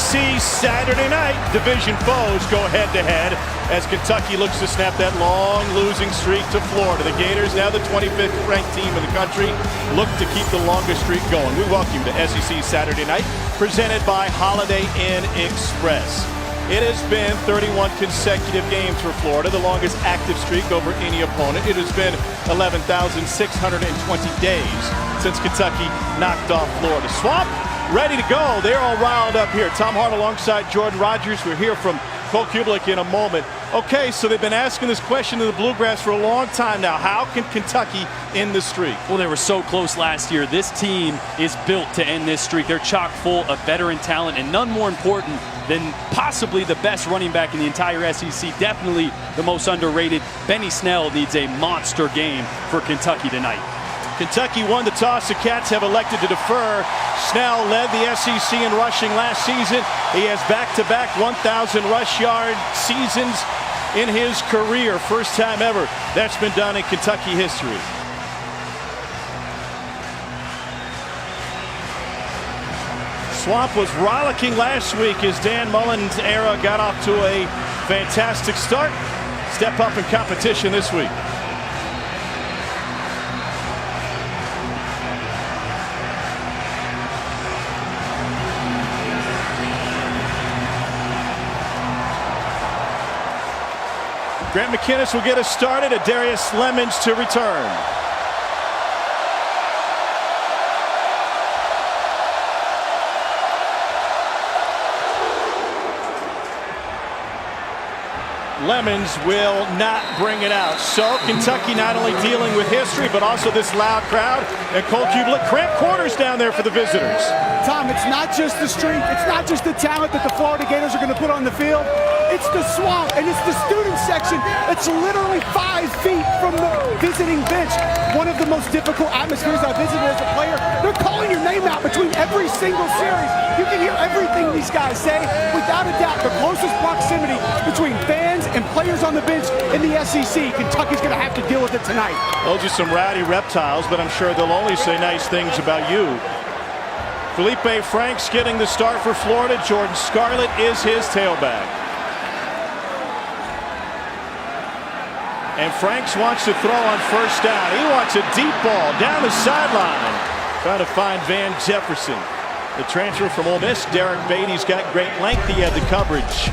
SEC Saturday night. Division foes go head-to-head as Kentucky looks to snap that long losing streak to Florida. The Gators, now the 25th ranked team in the country, look to keep the longest streak going. We welcome you to SEC Saturday night, presented by Holiday Inn Express. It has been 31 consecutive games for Florida, the longest active streak over any opponent. It has been 11,620 days since Kentucky knocked off Florida. Swamp ready to go. They're all riled up here. Tom Hart alongside Jordan Rogers. We'll hear from Cole Cubelic in a moment. Okay, so they've been asking this question in the Bluegrass for a long time now. How can Kentucky end the streak? Well, they were so close last year. This team is built to end this streak. They're chock full of veteran talent, and none more important than possibly the best running back in the entire SEC. Definitely the most underrated. Benny Snell needs a monster game for Kentucky tonight. Kentucky won the toss. The Cats have elected to defer. Snell led the SEC in rushing last season. He has back-to-back 1,000 rush yard seasons in his career. First time ever that's been done in Kentucky history. Swamp was rollicking last week as Dan Mullen's era got off to a fantastic start. Step up in competition this week. Grant McKinnis will get us started. Darius Lemons to return. Lemons will not bring it out. So Kentucky not only dealing with history, but also this loud crowd. And Cole Cubelic, cramped quarters down there for the visitors. Tom, it's not just the strength, it's not just the talent that the Florida Gators are going to put on the field. It's the Swamp, and it's the student section. It's literally 5 feet from the visiting bench. One of the most difficult atmospheres I've visited as a player. They're calling your name out between every single series. You can hear everything these guys say. Without a doubt, the closest proximity between fans and players on the bench in the SEC. Kentucky's going to have to deal with it tonight. Those are some rowdy reptiles, but I'm sure they'll only say nice things about you. Felipe Franks getting the start for Florida. Jordan Scarlett is his tailback. And Franks wants to throw on first down. He wants a deep ball down the sideline. Trying to find Van Jefferson. The transfer from Ole Miss, Derek Beatty's got great length. He had the coverage.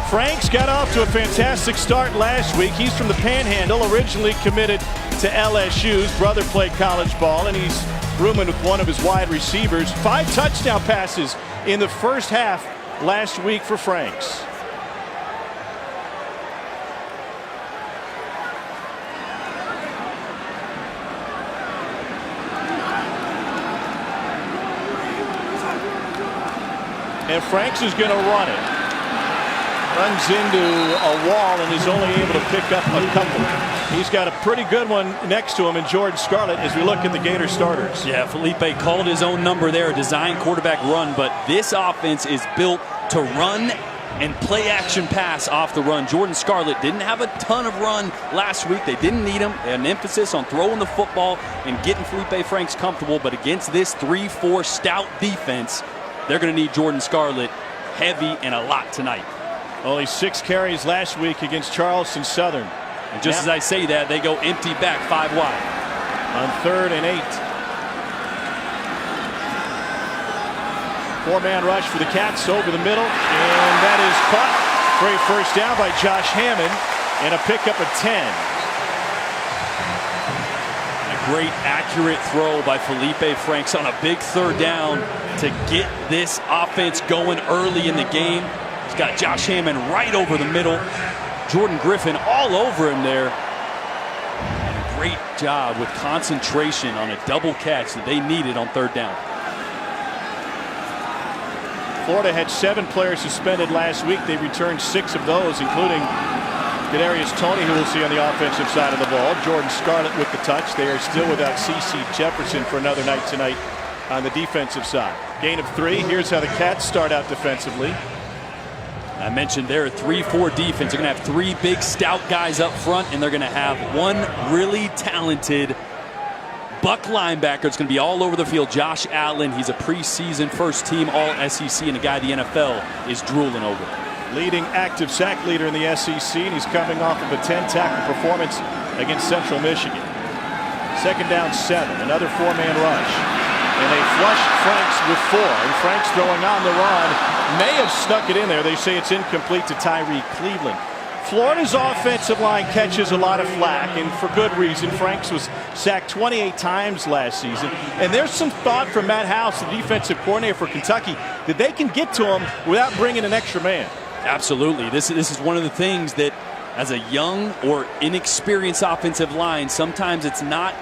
Franks got off to a fantastic start last week. He's from the Panhandle, originally committed to LSU. His brother played college ball, and he's rooming with one of his wide receivers. 5 touchdown passes in the first half last week for Franks. And Franks is going to run it. Runs into a wall and is only able to pick up a couple. He's got a pretty good one next to him in Jordan Scarlett as we look at the Gator starters. Yeah, Felipe called his own number there, a design quarterback run, but this offense is built to run and play action pass off the run. Jordan Scarlett didn't have a ton of run last week. They didn't need him. They had an emphasis on throwing the football and getting Felipe Franks comfortable, but against this 3-4 stout defense, they're going to need Jordan Scarlett heavy and a lot tonight. Only 6 carries last week against Charleston Southern. And just as I say that, they go empty back 5 wide. On 3rd and 8. 4-man rush for the Cats over the middle. And that is caught for a first down by Josh Hammond and a pickup of 10. Great accurate throw by Felipe Franks on a big 3rd down to get this offense going early in the game. He's got Josh Hammond right over the middle. Jordan Griffin all over him there. And a great job with concentration on a double catch that they needed on 3rd down. Florida had 7 players suspended last week. They returned 6 of those, including Kadarius Toney, who we'll see on the offensive side of the ball. Jordan Scarlett with the touch. They are still without C.C. Jefferson for another night tonight on the defensive side. Gain of 3. Here's how the Cats start out defensively. I mentioned they're a 3-4 defense. They're going to have 3 big stout guys up front, and they're going to have 1 really talented buck linebacker. It's going to be all over the field. Josh Allen, he's a preseason first-team All-SEC and a guy the NFL is drooling over. Leading active sack leader in the SEC, and he's coming off of a 10-tackle performance against Central Michigan. Second down 7, another 4-man rush. And they flushed Franks with 4, and Franks throwing on the run. May have snuck it in there. They say it's incomplete to Tyree Cleveland. Florida's offensive line catches a lot of flack, and for good reason. Franks was sacked 28 times last season. And there's some thought from Matt House, the defensive coordinator for Kentucky, that they can get to him without bringing an extra man. Absolutely. This is one of the things that, as a young or inexperienced offensive line, sometimes it's not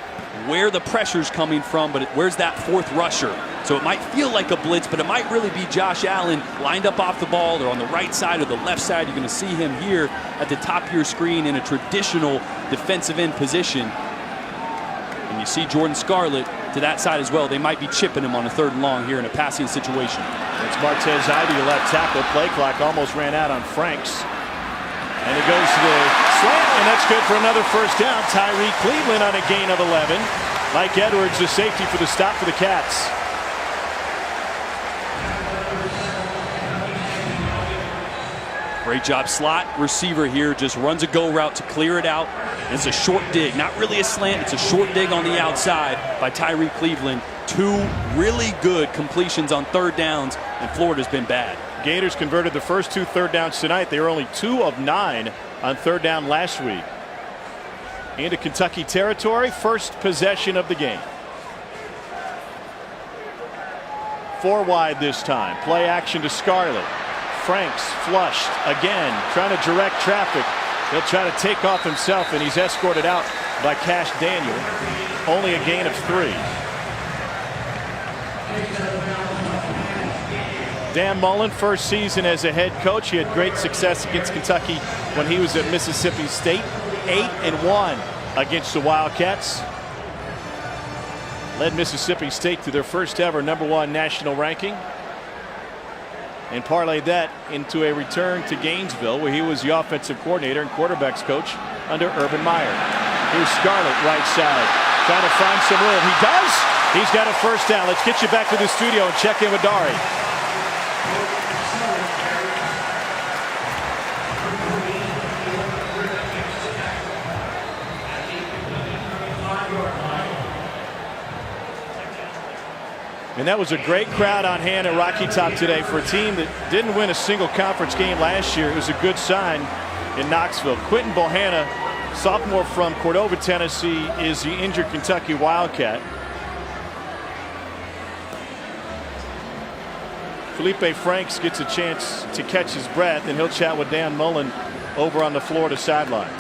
where the pressure's coming from, but where's that fourth rusher. So it might feel like a blitz, but it might really be Josh Allen lined up off the ball or on the right side or the left side. You're going to see him here at the top of your screen in a traditional defensive end position. And you see Jordan Scarlett to that side as well. They might be chipping him on a 3rd and long here in a passing situation. It's Martez Ivey, left tackle. Play clock almost ran out on Franks. And it goes to the slant, and that's good for another first down. Tyree Cleveland on a gain of 11. Mike Edwards, the safety for the stop for the Cats. Great job. Slot receiver here just runs a go route to clear it out. And it's a short dig, not really a slant. It's a short dig on the outside by Tyree Cleveland. 2 really good completions on 3rd downs, and Florida's been bad. Gators converted the first 2 3rd downs tonight. They were only 2 of 9 on 3rd down last week. Into Kentucky territory, first possession of the game. 4 wide this time. Play action to Scarlett. Franks flushed again, trying to direct traffic. He'll try to take off himself, and he's escorted out by Cash Daniel. Only a gain of 3. Dan Mullen, first season as a head coach. He had great success against Kentucky when he was at Mississippi State. 8-1 against the Wildcats. Led Mississippi State to their first ever #1 national ranking. And parlayed that into a return to Gainesville, where he was the offensive coordinator and quarterbacks coach under Urban Meyer. Here's Scarlett, right side, trying to find some room. He does. He's got a first down. Let's get you back to the studio and check in with Dari. And that was a great crowd on hand at Rocky Top today for a team that didn't win a single conference game last year. It was a good sign in Knoxville. Quinton Bohanna, sophomore from Cordova, Tennessee, is the injured Kentucky Wildcat. Felipe Franks gets a chance to catch his breath, and he'll chat with Dan Mullen over on the Florida sideline.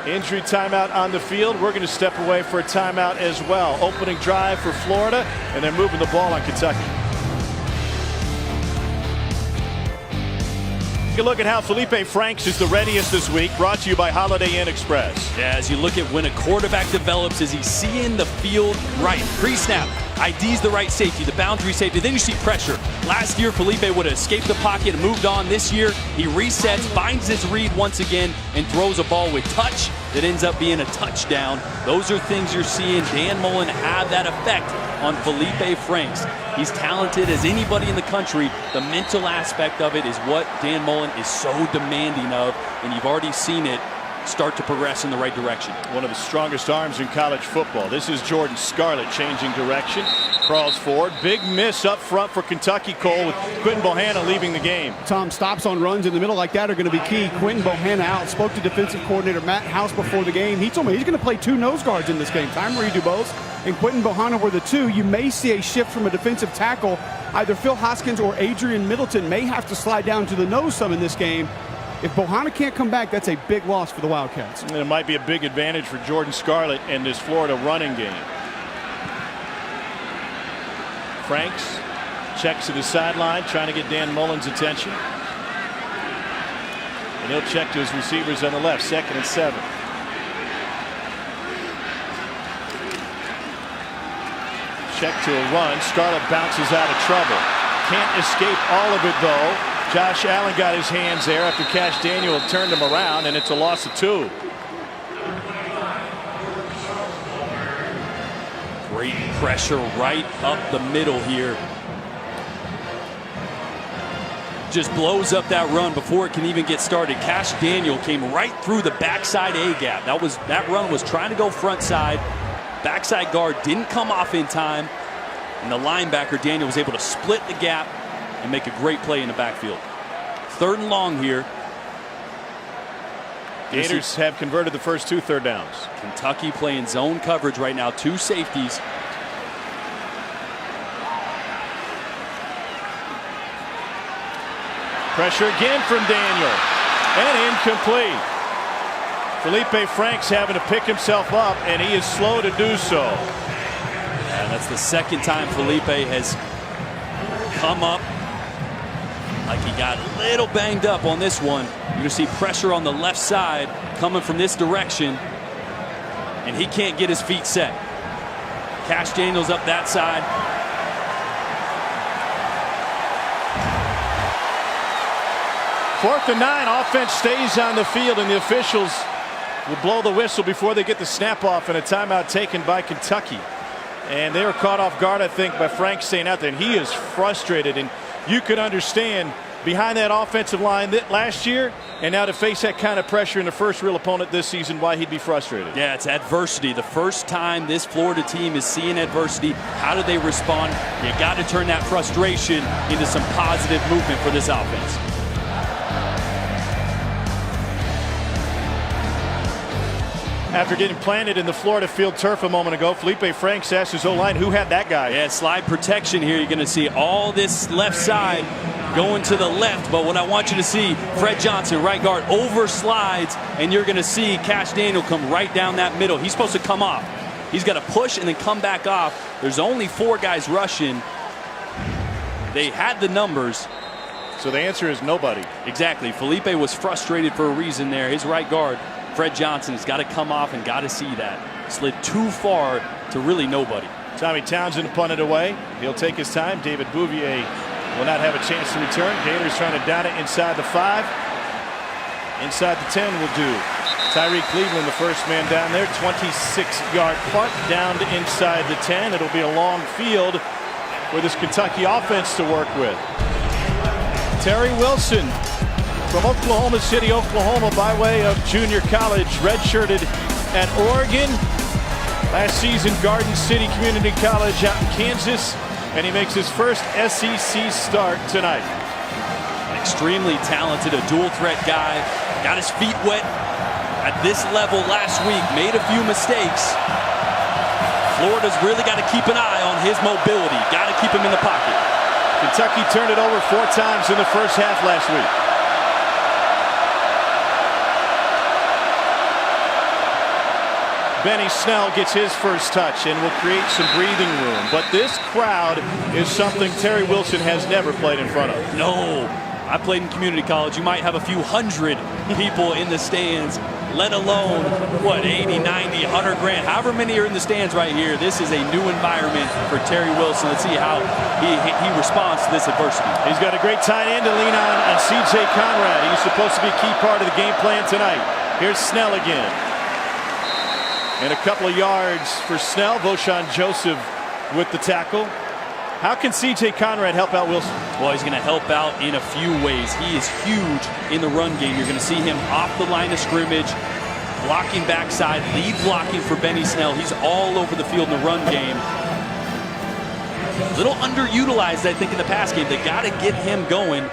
Injury timeout on the field. We're going to step away for a timeout as well. Opening drive for Florida, and they're moving the ball on Kentucky. Take a look at how Felipe Franks is the readiest this week. Brought to you by Holiday Inn Express. Yeah, as you look at when a quarterback develops, is he seeing the field right? Pre-snap, ID's the right safety, the boundary safety, then you see pressure. Last year, Felipe would have escaped the pocket and moved on. This year, he resets, finds his read once again, and throws a ball with touch that ends up being a touchdown. Those are things you're seeing Dan Mullen have that effect on Felipe Franks. He's talented as anybody in the country. The mental aspect of it is what Dan Mullen is so demanding of, and you've already seen it start to progress in the right direction. One of the strongest arms in college football. This is Jordan Scarlett changing direction. Crawls forward. Big miss up front for Kentucky, Cole, with Quinton Bohanna leaving the game. Tom, stops on runs in the middle like that are going to be key. Quinton Bohanna out. Spoke to defensive coordinator Matt House before the game. He told me he's going to play 2 nose guards in this game. Tyree Dubose and Quinton Bohanna were the 2. You may see a shift from a defensive tackle. Either Phil Hoskins or Adrian Middleton may have to slide down to the nose some in this game. If Bohanna can't come back, that's a big loss for the Wildcats. And it might be a big advantage for Jordan Scarlett and this Florida running game. Franks checks to the sideline, trying to get Dan Mullen's attention. And he'll check to his receivers on the left, 2nd and 7. Check to a run. Scarlett bounces out of trouble. Can't escape all of it, though. Josh Allen got his hands there after Cash Daniel turned him around, and it's a loss of 2. Pressure right up the middle here. Just blows up that run before it can even get started. Cash Daniel came right through the backside A gap. That run was trying to go front side. Backside guard didn't come off in time. And the linebacker, Daniel, was able to split the gap and make a great play in the backfield. 3rd and long here. Gators have converted the first 2 third downs. Kentucky playing zone coverage right now. 2 safeties. Pressure again from Daniel. And incomplete. Felipe Franks having to pick himself up, and he is slow to do so. And that's the 2nd time Felipe has come up. Like he got a little banged up on this one. You're going to see pressure on the left side coming from this direction. And he can't get his feet set. Cash Daniels up that side. Fourth and 9, offense stays on the field, and the officials will blow the whistle before they get the snap off, and a timeout taken by Kentucky. And they were caught off guard, I think, by Frank staying out there, and he is frustrated. And you could understand behind that offensive line that last year, and now to face that kind of pressure in the first real opponent this season, why he'd be frustrated. Yeah, it's adversity. The first time this Florida team is seeing adversity, how do they respond? You got to turn that frustration into some positive movement for this offense. After getting planted in the Florida field turf a moment ago, Felipe Franks asked his O-line, who had that guy? Yeah, slide protection here. You're going to see all this left side going to the left. But what I want you to see, Fred Johnson, right guard, over slides, and you're going to see Cash Daniel come right down that middle. He's supposed to come off. He's got to push and then come back off. There's only 4 guys rushing. They had the numbers. So the answer is nobody. Exactly. Felipe was frustrated for a reason there. His right guard, Fred Johnson, has got to come off and got to see that. Slid too far to really nobody. Tommy Townsend punted away. He'll take his time. David Bouvier will not have a chance to return. Gators trying to down it inside the 5. Inside the 10 will do. Tyree Cleveland, the first man down there. 26-yard punt down to inside the 10. It'll be a long field for this Kentucky offense to work with. Terry Wilson from Oklahoma City, Oklahoma, by way of junior college, redshirted at Oregon. Last season, Garden City Community College out in Kansas, and he makes his first SEC start tonight. Extremely talented, a dual threat guy. Got his feet wet at this level last week, made a few mistakes. Florida's really got to keep an eye on his mobility. Got to keep him in the pocket. Kentucky turned it over 4 times in the first half last week. Benny Snell gets his first touch and will create some breathing room. But this crowd is something Terry Wilson has never played in front of. No, I played in community college. You might have a few hundred people in the stands, let alone, what, 80, 90, 100 grand, however many are in the stands right here. This is a new environment for Terry Wilson. Let's see how he responds to this adversity. He's got a great tight end to lean on C.J. Conrad. He's supposed to be a key part of the game plan tonight. Here's Snell again. And a couple of yards for Snell. Voshon Joseph with the tackle. How can C.J. Conrad help out Wilson? Well, he's going to help out in a few ways. He is huge in the run game. You're going to see him off the line of scrimmage, blocking backside, lead blocking for Benny Snell. He's all over the field in the run game. A little underutilized, I think, in the pass game. They got to get him going.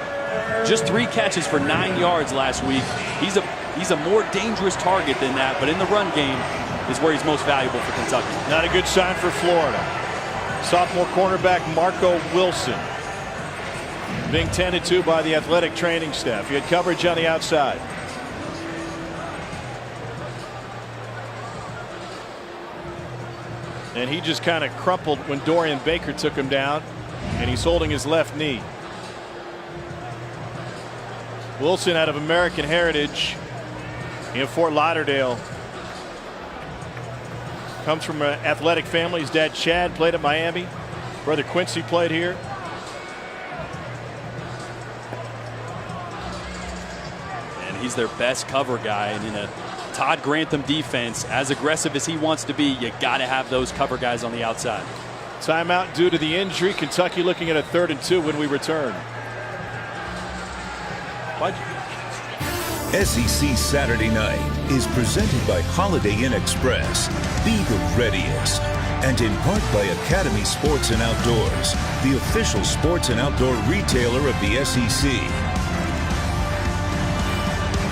Just 3 catches for 9 yards last week. He's a more dangerous target than that, but in the run game is where he's most valuable for Kentucky. Not a good sign for Florida. Sophomore cornerback Marco Wilson being tended to by the athletic training staff. He had coverage on the outside. And he just kind of crumpled when Dorian Baker took him down, and he's holding his left knee. Wilson, out of American heritage in Fort Lauderdale, comes from an athletic family. His dad Chad played at Miami. Brother Quincy played here. And he's their best cover guy. And in a Todd Grantham defense, as aggressive as he wants to be, you got to have those cover guys on the outside. Timeout due to the injury. Kentucky looking at a 3rd and 2 when we return. SEC Saturday Night is presented by Holiday Inn Express. Be the readiest. And in part by Academy Sports and Outdoors, the official sports and outdoor retailer of the SEC.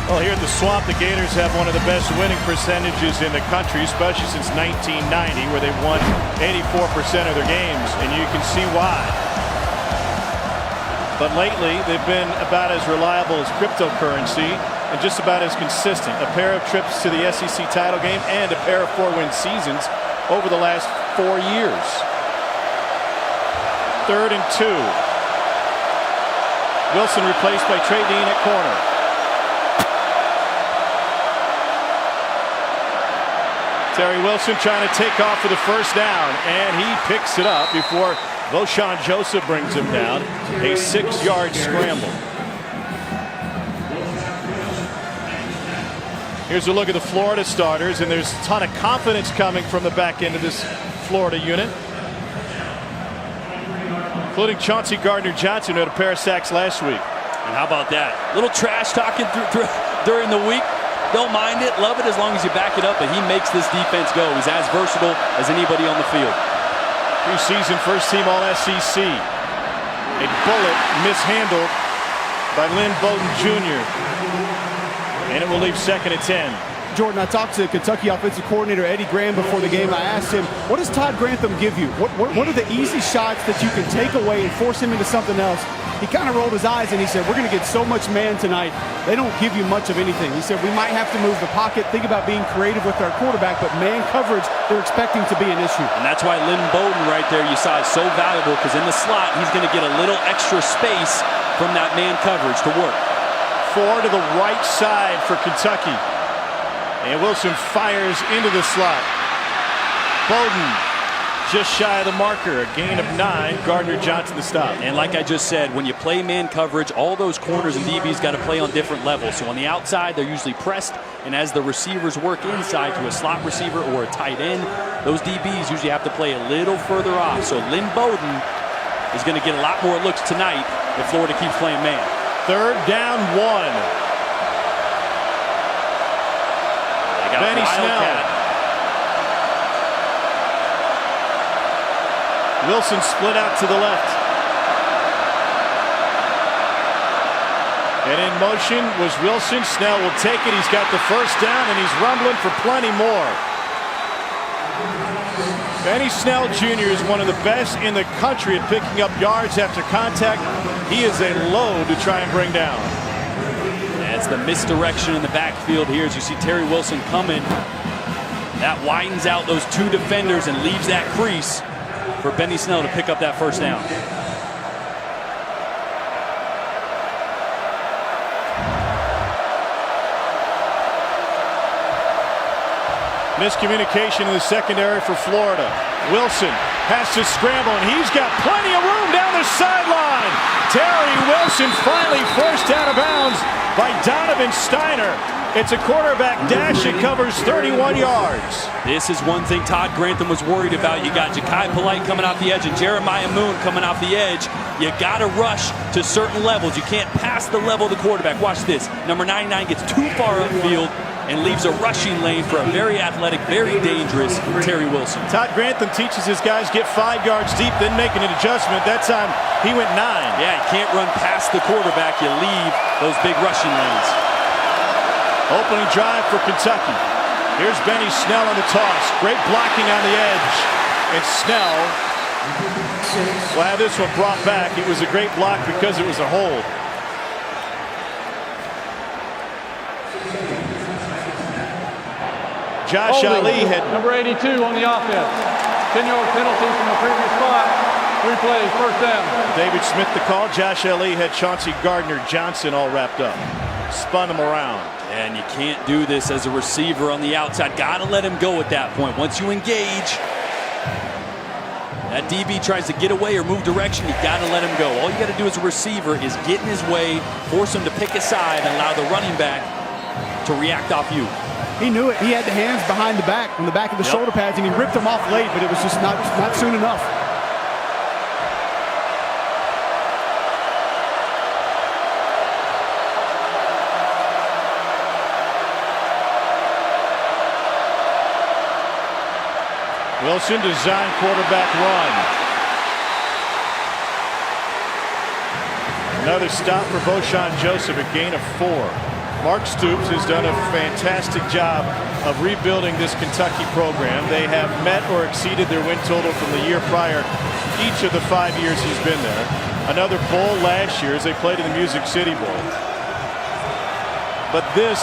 Well, here at the Swamp, the Gators have one of the best winning percentages in the country, especially since 1990, where they've won 84% of their games, and you can see why. But lately, they've been about as reliable as cryptocurrency and just about as consistent. A pair of trips to the SEC title game and a pair of 4-win seasons over the last 4 years. 3rd and 2. Wilson replaced by Trey Dean at corner. Terry Wilson trying to take off for the first down, and he picks it up before Voshon Joseph brings him down. A 6-yard scramble. Here's a look at the Florida starters, and there's a ton of confidence coming from the back end of this Florida unit, including Chauncey Gardner-Johnson, who had a pair of sacks last week. And how about that? Little trash talking during the week. Don't mind it, love it as long as you back it up, but he makes this defense go. He's as versatile as anybody on the field. Preseason first-team All-SEC. A bullet mishandled by Lynn Bowden Jr. And it will leave 2nd and 10. Jordan, I talked to Kentucky offensive coordinator Eddie Graham before the game. I asked him, what does Todd Grantham give you? What are the easy shots that you can take away and force him into something else? He kind of rolled his eyes and he said, we're going to get so much man tonight. They don't give you much of anything. He said, we might have to move the pocket, think about being creative with our quarterback, but man coverage, they're expecting to be an issue. And that's why Lynn Bowden right there, you saw, is so valuable, because in the slot, he's going to get a little extra space from that man coverage to work. 4 to the right side for Kentucky. And Wilson fires into the slot. Bowden just shy of the marker. A gain of 9. Gardner-Johnson to stop. And like I just said, when you play man coverage, all those corners and DBs got to play on different levels. So on the outside, they're usually pressed. And as the receivers work inside to a slot receiver or a tight end, those DBs usually have to play a little further off. So Lynn Bowden is going to get a lot more looks tonight if Florida keeps playing man. 3rd down 1. Benny Snell. Wilson split out to the left. And in motion was Wilson. Snell will take it. He's got the first down, and he's rumbling for plenty more. Benny Snell Jr. is one of the best in the country at picking up yards after contact. He is a load to try and bring down. That's the misdirection in the backfield here as you see Terry Wilson coming. That widens out those 2 defenders and leaves that crease for Benny Snell to pick up that first down. Miscommunication in the secondary for Florida. Wilson has to scramble, and he's got plenty of room down the sideline. Terry Wilson finally forced out of bounds by Donovan Steiner. It's a quarterback dash. It covers 31 yards. This is one thing Todd Grantham was worried about. You got Ja'Kai Polite coming off the edge and Jeremiah Moon coming off the edge. You got to rush to certain levels. You can't pass the level of the quarterback. Watch this. Number 99 gets too far upfield and leaves a rushing lane for a very athletic, very dangerous Terry Wilson. Todd Grantham teaches his guys get 5 yards deep, then making an adjustment. That time he went 9. Yeah, you can't run past the quarterback. You leave those big rushing lanes. Opening drive for Kentucky. Here's Benny Snell on the toss. Great blocking on the edge. And Snell will have this one brought back. It was a great block because it was a hold. Josh Ali had number 82 on the offense. 10-yard penalty from the previous spot. 3 plays, first down. David Smith the call. Josh Ali had Chauncey Gardner-Johnson all wrapped up. Spun him around. And you can't do this as a receiver on the outside. Got to let him go at that point. Once you engage, that DB tries to get away or move direction, you got to let him go. All you got to do as a receiver is get in his way, force him to pick a side, and allow the running back to react off you. He knew it. He had the hands behind the back, on the back of the shoulder pads, and he ripped them off late, but it was just not soon enough. Wilson design quarterback run. Another stop for Vosean Joseph, a gain of 4. Mark Stoops has done a fantastic job of rebuilding this Kentucky program. They have met or exceeded their win total from the year prior each of the 5 years he's been there. Another bowl last year as they played in the Music City Bowl. But this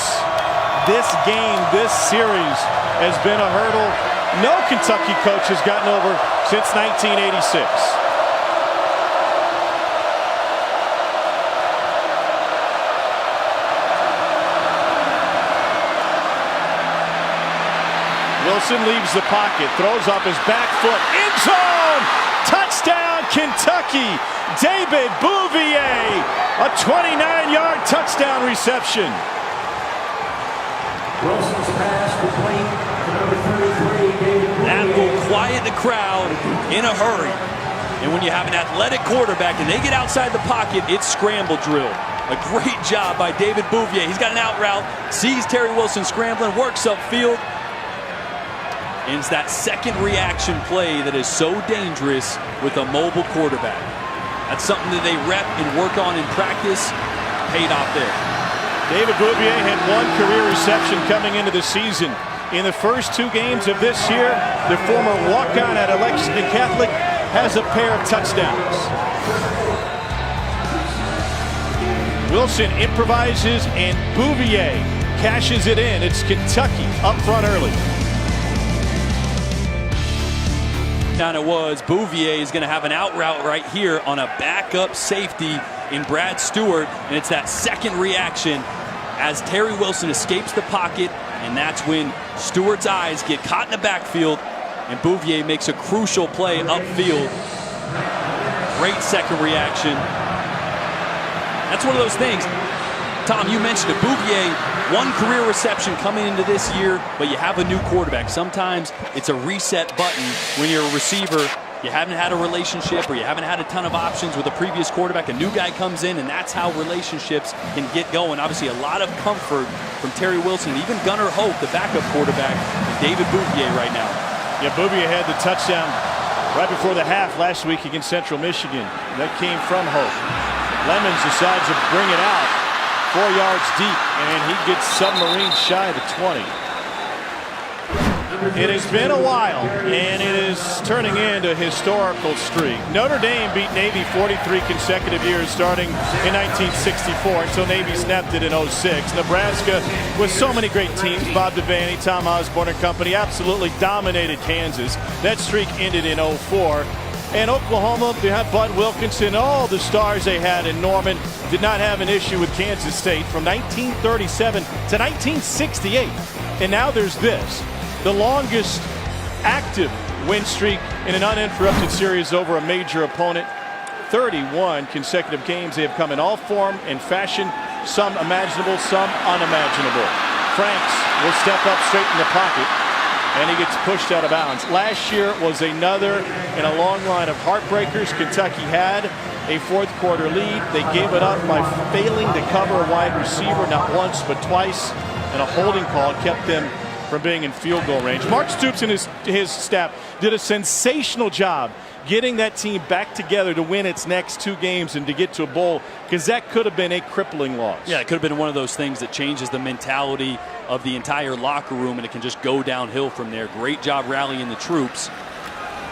game, this series has been a hurdle no Kentucky coach has gotten over since 1986. Wilson leaves the pocket, throws off his back foot, end zone, touchdown Kentucky. David Bouvier, a 29-yard touchdown reception. Wilson's pass complete to number 33, David Bouvier. That will quiet the crowd in a hurry. And when you have an athletic quarterback and they get outside the pocket, it's scramble drill. A great job by David Bouvier. He's got an out route, sees Terry Wilson scrambling, works upfield. And it's that second reaction play that is so dangerous with a mobile quarterback. That's something that they rep and work on in practice. Paid off there. David Bouvier had 1 career reception coming into the season. In the first 2 games of this year, the former walk-on at Lexington Catholic has a pair of touchdowns. Wilson improvises and Bouvier cashes it in. It's Kentucky up front early. Down it was. Bouvier is going to have an out route right here on a backup safety in Brad Stewart, and it's that second reaction as Terry Wilson escapes the pocket, and that's when Stewart's eyes get caught in the backfield, and Bouvier makes a crucial play upfield. Great second reaction. That's one of those things. Tom, you mentioned it. Bouvier, 1 career reception coming into this year, but you have a new quarterback. Sometimes it's a reset button when you're a receiver. You haven't had a relationship or you haven't had a ton of options with a previous quarterback. A new guy comes in, and that's how relationships can get going. Obviously, a lot of comfort from Terry Wilson, and even Gunnar Hope, the backup quarterback, and David Bouvier right now. Yeah, Bouvier had the touchdown right before the half last week against Central Michigan. That came from Hope. Lemons decides to bring it out 4 yards deep, and he gets submarine shy of the 20. It has been a while, and it is turning into a historical streak. Notre Dame beat Navy 43 consecutive years starting in 1964 until Navy snapped it in 06. Nebraska, with so many great teams, Bob Devaney, Tom Osborne and company, absolutely dominated Kansas. That streak ended in 04. And Oklahoma, they had Bud Wilkinson, all the stars they had in Norman, did not have an issue with Kansas State from 1937 to 1968. And now there's this, the longest active win streak in an uninterrupted series over a major opponent. 31 consecutive games. They have come in all form and fashion, some imaginable, some unimaginable. Franks will step up straight in the pocket, and he gets pushed out of bounds. Last year was another in a long line of heartbreakers. Kentucky had a 4th quarter lead. They gave it up by failing to cover a wide receiver, not once but twice, and a holding call kept them from being in field goal range. Mark Stoops and his staff did a sensational job getting that team back together to win its next 2 games and to get to a bowl, because that could have been a crippling loss. Yeah, it could have been one of those things that changes the mentality of the entire locker room, and it can just go downhill from there. Great job rallying the troops,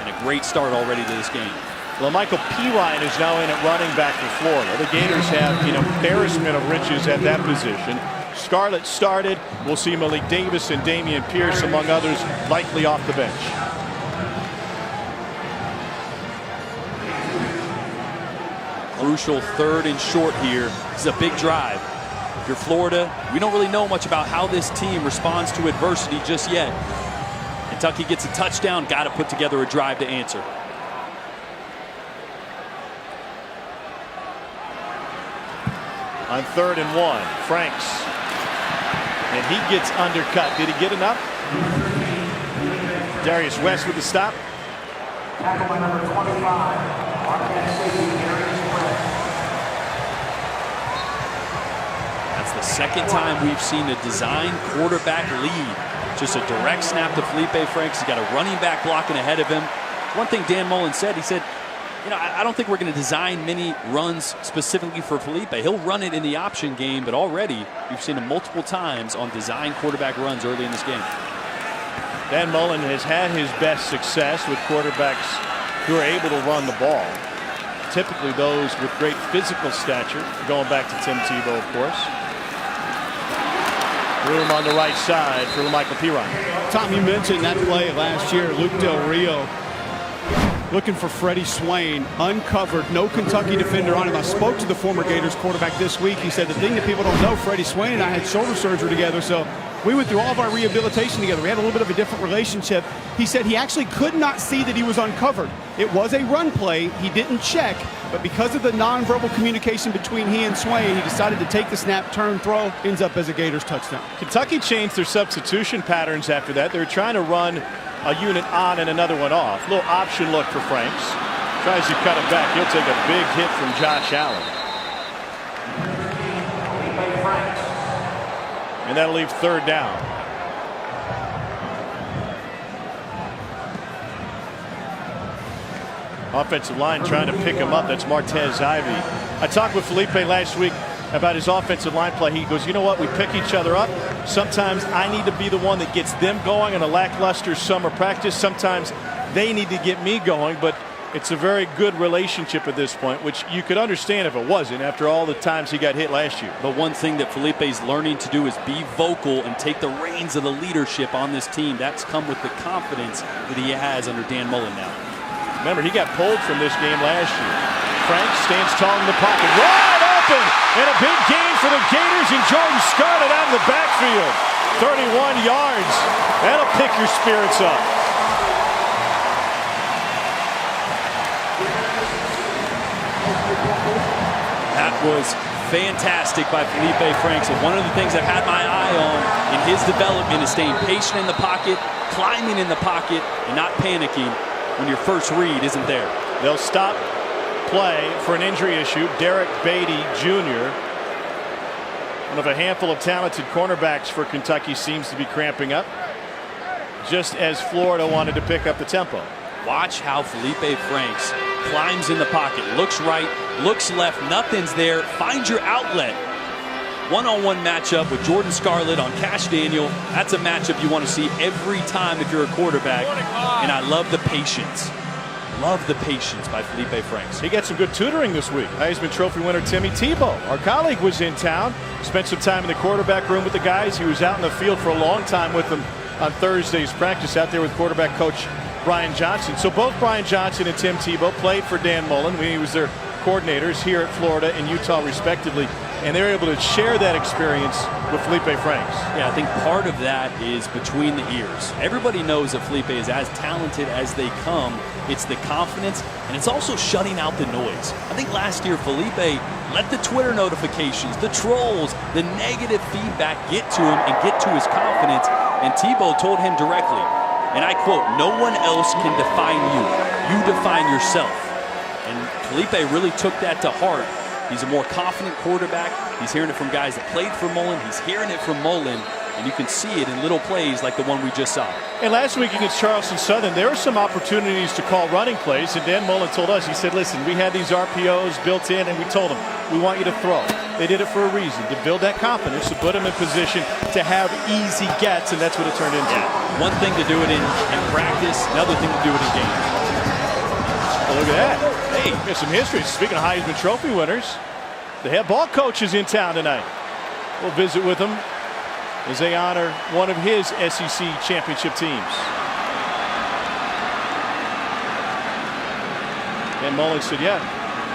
and a great start already to this game. Well, Michael Pirine is now in at running back for Florida. The Gators have an embarrassment of riches at that position. Scarlett started. We'll see Malik Davis and Damian Pierce, among others, likely off the bench. Crucial 3rd and short here. This is a big drive. If you're Florida, we don't really know much about how this team responds to adversity just yet. Kentucky gets a touchdown, got to put together a drive to answer. On 3rd and 1, Franks. And he gets undercut. Did he get enough? Darius West with the stop. Tackle by number 25, Marquette safety, Darius West. That's the Second time we've seen a design quarterback lead. Just a direct snap to Felipe Franks. He's got a running back blocking ahead of him. One thing Dan Mullen said, he said, you know, I don't think we're going to design many runs specifically for Felipe. He'll run it in the option game, but already you've seen him multiple times on design quarterback runs early in this game. Dan Mullen has had his best success with quarterbacks who are able to run the ball. Typically those with great physical stature, going back to Tim Tebow, of course. Room on the right side for Michael Piron. Tom, you mentioned that play last year, Luke Del Rio looking for Freddie Swain, uncovered, no Kentucky defender on him. I spoke to the former Gators quarterback this week. He said the thing that people don't know, Freddie Swain and I had shoulder surgery together, so we went through all of our rehabilitation together. We had a little bit of a different relationship. He said he actually could not see that he was uncovered. It was a run play. He didn't check, but because of the nonverbal communication between he and Swain, he decided to take the snap, turn, throw, ends up as a Gators touchdown. Kentucky changed their substitution patterns after that. They were trying to run a unit on and another one off. Little option look for Franks. Tries to cut it back. He'll take a big hit from Josh Allen. And that'll leave third down. Offensive line trying to pick him up. That's Martez Ivey. I talked with Felipe last week about his offensive line play. He goes, you know what, we pick each other up. Sometimes I need to be the one that gets them going in a lackluster summer practice. Sometimes they need to get me going, but it's a very good relationship at this point, which you could understand if it wasn't after all the times he got hit last year. But one thing that Felipe's learning to do is be vocal and take the reins of the leadership on this team. That's come with the confidence that he has under Dan Mullen now. Remember, he got pulled from this game last year. Franks stands tall in the pocket. Wide open! And a big gain for the Gators, and Jordan Scarlett out of the backfield. 31 yards. That'll pick your spirits up. That was fantastic by Felipe Franks. And one of the things I've had my eye on in his development is staying patient in the pocket, climbing in the pocket, and not panicking when your first read isn't there. They'll stop play for an injury issue. Derek Beatty Jr., one of a handful of talented cornerbacks for Kentucky, seems to be cramping up, just as Florida wanted to pick up the tempo. Watch how Felipe Franks climbs in the pocket, looks right, looks left, nothing's there, finds your outlet. One-on-one matchup with Jordan Scarlett on Cash Daniel. That's a matchup you want to see every time if you're a quarterback. And I love the patience. Love the patience by Felipe Franks. He got some good tutoring this week. Heisman Trophy winner Timmy Tebow, our colleague, was in town. Spent some time in the quarterback room with the guys. He was out in the field for a long time with them on Thursday's practice, out there with quarterback coach Brian Johnson. So both Brian Johnson and Tim Tebow played for Dan Mullen when he was their coordinators here at Florida and Utah respectively, and they're able to share that experience with Felipe Franks. Yeah, I think part of that is between the ears. Everybody knows that Felipe is as talented as they come. It's the confidence, and it's also shutting out the noise. I think last year Felipe let the Twitter notifications, the trolls, the negative feedback get to him and get to his confidence, and Tebow told him directly, and I quote, "No one else can define you. You define yourself." And Felipe really took that to heart. He's a more confident quarterback. He's hearing it from guys that played for Mullen. He's hearing it from Mullen, and you can see it in little plays like the one we just saw. And last week against Charleston Southern, there were some opportunities to call running plays, and Dan Mullen told us, he said, listen, we had these RPOs built in, and we told them, we want you to throw. They did it for a reason, to build that confidence, to put them in position to have easy gets, and that's what it turned into. Yeah. One thing to do it in practice, another thing to do it in games. Well, look at that. Hey, there's some history. Speaking of Heisman Trophy winners, the head ball coach is in town tonight. We'll visit with him as they honor one of his SEC championship teams. And Mullen said, yeah,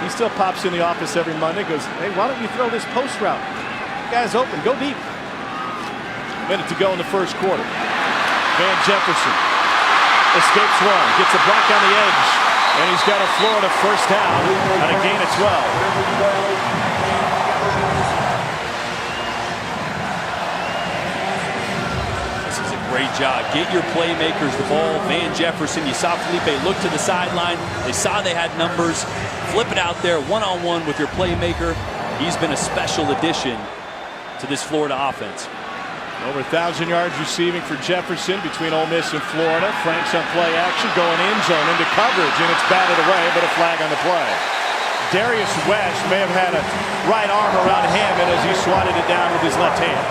he still pops in the office every Monday, goes, hey, why don't you throw this post route? Guy's open, go deep. A minute to go in the first quarter. Van Jefferson escapes one, gets a block on the edge. And he's got a Florida first down and a gain of 12. This is a great job. Get your playmakers the ball. Van Jefferson, you saw Felipe look to the sideline. They saw they had numbers. Flip it out there one-on-one with your playmaker. He's been a special addition to this Florida offense. Over 1,000 yards receiving for Jefferson between Ole Miss and Florida. Franks on play action, going end zone into coverage, and it's batted away, but a flag on the play. Darius West may have had a right arm around Hammond as he swatted it down with his left hand.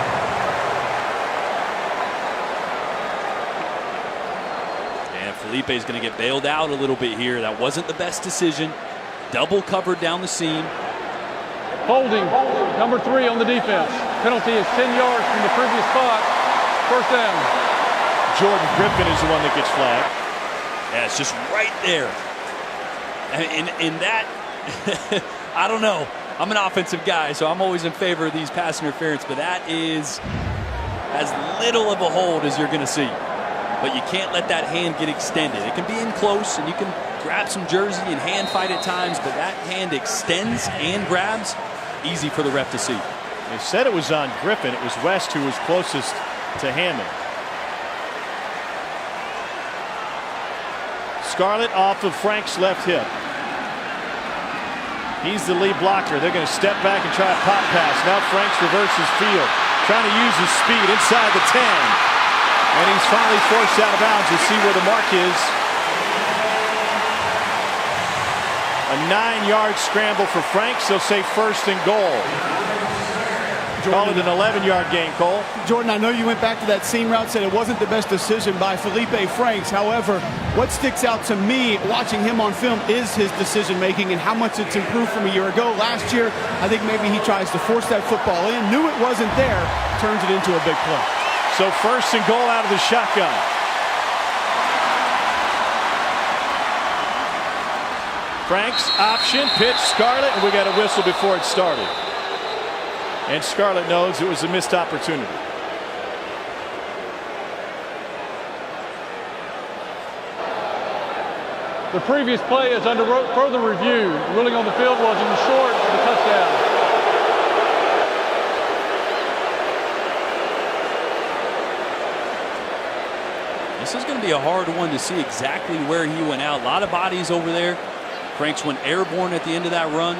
And Felipe is going to get bailed out a little bit here. That wasn't the best decision. Double covered down the seam. Holding, number 3 on the defense. Penalty is 10 yards from the previous spot. First down. Jordan Griffin is the one that gets flagged. Yeah, it's just right there. In that, I don't know. I'm an offensive guy, so I'm always in favor of these pass interference, but that is as little of a hold as you're going to see. But you can't let that hand get extended. It can be in close, and you can grab some jersey and hand fight at times, but that hand extends and grabs. Easy for the ref to see. They said it was on Griffin. It was West who was closest to Hammond. Scarlett off of Frank's left hip. He's the lead blocker. They're going to step back and try a pop pass. Now Franks reverses field, trying to use his speed inside the 10. And he's finally forced out of bounds. We'll see where the mark is. A 9-yard scramble for Franks. They'll say first and goal. Call it an 11-yard gain, Cole. Jordan, I know you went back to that seam route, said it wasn't the best decision by Felipe Franks. However, what sticks out to me watching him on film is his decision-making and how much it's improved from a year ago. Last year, I think maybe he tries to force that football in, knew it wasn't there, turns it into a big play. So first and goal out of the shotgun. Franks option, pitch, Scarlett, and we got a whistle before it started. And Scarlett knows it was a missed opportunity. The previous play is under further review. The ruling on the field was in the short of the touchdown. This is going to be a hard one to see exactly where he went out. A lot of bodies over there. Franks went airborne at the end of that run.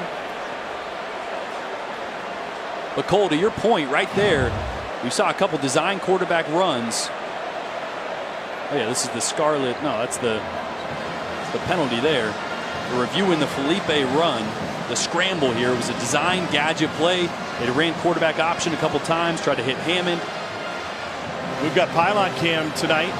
But Cole, to your point right there, we saw a couple design quarterback runs. Oh yeah, this is the Scarlett. No, that's the penalty there. We're reviewing the Felipe run. The scramble here was a design gadget play. They ran quarterback option a couple times, tried to hit Hammond. We've got pylon cam tonight.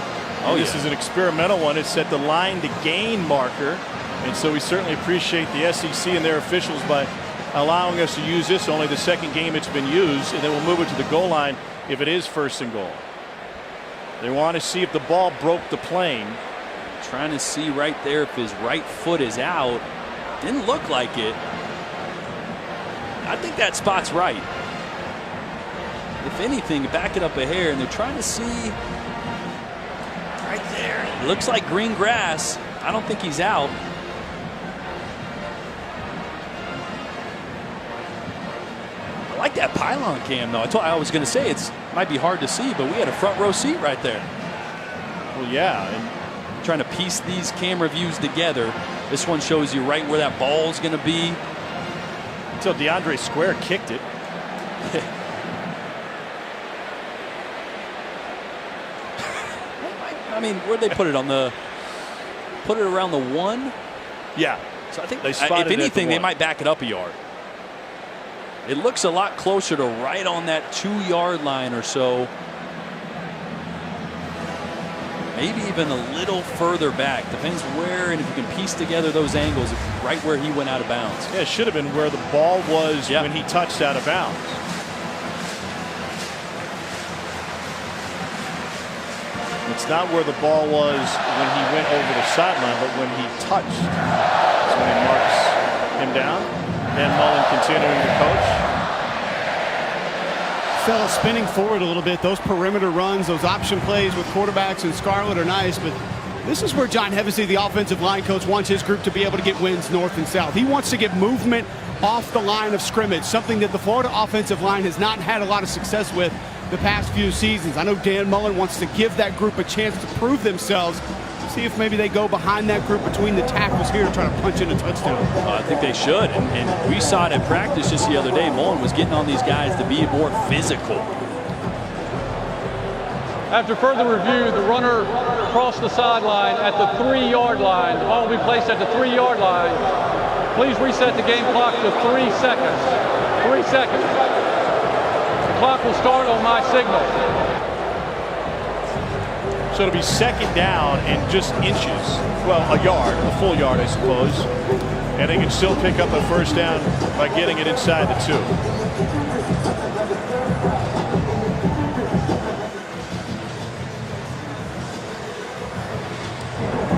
Oh, this is an experimental one. It's set the line to gain marker. And so we certainly appreciate the SEC and their officials by allowing us to use this. Only the second game it's been used, and then we'll move it to the goal line if it is first and goal. They want to see if the ball broke the plane. Trying to see right there if his right foot is out. Didn't look like it. I think that spot's right. If anything, back it up a hair, and they're trying to see right there. It looks like green grass. I don't think he's out. I like that pylon cam, though. I was going to say it might be hard to see, but we had a front row seat right there. Well, yeah. And trying to piece these camera views together. This one shows you right where that ball's going to be. Until DeAndre Square kicked it. I mean, where'd they put it on the? Put it around the 1. Yeah. So I think they if spotted anything, it they might back it up a yard. It looks a lot closer to right on that 2-yard line or so. Maybe even a little further back. Depends where, and if you can piece together those angles, right where he went out of bounds. Yeah, it should have been where the ball was when he touched out of bounds. It's not where the ball was when he went over the sideline, but when he touched. That's when he marks him down. Dan Mullen continuing to coach. Fella spinning forward a little bit. Those perimeter runs, those option plays with quarterbacks and Scarlett are nice, but this is where John Hevesy, the offensive line coach, wants his group to be able to get wins north and south. He wants to get movement off the line of scrimmage, something that the Florida offensive line has not had a lot of success with the past few seasons. I know Dan Mullen wants to give that group a chance to prove themselves. See if maybe they go behind that group between the tackles here to try to punch in a touchdown. I think they should. And we saw it at practice just the other day. Mullen was getting on these guys to be more physical. After further review, the runner crossed the sideline at the 3-yard line. The ball will be placed at the 3-yard line. Please reset the game clock to 3 seconds. 3 seconds. The clock will start on my signal. So it'll be second down and just inches. Well, a yard, a full yard, I suppose. And they can still pick up a first down by getting it inside the 2.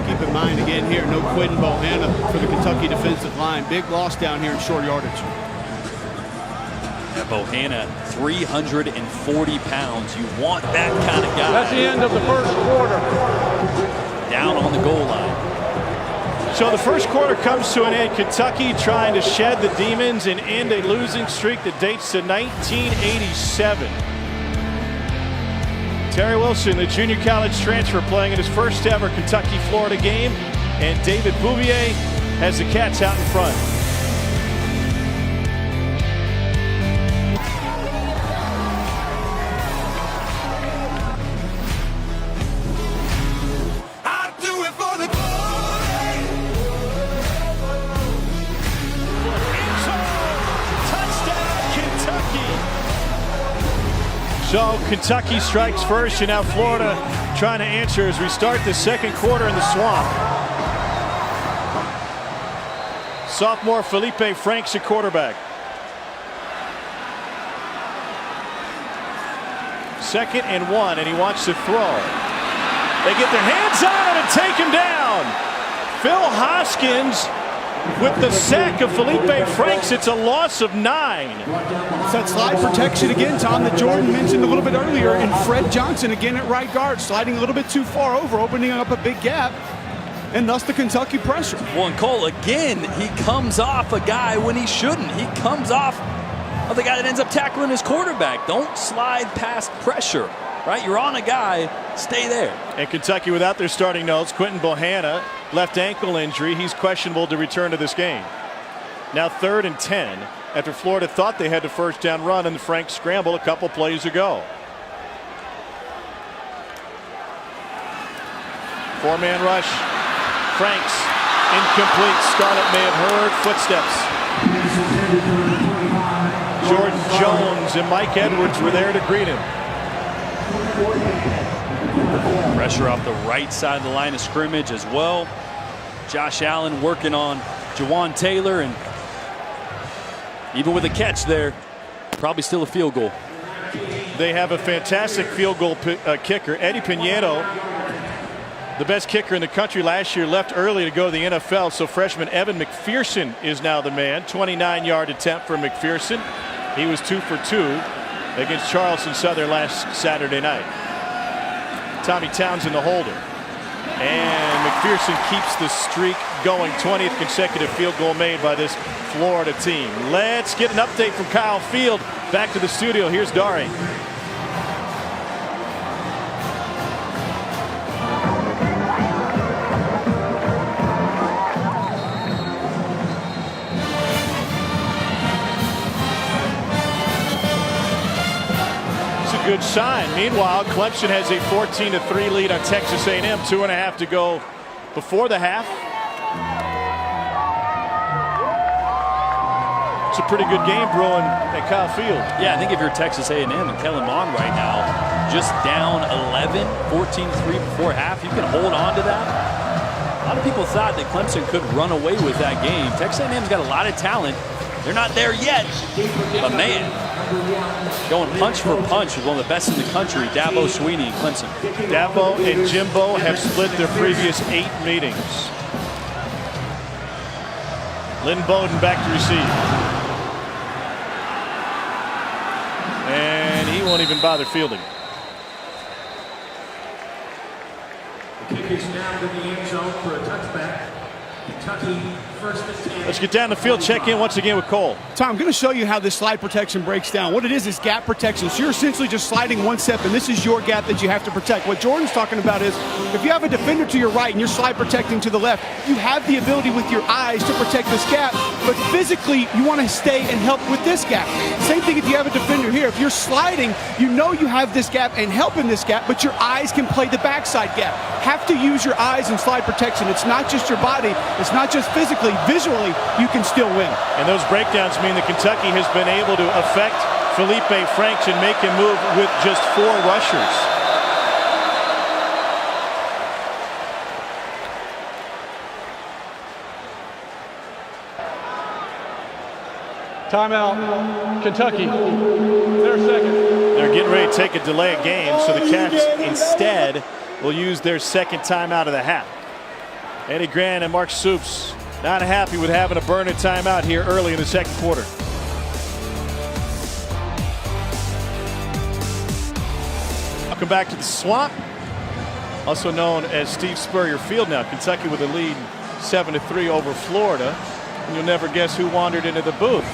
Keep in mind again here, no Quinton Bohanna for the Kentucky defensive line. Big loss down here in short yardage. Bohanna, 340 pounds. You want that kind of guy. That's the end of the first quarter. Down on the goal line. So the first quarter comes to an end. Kentucky trying to shed the demons and end a losing streak that dates to 1987. Terry Wilson, the junior college transfer, playing in his first ever Kentucky-Florida game. And David Bouvier has the Cats out in front. So Kentucky strikes first, and now Florida trying to answer as we start the second quarter in the Swamp. Sophomore Felipe Franks at quarterback. Second and 1, and he wants to throw. They get their hands on him and take him down. Phil Hoskins with the sack of Felipe Franks. It's a loss of 9. It's that slide protection again, Tom, that Jordan mentioned a little bit earlier, and Fred Johnson again at right guard, sliding a little bit too far over, opening up a big gap, and thus the Kentucky pressure. Well, and Cole, again, he comes off a guy when he shouldn't. He comes off of the guy that ends up tackling his quarterback. Don't slide past pressure, right? You're on a guy, stay there. And Kentucky without their starting nose, Quinton Bohanna, left ankle injury. He's questionable to return to this game. Now 3rd and 10 after Florida thought they had the first down run in the Frank scramble a couple plays ago. 4-man rush. Franks incomplete. Scarlett may have heard footsteps. Jordan Jones and Mike Edwards were there to greet him. Pressure off the right side of the line of scrimmage as well. Josh Allen working on Jawan Taylor, and even with a catch there, probably still a field goal. They have a fantastic field goal kicker. Eddie Pinedo, the best kicker in the country last year, left early to go to the NFL. So freshman Evan McPherson is now the man. 29-yard attempt for McPherson. He was 2 for 2 against Charleston Southern last Saturday night. Tommy Townsend the holder. And McPherson keeps the streak going. 20th consecutive field goal made by this Florida team. Let's get an update from Kyle Field. Back to the studio. Here's Dari. Good sign. Meanwhile, Clemson has a 14-3 lead on Texas A&M. 2.5 to go before the half. It's a pretty good game brewing at Kyle Field. Yeah, I think if you're Texas A&M and Kellen Mond right now, just down 11, 14-3 before half, you can hold on to that. A lot of people thought that Clemson could run away with that game. Texas A&M's got a lot of talent. They're not there yet, but man, going punch for punch with one of the best in the country, Dabo Swinney and Clemson. Dabo and Jimbo have split their previous 8 meetings. Lynn Bowden back to receive. And he won't even bother fielding. The kick is down to the end zone for a touchback. Kentucky Let's get down the field, check in once again with Cole. Tom, I'm going to show you how this slide protection breaks down. What it is gap protection. So you're essentially just sliding one step, and this is your gap that you have to protect. What Jordan's talking about is if you have a defender to your right and you're slide protecting to the left, you have the ability with your eyes to protect this gap, but physically you want to stay and help with this gap. Same thing if you have a defender here. If you're sliding, you know you have this gap and help in this gap, but your eyes can play the backside gap. Have to use your eyes in slide protection. It's not just your body. It's not just physically. Visually, you can still win. And those breakdowns mean that Kentucky has been able to affect Felipe Franks and make him move with just 4 rushers. Timeout, Kentucky. Their second. They're getting ready to take a delay of game, so the Cats instead will use their second timeout of the half. Eddie Grant and Mark Stoops not happy with having to burn a timeout here early in the second quarter. Welcome back to the Swamp, also known as Steve Spurrier Field now. Kentucky with a lead 7-3 over Florida. And you'll never guess who wandered into the booth.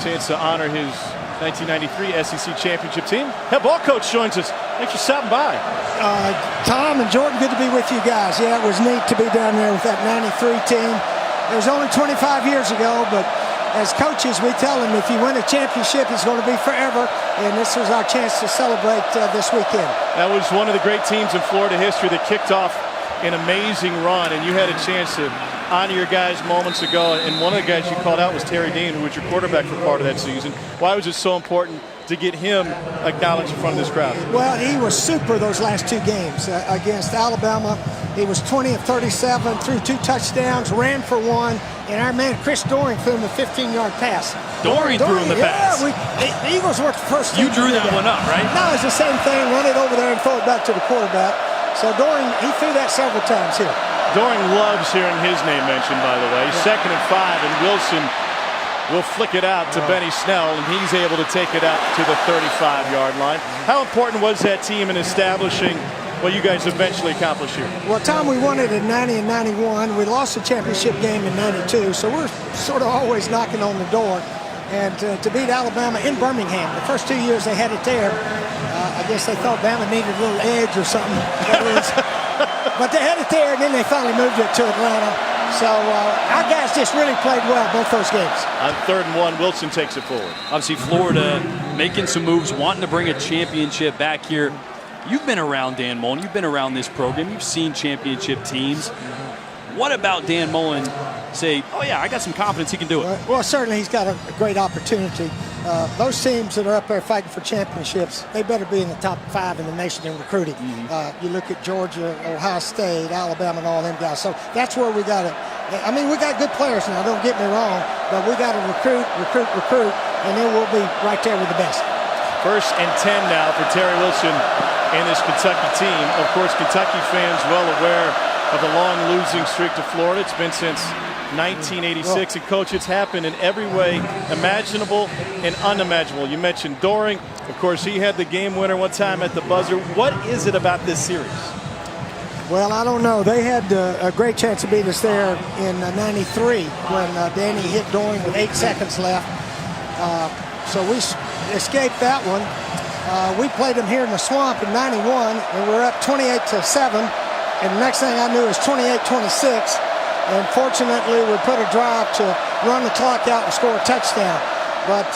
Chance to honor his 1993 SEC championship team. Head ball coach joins us. Thanks for stopping by. Tom and Jordan, good to be with you guys. Yeah, it was neat to be down there with that 93 team. It was only 25 years ago, but as coaches, we tell them if you win a championship, it's going to be forever, and this was our chance to celebrate this weekend. That was one of the great teams in Florida history that kicked off an amazing run, and you had a chance to honor your guys moments ago, and one of the guys you called out was Terry Dean, who was your quarterback for part of that season. Why was it so important to get him acknowledged in front of this crowd? Well, he was super those last 2 games against Alabama. He was 20 of 37, threw 2 touchdowns, ran for 1, and our man Chris Doering threw him a 15-yard pass. Doering threw him the pass. The Eagles were the first team. You drew that one up, right? No, it's the same thing. Run it over there and throw it back to the quarterback. So Doering, he threw that several times here. Doering loves hearing his name mentioned, by the way. 2nd and 5, and Wilson will flick it out to Benny Snell, and he's able to take it out to the 35-yard line. How important was that team in establishing what you guys eventually accomplished here? Well, Tom, we won it in 90 and 91. We lost the championship game in 92, so we're sort of always knocking on the door. And to beat Alabama in Birmingham, the first 2 years they had it there, I guess they thought Bama needed a little edge or something. But they had it there, and then they finally moved it to Atlanta. So our guys just really played well both those games. On 3rd and 1, Wilson takes it forward. Obviously, Florida making some moves, wanting to bring a championship back here. You've been around Dan Mullen. You've been around this program. You've seen championship teams. What about Dan Mullen say, oh, yeah, I got some confidence he can do it? Well, certainly he's got a great opportunity. Those teams that are up there fighting for championships, they better be in the top 5 in the nation in recruiting. You look at Georgia, Ohio State, Alabama, and all them guys. So that's where we got to. I mean, we got good players now, don't get me wrong, but we got to recruit, and then we'll be right there with the best. 1st and 10 now for Terry Wilson and this Kentucky team. Of course, Kentucky fans well aware of the long losing streak to Florida. It's been since 1986. And, Coach, it's happened in every way imaginable and unimaginable. You mentioned Doering. Of course, he had the game winner one time at the buzzer. What is it about this series? Well, I don't know. They had a great chance to beat us there in 93 when Danny hit Doering with 8 seconds left. So we escaped that one. We played them here in the Swamp in 91, and we're up 28-7. And the next thing I knew was 28-26. And fortunately, we put a drive to run the clock out and score a touchdown. But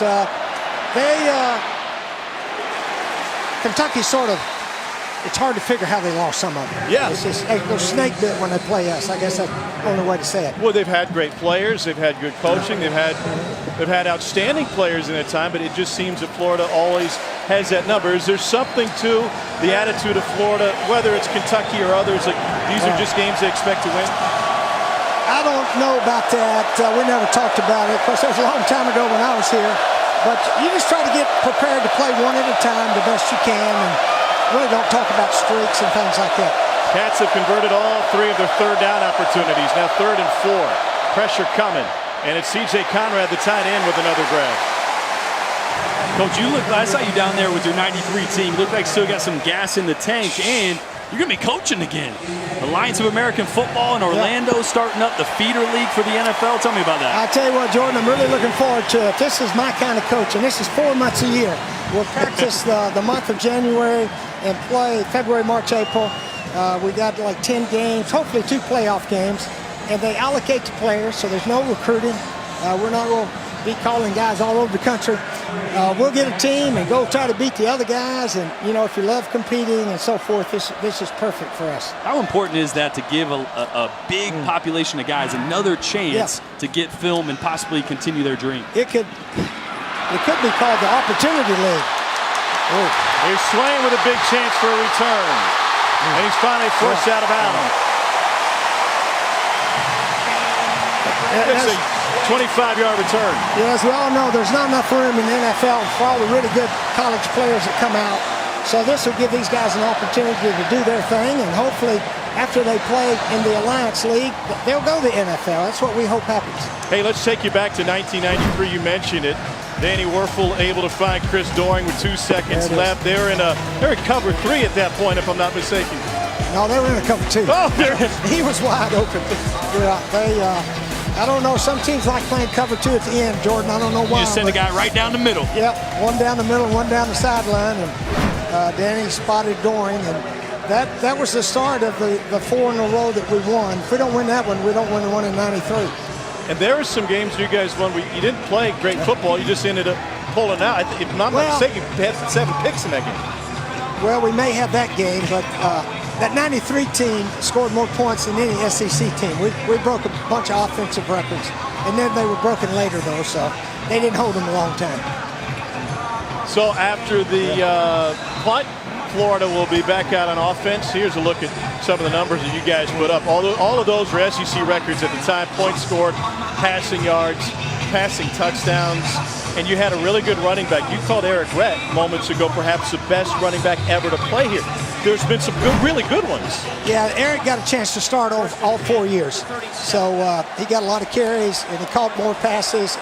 Kentucky sort of, it's hard to figure how they lost some of them. Yeah. It's just, they're snake bit when they play us. I guess that's the only way to say it. Well, they've had great players. They've had good coaching. They've had outstanding players in that time, but it just seems that Florida always has that number. Is there something to the attitude of Florida, whether it's Kentucky or others, like these are just games they expect to win? I don't know about that. We never talked about it. Of course, that was a long time ago when I was here. But you just try to get prepared to play one at a time the best you can, and really don't talk about streaks and things like that. Cats have converted all 3 of their 3rd down opportunities. Now 3rd and 4. Pressure coming. And it's C.J. Conrad, the tight end, with another grab. Coach, I saw you down there with your 93 team. You look like you still got some gas in the tank, and You're going to be coaching again. Alliance of American Football in Orlando starting up the feeder league for the NFL. Tell me about that. I tell you what, Jordan, I'm really looking forward to it. This is my kind of coaching. This is 4 months a year. We'll practice the month of January and play February, March, April. We got like 10 games, hopefully 2 playoff games. And they allocate to players, so there's no recruiting. We're not going to be calling guys all over the country. We'll get a team and go try to beat the other guys. And, you know, if you love competing and so forth, this is perfect for us. How important is that to give a big population of guys another chance to get film and possibly continue their dream? It could be called the Opportunity League. He's swaying with a big chance for a return. And he's finally forced out of bounds. It's a 25-yard return. Yeah, as we all know, there's not enough room in the NFL for all the really good college players that come out. So this will give these guys an opportunity to do their thing, and hopefully after they play in the Alliance League, they'll go to the NFL. That's what we hope happens. Hey, let's take you back to 1993. You mentioned it. Danny Werfel able to find Chris Doering with 2 seconds left. They're in cover 3 at that point, if I'm not mistaken. No, they were in a cover 2. Oh, there it is. He was wide open. Yeah, I don't know. Some teams like playing cover 2 at the end, Jordan. I don't know why. You just send a guy right down the middle. Yep, one down the middle, one down the sideline, and Danny spotted Doering, and that was the start of the 4 in a row that we won. If we don't win that one, we don't win the one in '93. And there are some games you guys won where you didn't play great football. You just ended up pulling out. If I'm not mistaken, you had 7 picks in that game. Well, we may have that game, but that 93 team scored more points than any SEC team. We broke a bunch of offensive records, and then they were broken later, though, so they didn't hold them a long time. So after the punt, Florida will be back out on offense. Here's a look at some of the numbers that you guys put up. All of those were SEC records at the time. Points scored, passing yards, passing touchdowns, and you had a really good running back. You called Eric Rett moments ago perhaps the best running back ever to play here. There's been some really good ones. Yeah, Eric got a chance to start all 4 years. So he got a lot of carries, and he caught more passes.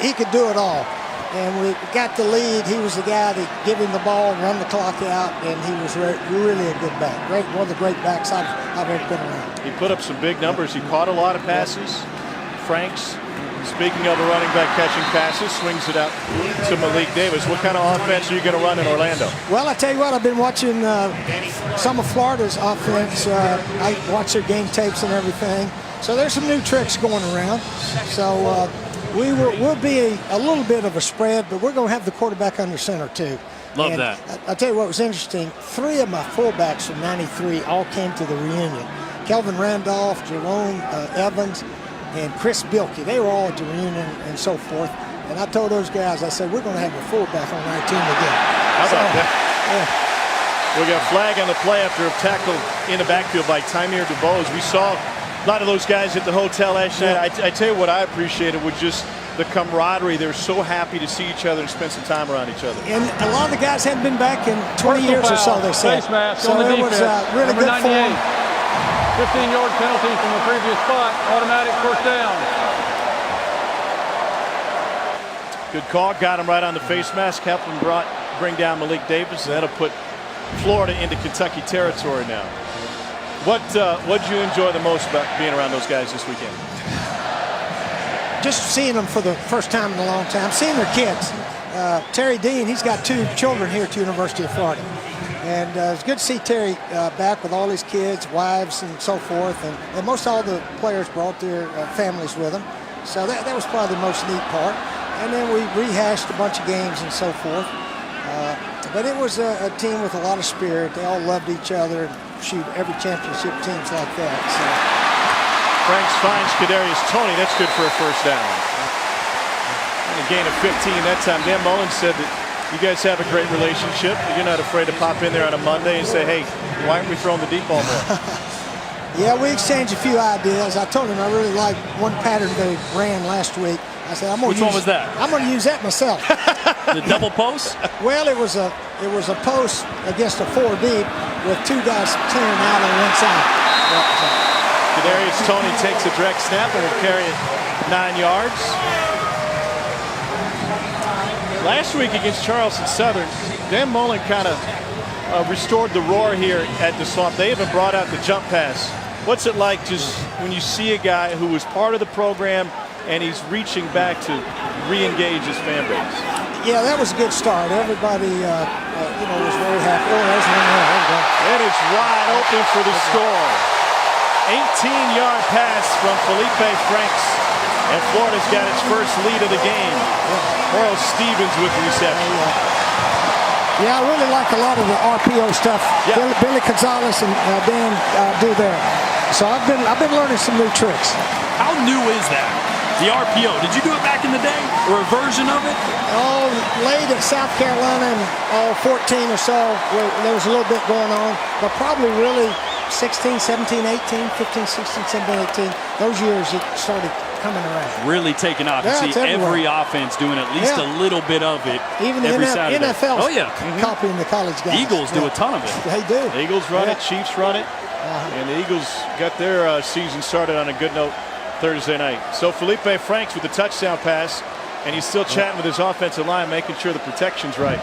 He could do it all. And we got the lead. He was the guy that give him the ball and run the clock out, and he was really a good back. One of the great backs I've ever been around. He put up some big numbers. He caught a lot of passes. Franks, speaking of a running back catching passes, swings it out to Malik Davis. What kind of offense are you going to run in Orlando? Well, I tell you what, I've been watching some of Florida's offense. I watch their game tapes and everything. So there's some new tricks going around. So we'll be a little bit of a spread, but we're going to have the quarterback under center too. Love that. I'll tell you what was interesting. 3 of my fullbacks from '93 all came to the reunion. Kelvin Randolph, Jerome Evans, and Chris Bilkey. They were all at the reunion and so forth. And I told those guys, I said, we're going to have a fullback on our team again. How about that? Yeah. We got a flag on the play after a tackle in the backfield by Tamir DuBose. We saw a lot of those guys at the hotel last night. I tell you what I appreciated was just the camaraderie. They're so happy to see each other and spend some time around each other. And a lot of the guys hadn't been back in 20 years or so, they said. Face mask so on the it defense. was really Number good for 98. them. 15-yard penalty from the previous spot. Automatic first down. Good call. Got him right on the face mask. Helped him bring down Malik Davis. That'll put Florida into Kentucky territory now. What'd you enjoy the most about being around those guys this weekend? Just seeing them for the first time in a long time. Seeing their kids. Terry Dean, he's got 2 children here at the University of Florida. And it's good to see Terry back with all his kids, wives, and so forth. And most all the players brought their families with them. So that was probably the most neat part. And then we rehashed a bunch of games and so forth. But it was a team with a lot of spirit. They all loved each other. Shoot, every championship team's like that. So. Franks finds Kadarius Toney. That's good for a first down. And a gain of 15 that time. Dan Mullen said that you guys have a great relationship. You're not afraid to pop in there on a Monday and say, hey, why aren't we throwing the deep ball more? Yeah, we exchanged a few ideas. I told him I really liked one pattern they ran last week. I said, Which one was that? I'm going to use that myself. The double post? Well, it was a post against a 4 deep with 2 guys clearing out on one side. Kadarius Toney takes a direct snap and will carry it 9 yards. Last week against Charleston Southern, Dan Mullen kind of restored the roar here at the Swamp. They even brought out the jump pass. What's it like just when you see a guy who was part of the program and he's reaching back to re-engage his fan base? Yeah, that was a good start. Everybody, was very happy. Oh, there's one there. There we go. It is wide open for the score. 18-yard pass from Felipe Franks, and Florida's got its first lead of the game. Earl Stevens with the reception. Yeah, I really like a lot of the RPO stuff. Yeah. Billy Gonzalez and Dan do there. So I've been learning some new tricks. How new is that? The RPO. Did you do it back in the day, or a version of it? Oh, late at South Carolina, 14 or so, there was a little bit going on, but probably really 16, 17, 18, 15, 16, 17, 18. Those years it started coming around. Really taking off. Yeah, You see every offense doing at least a little bit of it Even the every Saturday. NFL's Oh, yeah. copying the college guys. Eagles do a ton of it. They do. The Eagles run it, Chiefs run it, and the Eagles got their season started on a good note Thursday night. So Felipe Franks with the touchdown pass, and he's still chatting with his offensive line, making sure the protection's right.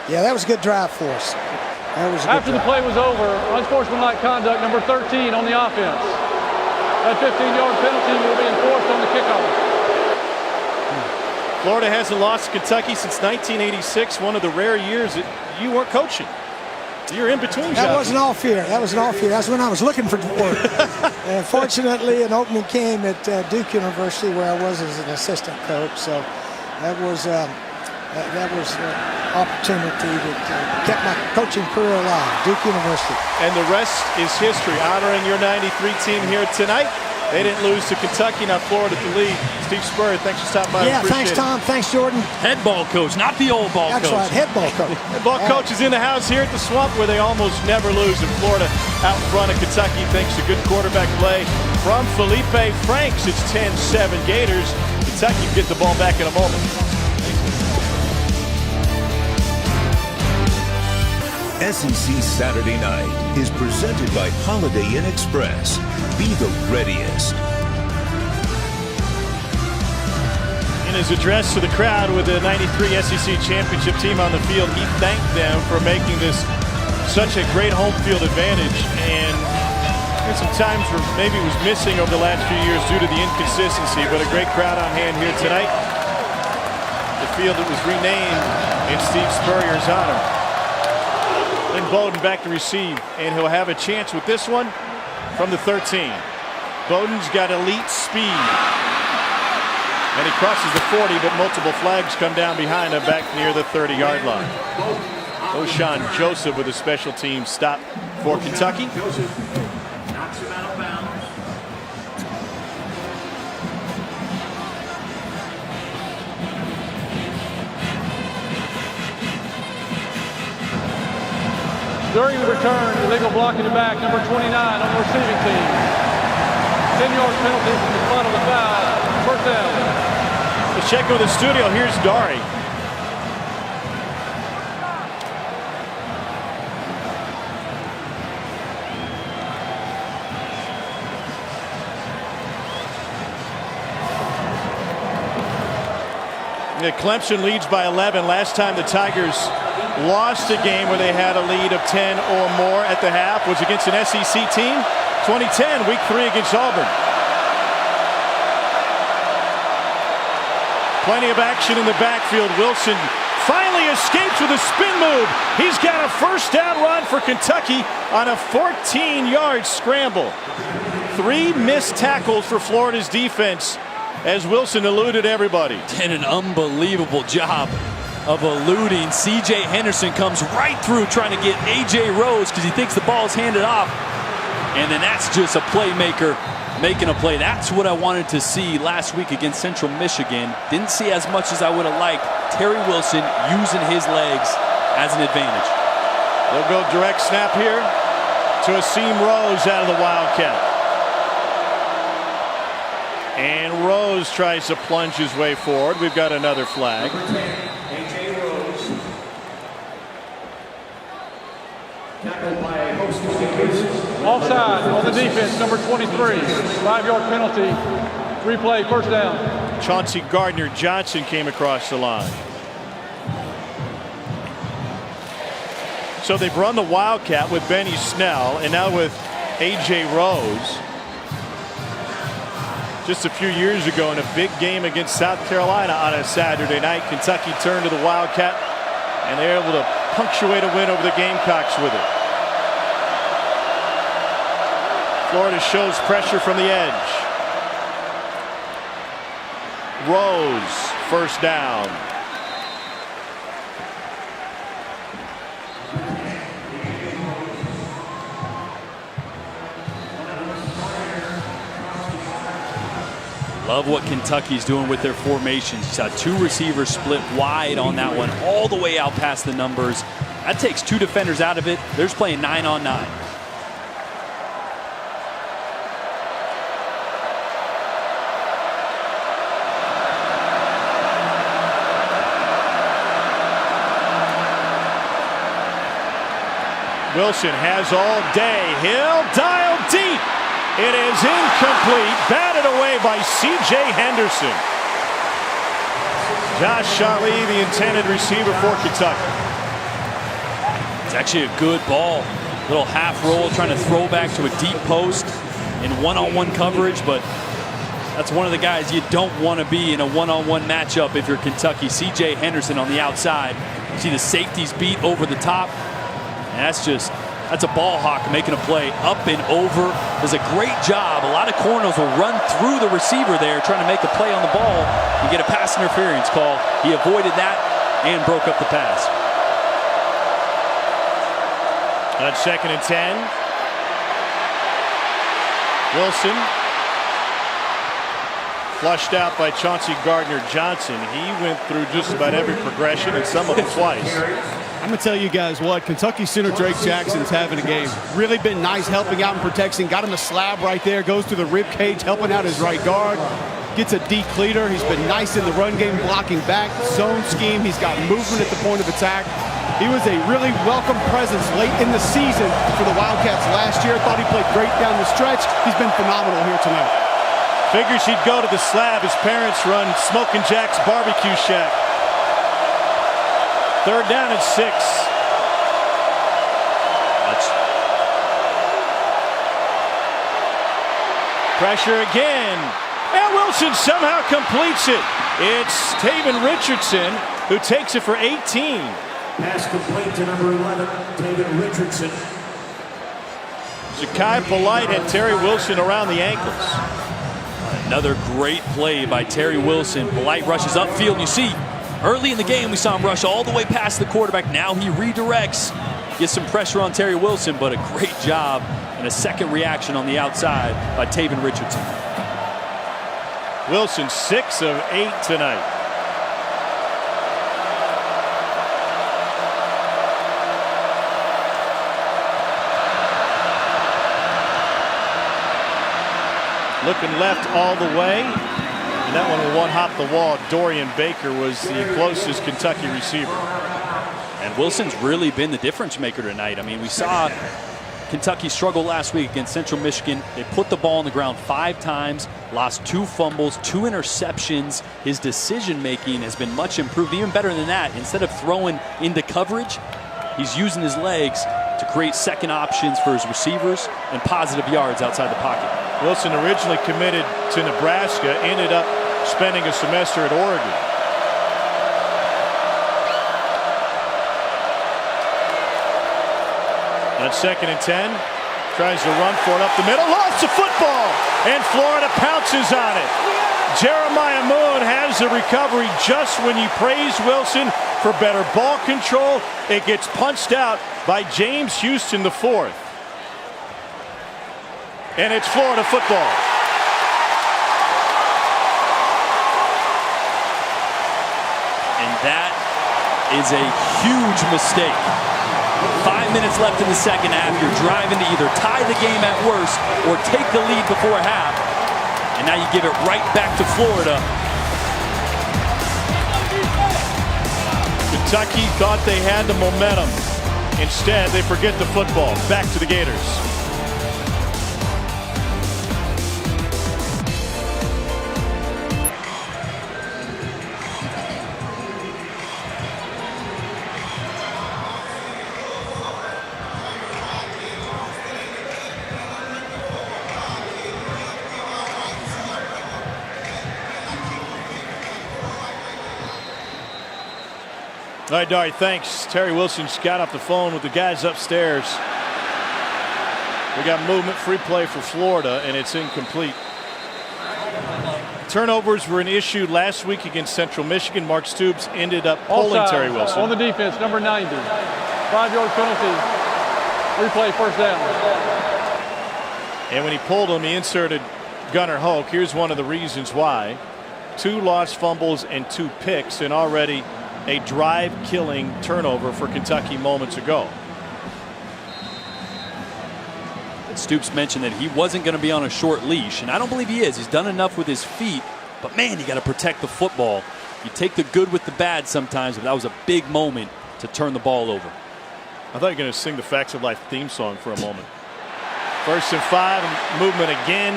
Yeah, that was a good drive for us. That was a good After the drive. play was over, unsportsmanlike conduct number 13 on the offense. That 15-yard penalty will be enforced on the kickoff. Florida hasn't lost to Kentucky since 1986, one of the rare years that you weren't coaching. You're in between jobs. That wasn't off year. That was an off year. That's when I was looking for work. And fortunately, an opening came at Duke University, where I was as an assistant coach. So that was an opportunity that kept my coaching career alive. Duke University. And the rest is history. Honoring your 93 team here tonight. They didn't lose to Kentucky, now Florida to lead. Steve Spurrier, thanks for stopping by. Yeah, thanks, Tom. Thanks, Jordan. Head ball coach, not the old ball That's coach. right, head ball coach. The ball coach is in the house here at the Swamp, where they almost never lose in Florida, out in front of Kentucky, thanks to good quarterback play from Felipe Franks. It's 10-7 Gators. Kentucky get the ball back in a moment. SEC Saturday Night is presented by Holiday Inn Express. Be the readiest. In his address to the crowd with the 93 SEC championship team on the field, he thanked them for making this such a great home field advantage. And there's some times where maybe it was missing over the last few years due to the inconsistency, but a great crowd on hand here tonight. The field that was renamed in Steve Spurrier's honor. Lynn Bowden back to receive, and he'll have a chance with this one from the 13. Bowden's got elite speed. And he crosses the 40, but multiple flags come down behind him back near the 30-yard line. O'Shawn Joseph with a special team stop for Kentucky. Knocks him out of bounds. During the return, illegal blocking the back, number 29 on the receiving team. 10-yard penalty from the spot of the foul. First down. Let's check with the studio. Here's Dari. Clemson leads by 11. Last time the Tigers lost a game where they had a lead of 10 or more at the half was against an SEC team. 2010, week 3 against Auburn. Plenty of action in the backfield. Wilson finally escapes with a spin move. He's got a first down run for Kentucky on a 14-yard scramble. 3 missed tackles for Florida's defense as Wilson eluded everybody. Did an unbelievable job of eluding. C.J. Henderson comes right through trying to get A.J. Rose because he thinks the ball is handed off. And then that's just a playmaker making a play. That's what I wanted to see last week against Central Michigan. Didn't see as much as I would have liked. Terry Wilson using his legs as an advantage. They'll go direct snap here to Asim Rose out of the Wildcat. And Rose tries to plunge his way forward. We've got another flag. A.J. Rose. Tackled by host Offside on the defense, number 23. 5-yard penalty. Replay, first down. Chauncey Gardner-Johnson came across the line. So they've run the Wildcat with Benny Snell and now with A.J. Rose. Just a few years ago in a big game against South Carolina on a Saturday night, Kentucky turned to the Wildcat and they're able to punctuate a win over the Gamecocks with it. Florida shows pressure from the edge. Rose, first down. Love what Kentucky's doing with their formations. You saw two receivers split wide on that one, all the way out past the numbers. That takes two defenders out of it. They're just playing 9-on-9. Wilson has all day. He'll dial deep. It is incomplete. Batted away by C.J. Henderson. Josh Shali, the intended receiver for Kentucky. It's actually a good ball. Little half roll, trying to throw back to a deep post in one-on-one coverage, but that's one of the guys you don't want to be in a one-on-one matchup if you're Kentucky. C.J. Henderson on the outside. You see the safeties beat over the top. And that's a ball hawk making a play up and over. Does a great job. A lot of corners will run through the receiver there trying to make a play on the ball and get a pass interference call. He avoided that and broke up the pass. On 2nd and 10. Wilson flushed out by Chauncey Gardner-Johnson. He went through just about every progression and some of them twice. I'm going to tell you guys what, Kentucky center Drake Jackson's having a game. Really been nice helping out and protecting. Got him a slab right there. Goes to the rib cage, helping out his right guard. Gets a decleater. He's been nice in the run game, blocking back. Zone scheme. He's got movement at the point of attack. He was a really welcome presence late in the season for the Wildcats last year. Thought he played great down the stretch. He's been phenomenal here tonight. Figures he'd go to the slab. His parents run Smokin' Jack's Barbecue Shack. 3rd down and 6. Pressure again. And Wilson somehow completes it. It's Taven Richardson who takes it for 18. Pass complete to number 11, Taven Richardson. Zakai Polite had Terry Wilson around the ankles. Another great play by Terry Wilson. Polite rushes upfield. You see, early in the game, we saw him rush all the way past the quarterback. Now he redirects, gets some pressure on Terry Wilson, but a great job and a second reaction on the outside by Taven Richardson. Wilson 6 of 8 tonight. Looking left all the way. And that one will one-hop the wall. Dorian Baker was the closest Kentucky receiver. And Wilson's really been the difference maker tonight. I mean, we saw Kentucky struggle last week against Central Michigan. They put the ball on the ground 5 times, lost 2 fumbles, 2 interceptions. His decision-making has been much improved, even better than that. Instead of throwing into coverage, he's using his legs to create second options for his receivers and positive yards outside the pocket. Wilson originally committed to Nebraska, ended up spending a semester at Oregon. On 2nd and 10, tries to run for it up the middle, lost the football, and Florida pounces on it. Jeremiah Moon has the recovery just when you praise Wilson for better ball control. It gets punched out by James Houston IV. And it's Florida football. And that is a huge mistake. 5 minutes left in the second half. You're driving to either tie the game at worst or take the lead before half. And now you give it right back to Florida. Kentucky thought they had the momentum. Instead, they forget the football. Back to the Gators. All right, Dari, thanks. Terry Wilson's got off the phone with the guys upstairs. We got movement, free play for Florida, and it's incomplete. Turnovers were an issue last week against Central Michigan. Mark Stoops ended up pulling Offside Terry Wilson. on the defense, number 90. 5-yard penalty. Replay, first down. And when he pulled him, he inserted Gunnar Hoke. Here's one of the reasons why. 2 lost fumbles and 2 picks, and already a drive-killing turnover for Kentucky moments ago. Stoops mentioned that he wasn't going to be on a short leash, and I don't believe he is. He's done enough with his feet, but man, you got to protect the football. You take the good with the bad sometimes, but that was a big moment to turn the ball over. I thought you were going to sing the Facts of Life theme song for a moment. 1st and 5, and movement again.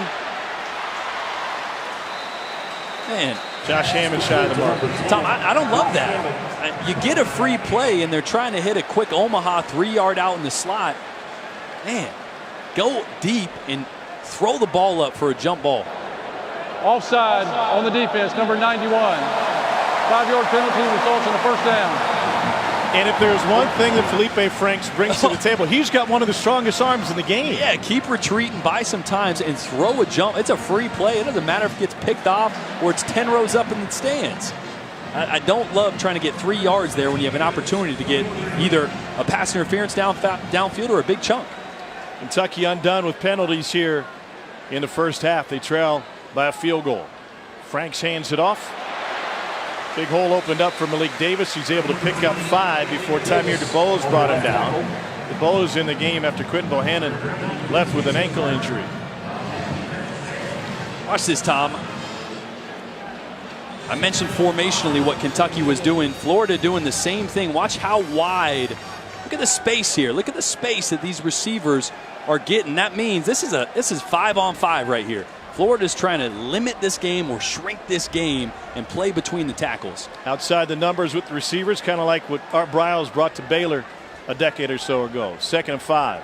Man, Josh Hammond shy of the mark. Tom, I don't love that. You get a free play, and they're trying to hit a quick Omaha 3-yard out in the slot. Man, go deep and throw the ball up for a jump ball. Offside on the defense, number 91. 5-yard penalty results in a first down. And if there's one thing that Felipe Franks brings to the table, he's got one of the strongest arms in the game. Yeah, keep retreating by sometimes and throw a jump. It's a free play. It doesn't matter if it gets picked off or it's 10 rows up in the stands. I don't love trying to get 3 yards there when you have an opportunity to get either a pass interference downfield or a big chunk. Kentucky undone with penalties here in the first half. They trail by a field goal. Franks hands it off. Big hole opened up for Malik Davis. He's able to pick up 5 before Tamir DeBose brought him down. DeBose in the game after Quinton Bohannon left with an ankle injury. Watch this, Tom. I mentioned formationally what Kentucky was doing. Florida doing the same thing. Watch how wide. Look at the space here. Look at the space that these receivers are getting. That means this is 5-on-5 right here. Florida's trying to limit this game or shrink this game and play between the tackles. Outside the numbers with the receivers, kind of like what Art Briles brought to Baylor a decade or so ago. 2nd and 5.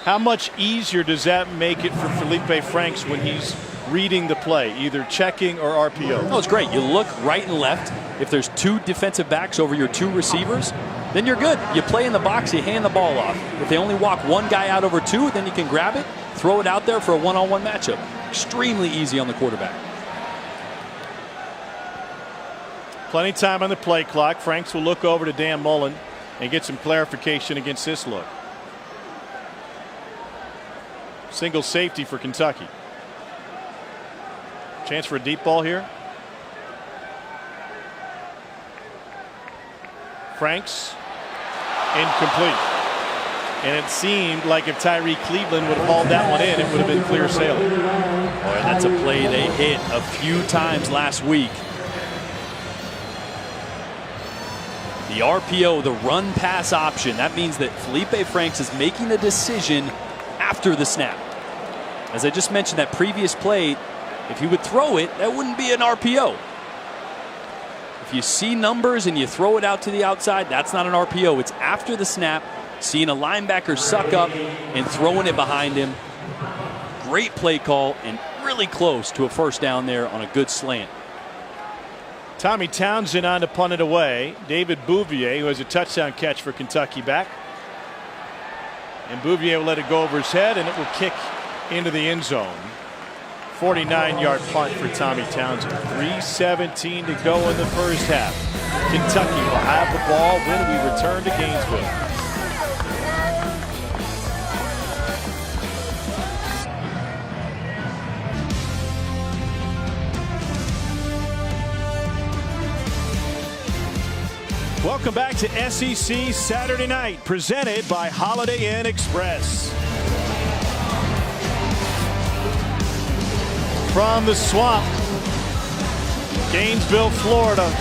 How much easier does that make it for Felipe Franks when he's reading the play, either checking or RPO? Oh, it's great. You look right and left. If there's 2 defensive backs over your 2 receivers, then you're good. You play in the box, you hand the ball off. If they only walk 1 guy out over 2, then you can grab it, throw it out there for a one-on-one matchup. Extremely easy on the quarterback. Plenty of time on the play clock. Franks will look over to Dan Mullen and get some clarification against this look. Single safety for Kentucky. Chance for a deep ball here. Franks. Incomplete. And it seemed like if Tyree Cleveland would have hauled that one in, it would have been clear sailing. Boy, that's a play they hit a few times last week. The RPO, the run pass option, that means that Felipe Franks is making a decision after the snap. As I just mentioned, that previous play, if he would throw it, that wouldn't be an RPO. If you see numbers and you throw it out to the outside, that's not an RPO. It's after the snap, seeing a linebacker suck up and throwing it behind him. Great play call and really close to a first down there on a good slant. Tommy Townsend on to punt it away. David Bouvier, who has a touchdown catch for Kentucky, back. And Bouvier will let it go over his head, and it will kick into the end zone. 49-yard punt for Tommy Townsend. 3:17 to go in the first half. Kentucky will have the ball when we return to Gainesville. Welcome back to SEC Saturday Night, presented by Holiday Inn Express. From the swamp, Gainesville, Florida.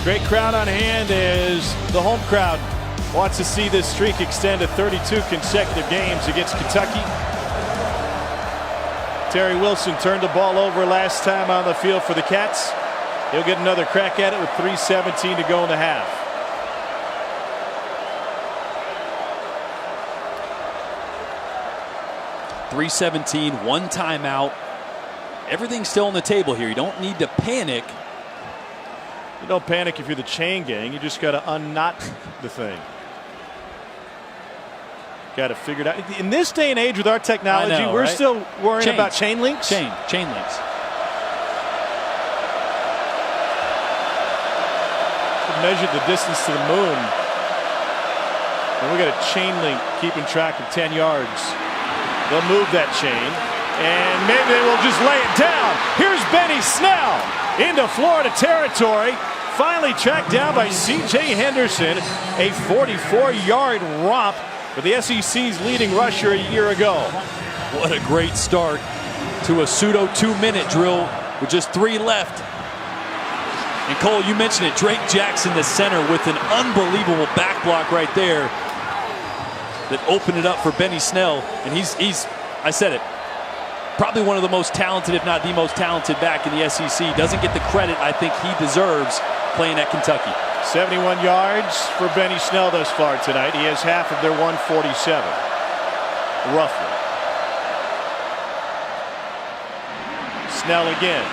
Great crowd on hand as the home crowd wants to see this streak extend to 32 consecutive games against Kentucky. Terry Wilson turned the ball over last time on the field for the Cats. He'll get another crack at it with 3:17 to go in the half. .317, 1 timeout. Everything's still on the table here. You don't need to panic. You don't panic if you're the chain gang. You just got to unknot the thing. Got to figure it out. In this day and age with our technology, we're still worrying about chain links. Chain links. Measured the distance to the moon. And we got a chain link keeping track of 10 yards. They'll move that chain, and maybe they will just lay it down. Here's Benny Snell into Florida territory. Finally tracked down by C.J. Henderson. A 44-yard romp for the SEC's leading rusher a year ago. What a great start to a pseudo 2-minute drill with just 3 left. And Cole, you mentioned it, Drake Jackson, the center, with an unbelievable back block right there that opened it up for Benny Snell. And he's I said it, probably one of the most talented, if not the most talented back in the SEC. Doesn't get the credit I think he deserves playing at Kentucky. 71 yards for Benny Snell thus far tonight. He has half of their 147, roughly. Snell again.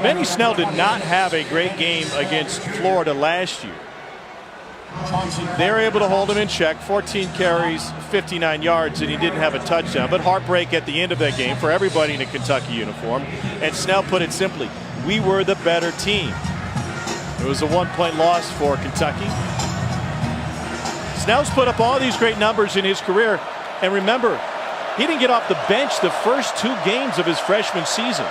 Benny Snell did not have a great game against Florida last year. They were able to hold him in check. 14 carries, 59 yards, and he didn't have a touchdown. But heartbreak at the end of that game for everybody in a Kentucky uniform. And Snell put it simply, we were the better team. It was a 1-point loss for Kentucky. Snell's put up all these great numbers in his career. And remember, he didn't get off the bench the first 2 games of his freshman season.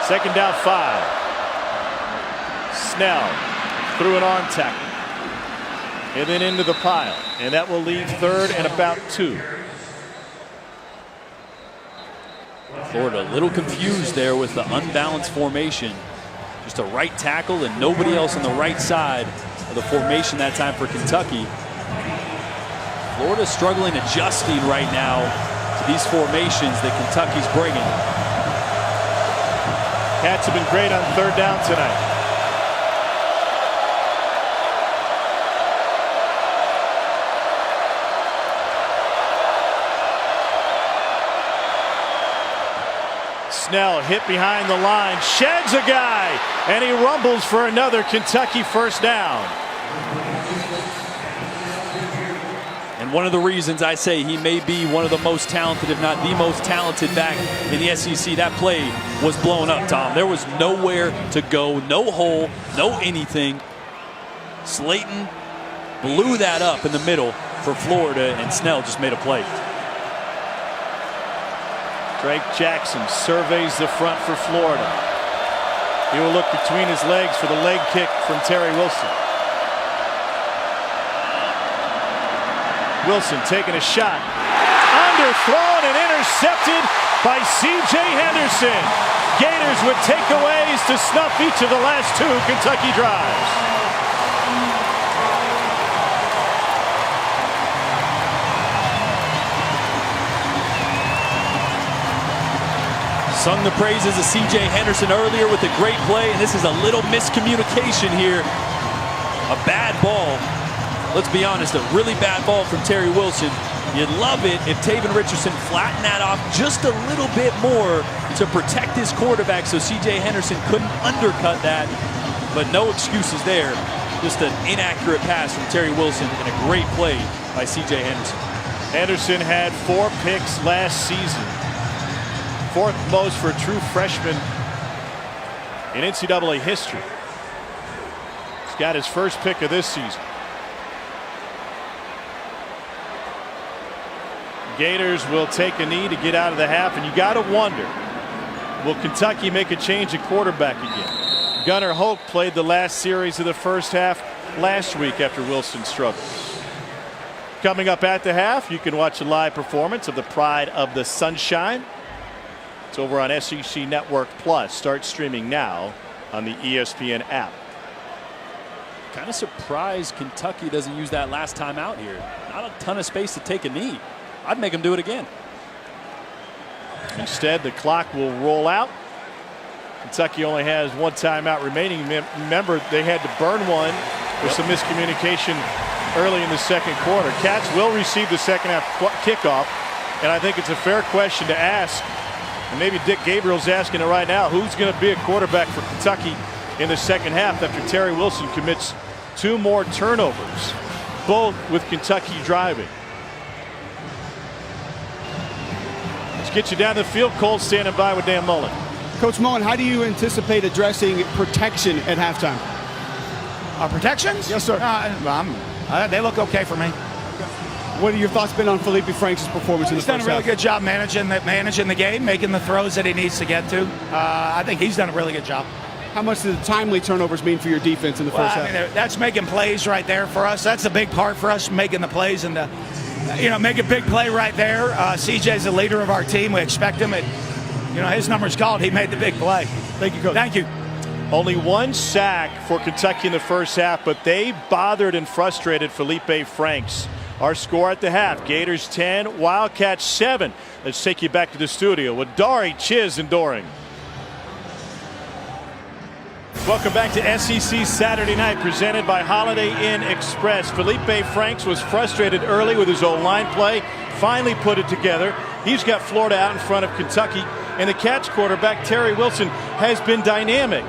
Second down 5. Snell through an arm tackle. And then into the pile. And that will leave 3rd and about 2. Florida a little confused there with the unbalanced formation. Just a right tackle and nobody else on the right side of the formation that time for Kentucky. Florida struggling adjusting right now to these formations that Kentucky's bringing. Cats have been great on 3rd down tonight. Snell hit behind the line, sheds a guy, and he rumbles for another Kentucky first down. And one of the reasons I say he may be one of the most talented, if not the most talented back in the SEC, that play was blown up, Tom. There was nowhere to go, no hole, no anything. Slayton blew that up in the middle for Florida, and Snell just made a play. Drake Jackson surveys the front for Florida. He will look between his legs for the leg kick from Terry Wilson. Wilson taking a shot. Underthrown and intercepted by C.J. Henderson. Gators with takeaways to snuff each of the last 2 Kentucky drives. Sung the praises of C.J. Henderson earlier with a great play, and this is a little miscommunication here. A bad ball. Let's be honest, a really bad ball from Terry Wilson. You'd love it if Taven Richardson flattened that off just a little bit more to protect his quarterback so C.J. Henderson couldn't undercut that. But no excuses there. Just an inaccurate pass from Terry Wilson and a great play by C.J. Henderson. Henderson had 4 picks last season. 4th most for a true freshman in NCAA history. He's got his first pick of this season. Gators will take a knee to get out of the half, and you got to wonder, will Kentucky make a change at quarterback again? Gunnar Hoke played the last series of the first half last week after Wilson struggled. Coming up at the half, you can watch a live performance of the Pride of the Sunshine. It's over on SEC Network Plus. Start streaming now on the ESPN app. Kind of surprised Kentucky doesn't use that last time out here. Not a ton of space to take a knee. I'd make them do it again. Instead, the clock will roll out. Kentucky only has 1 timeout remaining. Remember, they had to burn one with some miscommunication early in the second quarter. Cats will receive the second half kickoff, and I think it's a fair question to ask, and maybe Dick Gabriel's asking it right now, who's going to be a quarterback for Kentucky in the second half after Terry Wilson commits 2 more turnovers, both with Kentucky driving. Let's get you down the field. Cole standing by with Dan Mullen. Coach Mullen, how do you anticipate addressing protection at halftime? Protections? Yes, sir. They look okay for me. What are your thoughts been on Felipe Franks' performance in the He's done first a really half? good job managing the game, making the throws that he needs to get to. I think he's done a really good job. How much do the timely turnovers mean for your defense in the first half? I mean, that's making plays right there for us. That's a big part for us, making the plays and make a big play right there. CJ's the leader of our team. We expect him. His number's called. He made the big play. Thank you, Coach. Thank you. Only 1 sack for Kentucky in the first half, but they bothered and frustrated Felipe Franks. Our score at the half, Gators 10, Wildcats 7. Let's take you back to the studio with Dari, Chiz, and Doring. Welcome back to SEC Saturday Night, presented by Holiday Inn Express. Felipe Franks was frustrated early with his O-line play, finally put it together. He's got Florida out in front of Kentucky, and the Cats quarterback, Terry Wilson, has been dynamic.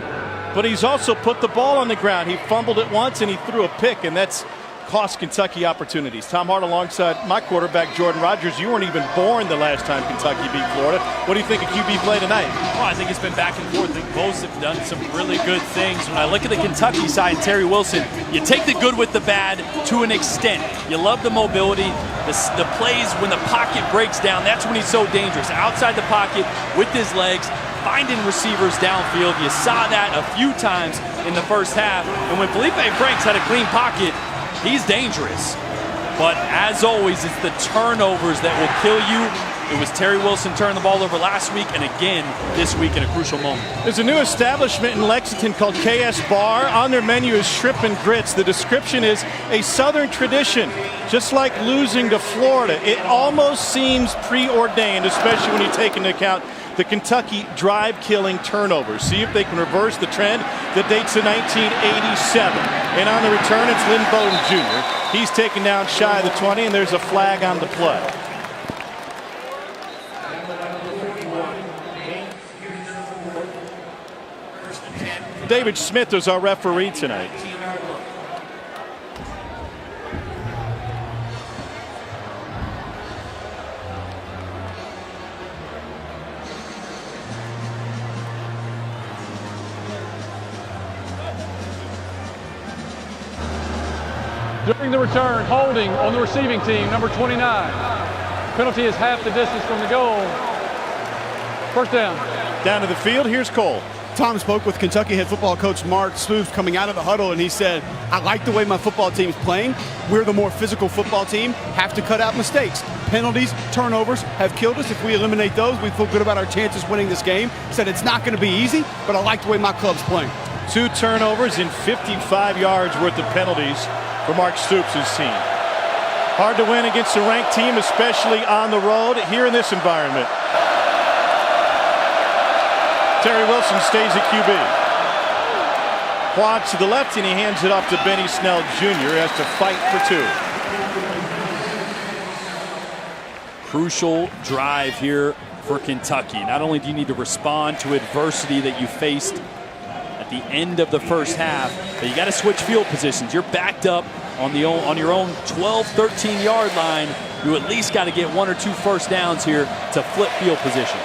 But he's also put the ball on the ground. He fumbled it once and he threw a pick, and that's cost Kentucky opportunities. Tom Hart alongside my quarterback, Jordan Rogers. You weren't even born the last time Kentucky beat Florida. What do you think of QB play tonight? Well, I think it's been back and forth. I think both have done some really good things. When I look at the Kentucky side, Terry Wilson, you take the good with the bad to an extent. You love the mobility, the plays when the pocket breaks down. That's when he's so dangerous. Outside the pocket with his legs, finding receivers downfield. You saw that a few times in the first half. And when Felipe Franks had a clean pocket, he's dangerous. But as always, it's the turnovers that will kill you. It was Terry Wilson turning the ball over last week and again this week in a crucial moment. There's a new establishment in Lexington called KS Bar. On their menu is shrimp and grits. The description is a Southern tradition, just like losing to Florida. It almost seems preordained, especially when you take into account the Kentucky drive-killing turnovers. See if they can reverse the trend that dates to 1987. And on the return, it's Lynn Bowden Jr. He's taken down shy of the 20, and there's a flag on the play. David Smith was our referee tonight. During the return, holding on the receiving team, number 29. Penalty is half the distance from the goal. First down. Down to the field, here's Cole. Tom spoke with Kentucky head football coach Mark Stoops coming out of the huddle, and he said, I like the way my football team's playing. We're the more physical football team, have to cut out mistakes. Penalties, turnovers have killed us. If we eliminate those, we feel good about our chances winning this game. Said it's not going to be easy, but I like the way my club's playing. 2 turnovers and 55 yards worth of penalties for Mark Stoops' team. Hard to win against a ranked team, especially on the road here in this environment. Terry Wilson stays at QB. Quad to the left, and he hands it off to Benny Snell Jr., who has to fight for 2. Crucial drive here for Kentucky. Not only do you need to respond to adversity that you faced at the end of the first half, but you got to switch field positions. You're backed up on your own 12, 13-yard line. You at least got to get 1 or 2 first downs here to flip field position.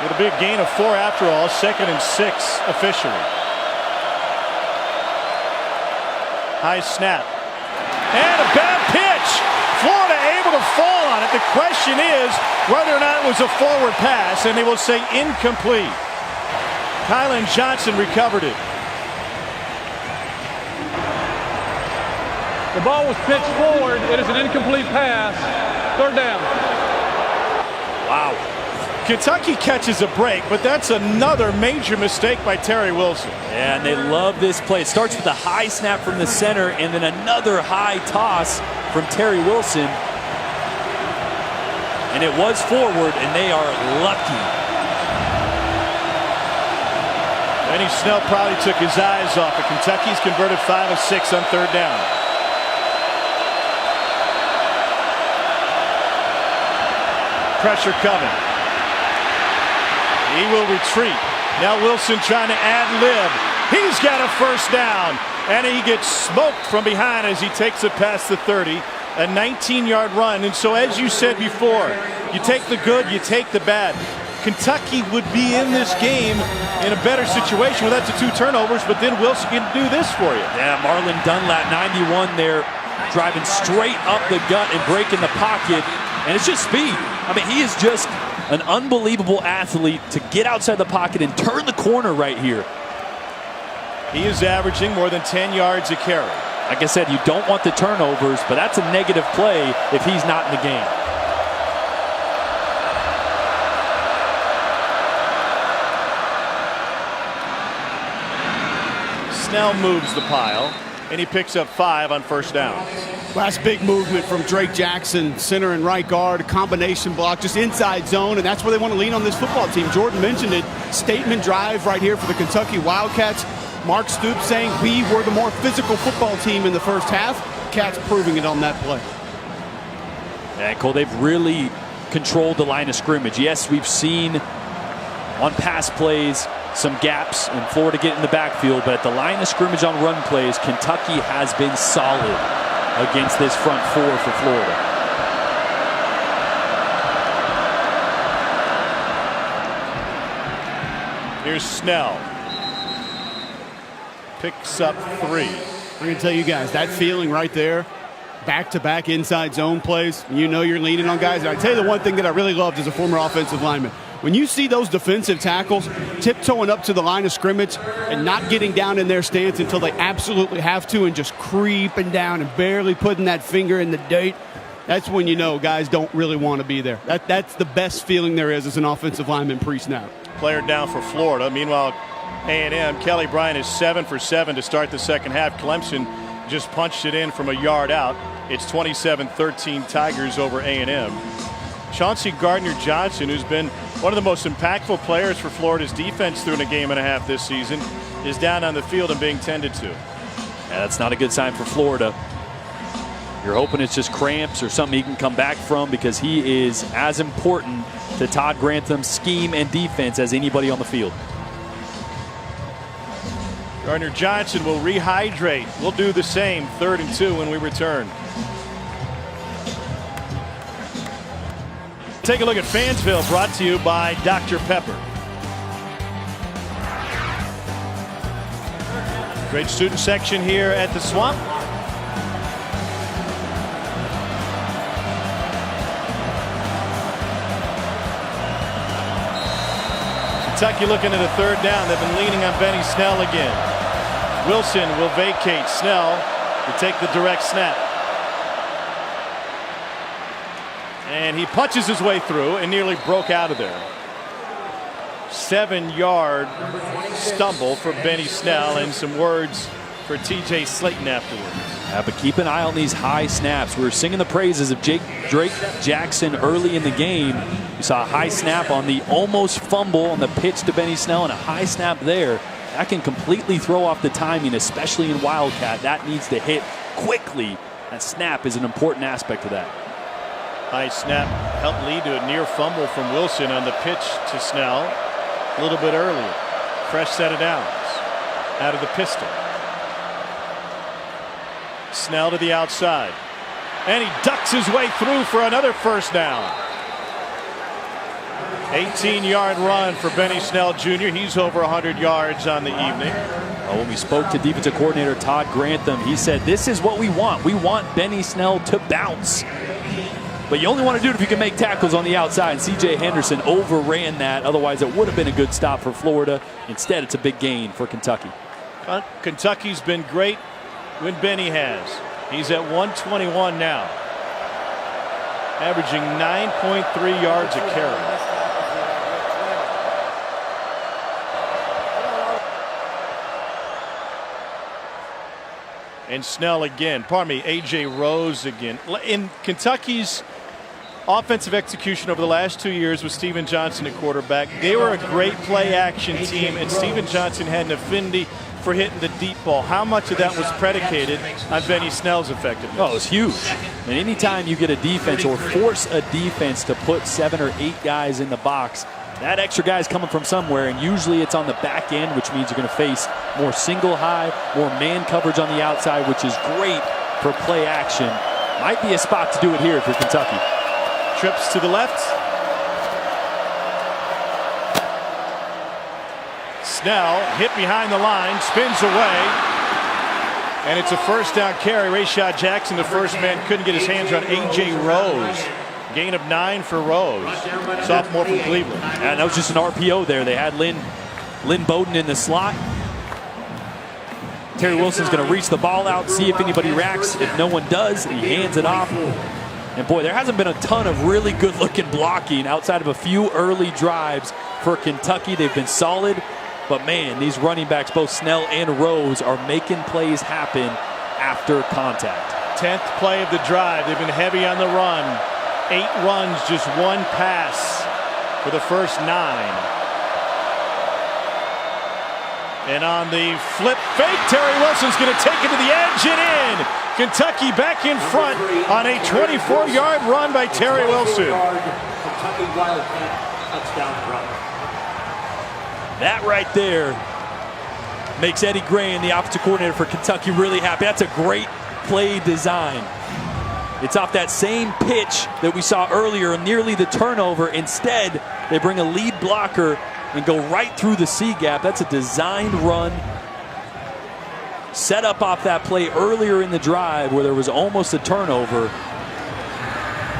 It'll be a gain of 4 after all, 2nd and 6 officially. High snap. And a bad pitch. Florida able to fall on it. The question is whether or not it was a forward pass, and they will say incomplete. Kylan Johnson recovered it. The ball was pitched forward. It is an incomplete pass. Third down. Wow. Kentucky catches a break, but that's another major mistake by Terry Wilson. Yeah, and they love this play. It starts with a high snap from the center and then another high toss from Terry Wilson. And it was forward, and they are lucky. Benny Snell probably took his eyes off it. Kentucky's converted 5 of 6 on third down. Pressure coming. He will retreat. Now Wilson trying to ad-lib. He's got a first down, and he gets smoked from behind as he takes it past the 30. A 19-yard run. And so, as you said before, you take the good, you take the bad. Kentucky would be in this game in a better situation without the 2 turnovers, but then Wilson can do this for you. Yeah, Marlon Dunlap, 91 there, driving straight up the gut and breaking the pocket. And it's just speed. I mean, he is just an unbelievable athlete to get outside the pocket and turn the corner right here. He is averaging more than 10 yards a carry. Like I said, you don't want the turnovers, but that's a negative play if he's not in the game. Snell moves the pile, and he picks up 5 on first down. Last big movement from Drake Jackson, center and right guard, combination block, just inside zone, and that's where they want to lean on this football team. Jordan mentioned it, statement drive right here for the Kentucky Wildcats. Mark Stoops saying we were the more physical football team in the first half. Cats proving it on that play. And Cole, they've really controlled the line of scrimmage. Yes, we've seen on pass plays some gaps and Florida get in the backfield, but at the line of scrimmage on run plays, Kentucky has been solid against this front 4 for Florida. Here's Snell. Picks up 3. I'm going to tell you guys, that feeling right there, back-to-back inside zone plays, you know you're leaning on guys. And I tell you the one thing that I really loved as a former offensive lineman. When you see those defensive tackles tiptoeing up to the line of scrimmage and not getting down in their stance until they absolutely have to and just creeping down and barely putting that finger in the dirt, that's when you know guys don't really want to be there. That's the best feeling there is as an offensive lineman pre-snap. Player down for Florida. Meanwhile, A&M, Kelly Bryant is 7 for 7 to start the second half. Clemson just punched it in from a yard out. It's 27-13 Tigers over A&M. Chauncey Gardner-Johnson, who's been one of the most impactful players for Florida's defense through a game and a half this season, is down on the field and being tended to. Yeah, that's not a good sign for Florida. You're hoping it's just cramps or something he can come back from, because he is as important to Todd Grantham's scheme and defense as anybody on the field. Gardner-Johnson will rehydrate. We'll do the same. 3rd and 2 when we return. Take a look at Fansville, brought to you by Dr. Pepper. Great student section here at the Swamp. Kentucky looking at a 3rd down. They've been leaning on Benny Snell again. Wilson will vacate Snell to take the direct snap. And he punches his way through and nearly broke out of there. 7-yard stumble for Benny Snell, and some words for TJ Slaton afterwards. Yeah, but keep an eye on these high snaps. We were singing the praises of Drake Jackson early in the game. You saw a high snap on the almost fumble on the pitch to Benny Snell, and a high snap there. That can completely throw off the timing, especially in Wildcat. That needs to hit quickly. That snap is an important aspect of that. High snap helped lead to a near fumble from Wilson on the pitch to Snell a little bit earlier. Fresh set of downs out of the pistol. Snell to the outside, and he ducks his way through for another first down. 18-yard run for Benny Snell Jr. He's over 100 yards on the evening. When we spoke to defensive coordinator Todd Grantham, he said, this is what we want. We want Benny Snell to bounce. But you only want to do it if you can make tackles on the outside. And C.J. Henderson overran that. Otherwise, it would have been a good stop for Florida. Instead, it's a big gain for Kentucky. Kentucky's been great when Benny has. He's at 121 now, averaging 9.3 yards a carry. And Snell again, pardon me, A.J. Rose again. In Kentucky's offensive execution over the last 2 years with Steven Johnson at quarterback. They were a great play action team, and Steven Johnson had an affinity for hitting the deep ball. How much of that was predicated on Benny Snell's effectiveness? Oh, it's huge. And anytime you get a defense or force a defense to put 7 or 8 guys in the box, that extra guy is coming from somewhere, and usually it's on the back end, which means you're going to face more single high, more man coverage on the outside, which is great for play action. Might be a spot to do it here if you're Kentucky. Trips to the left. Snell hit behind the line, spins away, and it's a first down carry. Rayshad Jackson, the first man, couldn't get his hands on A.J. Rose. Gain of 9 for Rose, sophomore from Cleveland. And that was just an RPO there. They had Lynn Bowden in the slot. Terry Wilson's going to reach the ball out, see if anybody reacts. If no one does, he hands it off. And boy, there hasn't been a ton of really good-looking blocking outside of a few early drives for Kentucky. They've been solid. But man, these running backs, both Snell and Rose, are making plays happen after contact. 10th play of the drive. They've been heavy on the run. 8 runs, just 1 pass for the first 9. And on the flip fake, Terry Wilson's going to take it to the edge and in. Kentucky back in front on a 24-yard run by Terry Wilson. Kentucky Wildcat touchdown run. That right there makes Eddie Gran, the offensive coordinator for Kentucky, really happy. That's a great play design. It's off that same pitch that we saw earlier, nearly the turnover. Instead, they bring a lead blocker and go right through the C gap. That's a designed run. Set up off that play earlier in the drive where there was almost a turnover.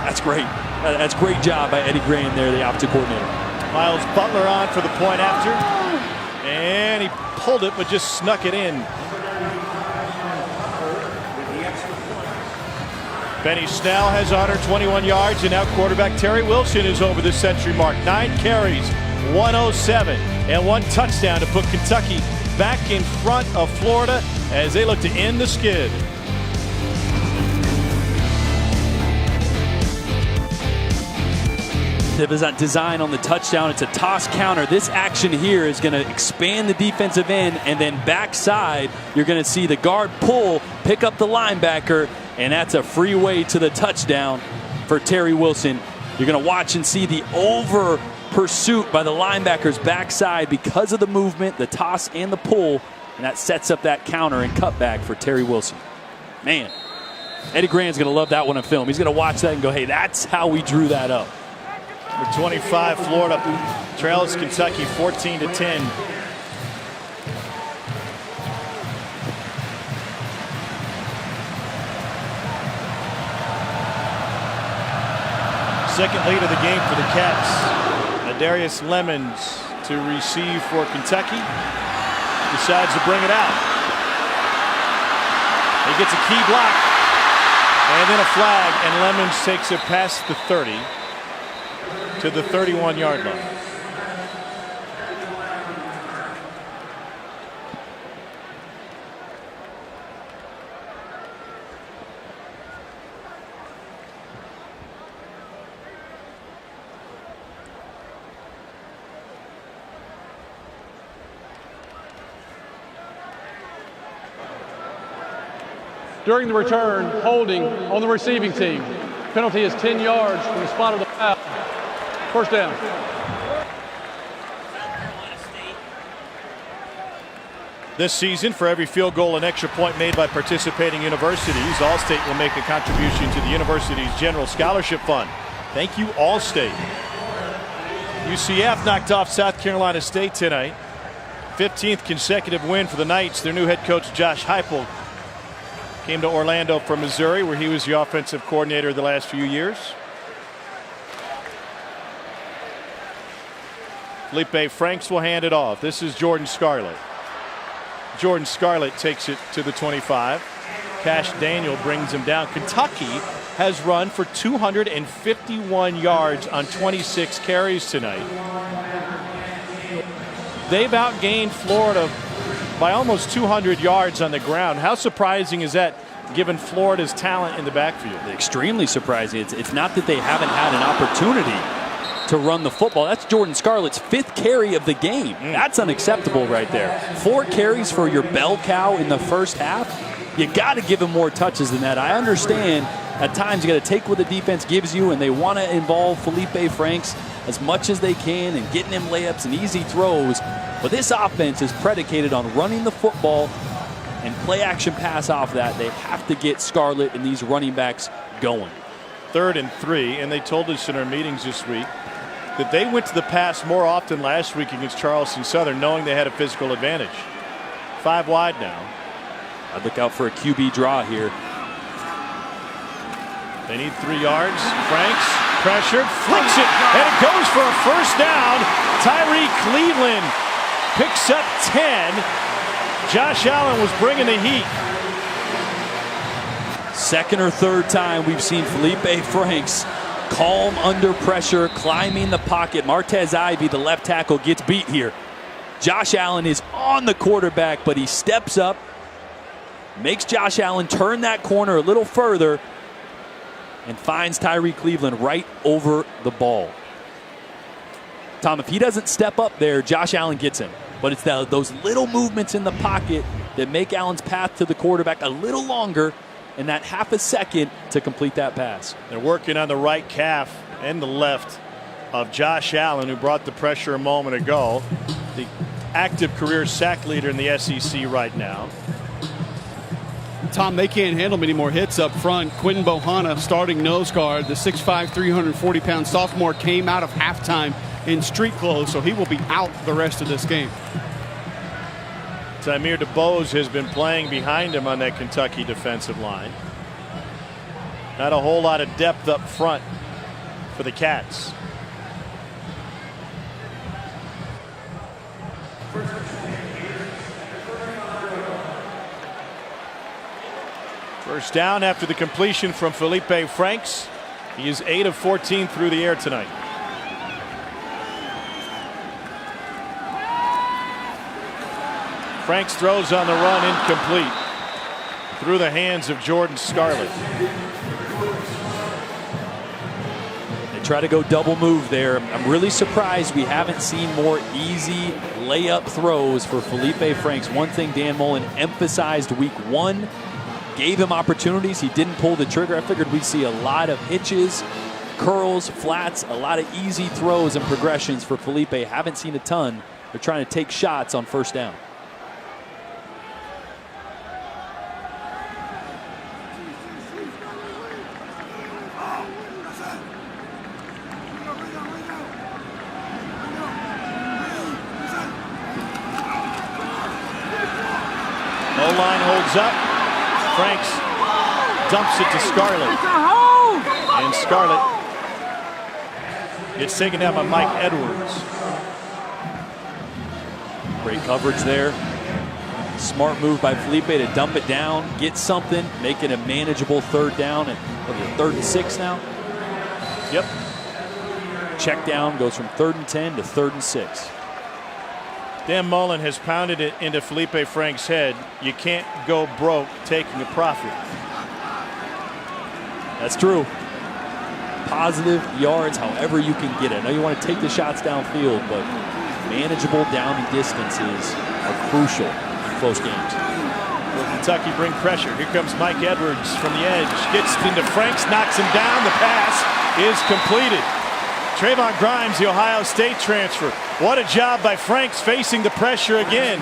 That's great. That's great job by Eddie Gran there, the offensive coordinator. Miles Butler on for the point after. And he pulled it, but just snuck it in. Benny Snell has 121 yards, and now quarterback Terry Wilson is over the century mark. 9 carries, 107, and 1 touchdown to put Kentucky back in front of Florida as they look to end the skid. It was that design on the touchdown. It's a toss counter. This action here is going to expand the defensive end, and then backside, you're going to see the guard pull, pick up the linebacker, and that's a free way to the touchdown for Terry Wilson. You're going to watch and see the over pursuit by the linebacker's backside because of the movement, the toss, and the pull, and that sets up that counter and cutback for Terry Wilson. Man, Eddie Gran's going to love that one on film. He's going to watch that and go, hey, that's how we drew that up. Number 25, Florida trails Kentucky 14-10. Second lead of the game for the Cats. Darius Lemons to receive for Kentucky. Decides to bring it out. He gets a key block and then a flag, and Lemons takes it past the 30 to the 31-yard line. During the return, holding on the receiving team. Penalty is 10 yards from the spot of the foul. First down. This season, for every field goal and extra point made by participating universities, Allstate will make a contribution to the university's general scholarship fund. Thank you, Allstate. UCF knocked off South Carolina State tonight. 15th consecutive win for the Knights. Their new head coach, Josh Heupel, came to Orlando from Missouri, where he was the offensive coordinator the last few years. Felipe Franks will hand it off. This is Jordan Scarlett. Jordan Scarlett takes it to the 25. Cash Daniel brings him down. Kentucky has run for 251 yards on 26 carries tonight. They've outgained Florida by almost 200 yards on the ground. How surprising is that? given Florida's talent in the backfield. Extremely surprising. It's not that they haven't had an opportunity to run the football. That's Jordan Scarlett's 5th carry of the game. That's unacceptable right there. 4 carries for your bell cow in the first half. You got to give him more touches than that. I understand at times you got to take what the defense gives you, and they want to involve Felipe Franks as much as they can and getting him layups and easy throws. But this offense is predicated on running the football and play action pass off that. They have to get Scarlett and these running backs going. 3rd and 3, and they told us in our meetings this week that they went to the pass more often last week against Charleston Southern, knowing they had a physical advantage. 5 wide now. I'd look out for a QB draw here. They need 3 yards. Franks, pressured, flicks it, and it goes for a first down. Tyree Cleveland picks up 10. Josh Allen was bringing the heat. 2nd or 3rd time we've seen Felipe Franks calm under pressure, climbing the pocket. Martez Ivey, the left tackle, gets beat here. Josh Allen is on the quarterback, but he steps up, makes Josh Allen turn that corner a little further, and finds Tyree Cleveland right over the ball. Tom, if he doesn't step up there, Josh Allen gets him. But it's those little movements in the pocket that make Allen's path to the quarterback a little longer, and that half a second to complete that pass. They're working on the right calf and the left of Josh Allen, who brought the pressure a moment ago. The active career sack leader in the SEC right now. Tom, they can't handle many more hits up front. Quentin Bohanna, starting nose guard, the 6'5", 340-pound sophomore, came out of halftime in street clothes, so he will be out the rest of this game. Tamir DeBose has been playing behind him on that Kentucky defensive line. Not a whole lot of depth up front for the Cats. First down after the completion from Felipe Franks. He is 8 of 14 through the air tonight. Franks throws on the run, incomplete. Through the hands of Jordan Scarlett. They try to go double move there. I'm really surprised we haven't seen more easy layup throws for Felipe Franks. One thing Dan Mullen emphasized week 1, gave him opportunities. He didn't pull the trigger. I figured we'd see a lot of hitches, curls, flats, a lot of easy throws and progressions for Felipe. Haven't seen a ton. They're trying to take shots on first down. O-line holds up. Franks dumps it to Scarlett. And Scarlett gets taken down by Mike Edwards. Great coverage there. Smart move by Felipe to dump it down, get something, make it a manageable 3rd down. And 3rd and 6 now? Yep. Check down goes from 3rd and 10 to 3rd and 6. Dan Mullen has pounded it into Felipe Franks' head. You can't go broke taking a profit. That's true. Positive yards, however you can get it. I know you want to take the shots downfield, but manageable down and distances are crucial in close games. Will Kentucky bring pressure? Here comes Mike Edwards from the edge. Gets into Franks, knocks him down. The pass is completed. Trayvon Grimes, the Ohio State transfer. What a job by Franks facing the pressure again.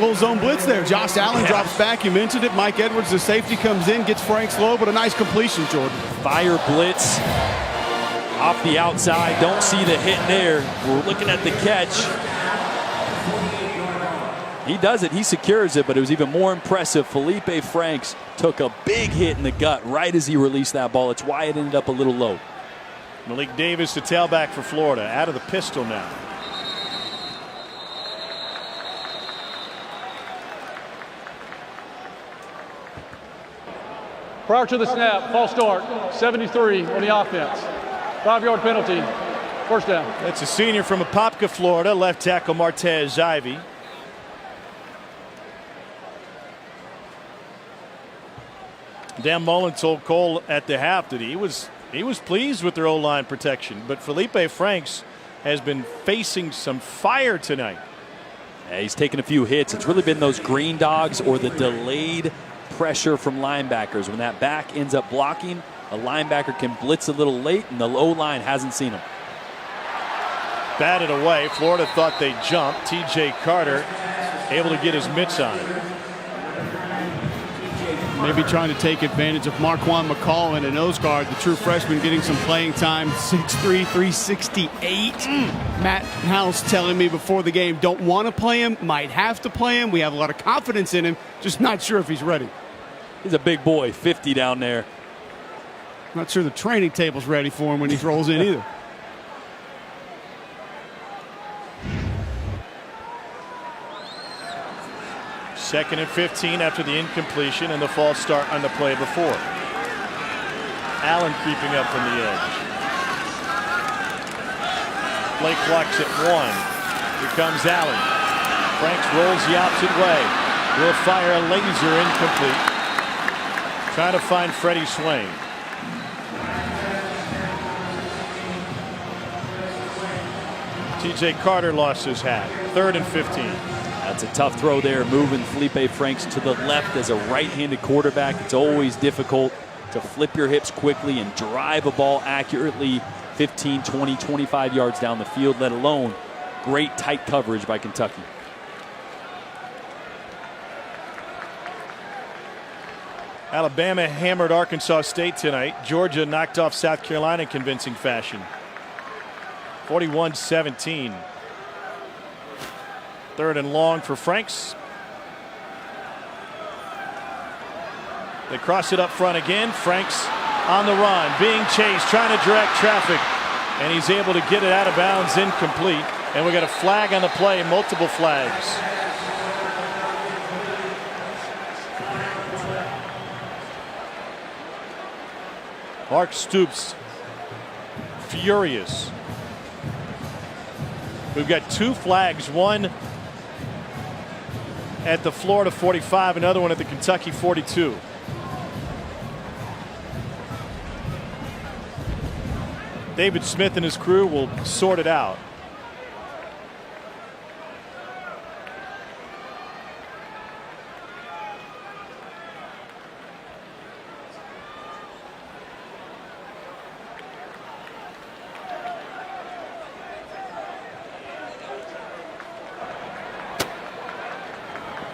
Little zone blitz there. Josh Allen drops back. You mentioned it. Mike Edwards, the safety, comes in, gets Franks low, but a nice completion, Jordan. Fire blitz off the outside. Don't see the hit there. We're looking at the catch. He does it. He secures it, but it was even more impressive. Felipe Franks took a big hit in the gut right as he released that ball. It's why it ended up a little low. Malik Davis, the tailback for Florida, out of the pistol now. Prior to the snap, false start, 73 on the offense. 5-yard penalty, first down. That's a senior from Apopka, Florida, left tackle Martez Ivey. Dan Mullen told Cole at the half that he was pleased with their O-line protection, but Felipe Franks has been facing some fire tonight. Yeah, he's taken a few hits. It's really been those green dogs or the delayed pressure from linebackers. When that back ends up blocking, a linebacker can blitz a little late, and the O-line hasn't seen him. Batted away. Florida thought they jumped. T.J. Carter able to get his mitts on it. Maybe trying to take advantage of Marquand McCall in a nose guard, the true freshman getting some playing time. 6'3", 368. Matt House telling me before the game, don't want to play him, might have to play him. We have a lot of confidence in him, just not sure if he's ready. He's a big boy, 50 down there. Not sure the training table's ready for him when he rolls in either. Second and 15 after the incompletion and the false start on the play before. Allen creeping up from the edge. Play clock's at 1. Here comes Allen. Franks rolls the opposite way. Will fire a laser incomplete. Trying to find Freddie Swain. T.J. Carter lost his hat. 3rd and 15. That's a tough throw there, moving Felipe Franks to the left as a right-handed quarterback. It's always difficult to flip your hips quickly and drive a ball accurately 15, 20, 25 yards down the field, let alone great tight coverage by Kentucky. Alabama hammered Arkansas State tonight. Georgia knocked off South Carolina in convincing fashion. 41-17. 3rd and long for Franks. They cross it up front again. Franks on the run, being chased, trying to direct traffic, and he's able to get it out of bounds, incomplete. And we got a flag on the play, multiple flags. Mark Stoops furious. We've got 2 flags, one at the Florida 45, another one at the Kentucky 42. David Smith and his crew will sort it out.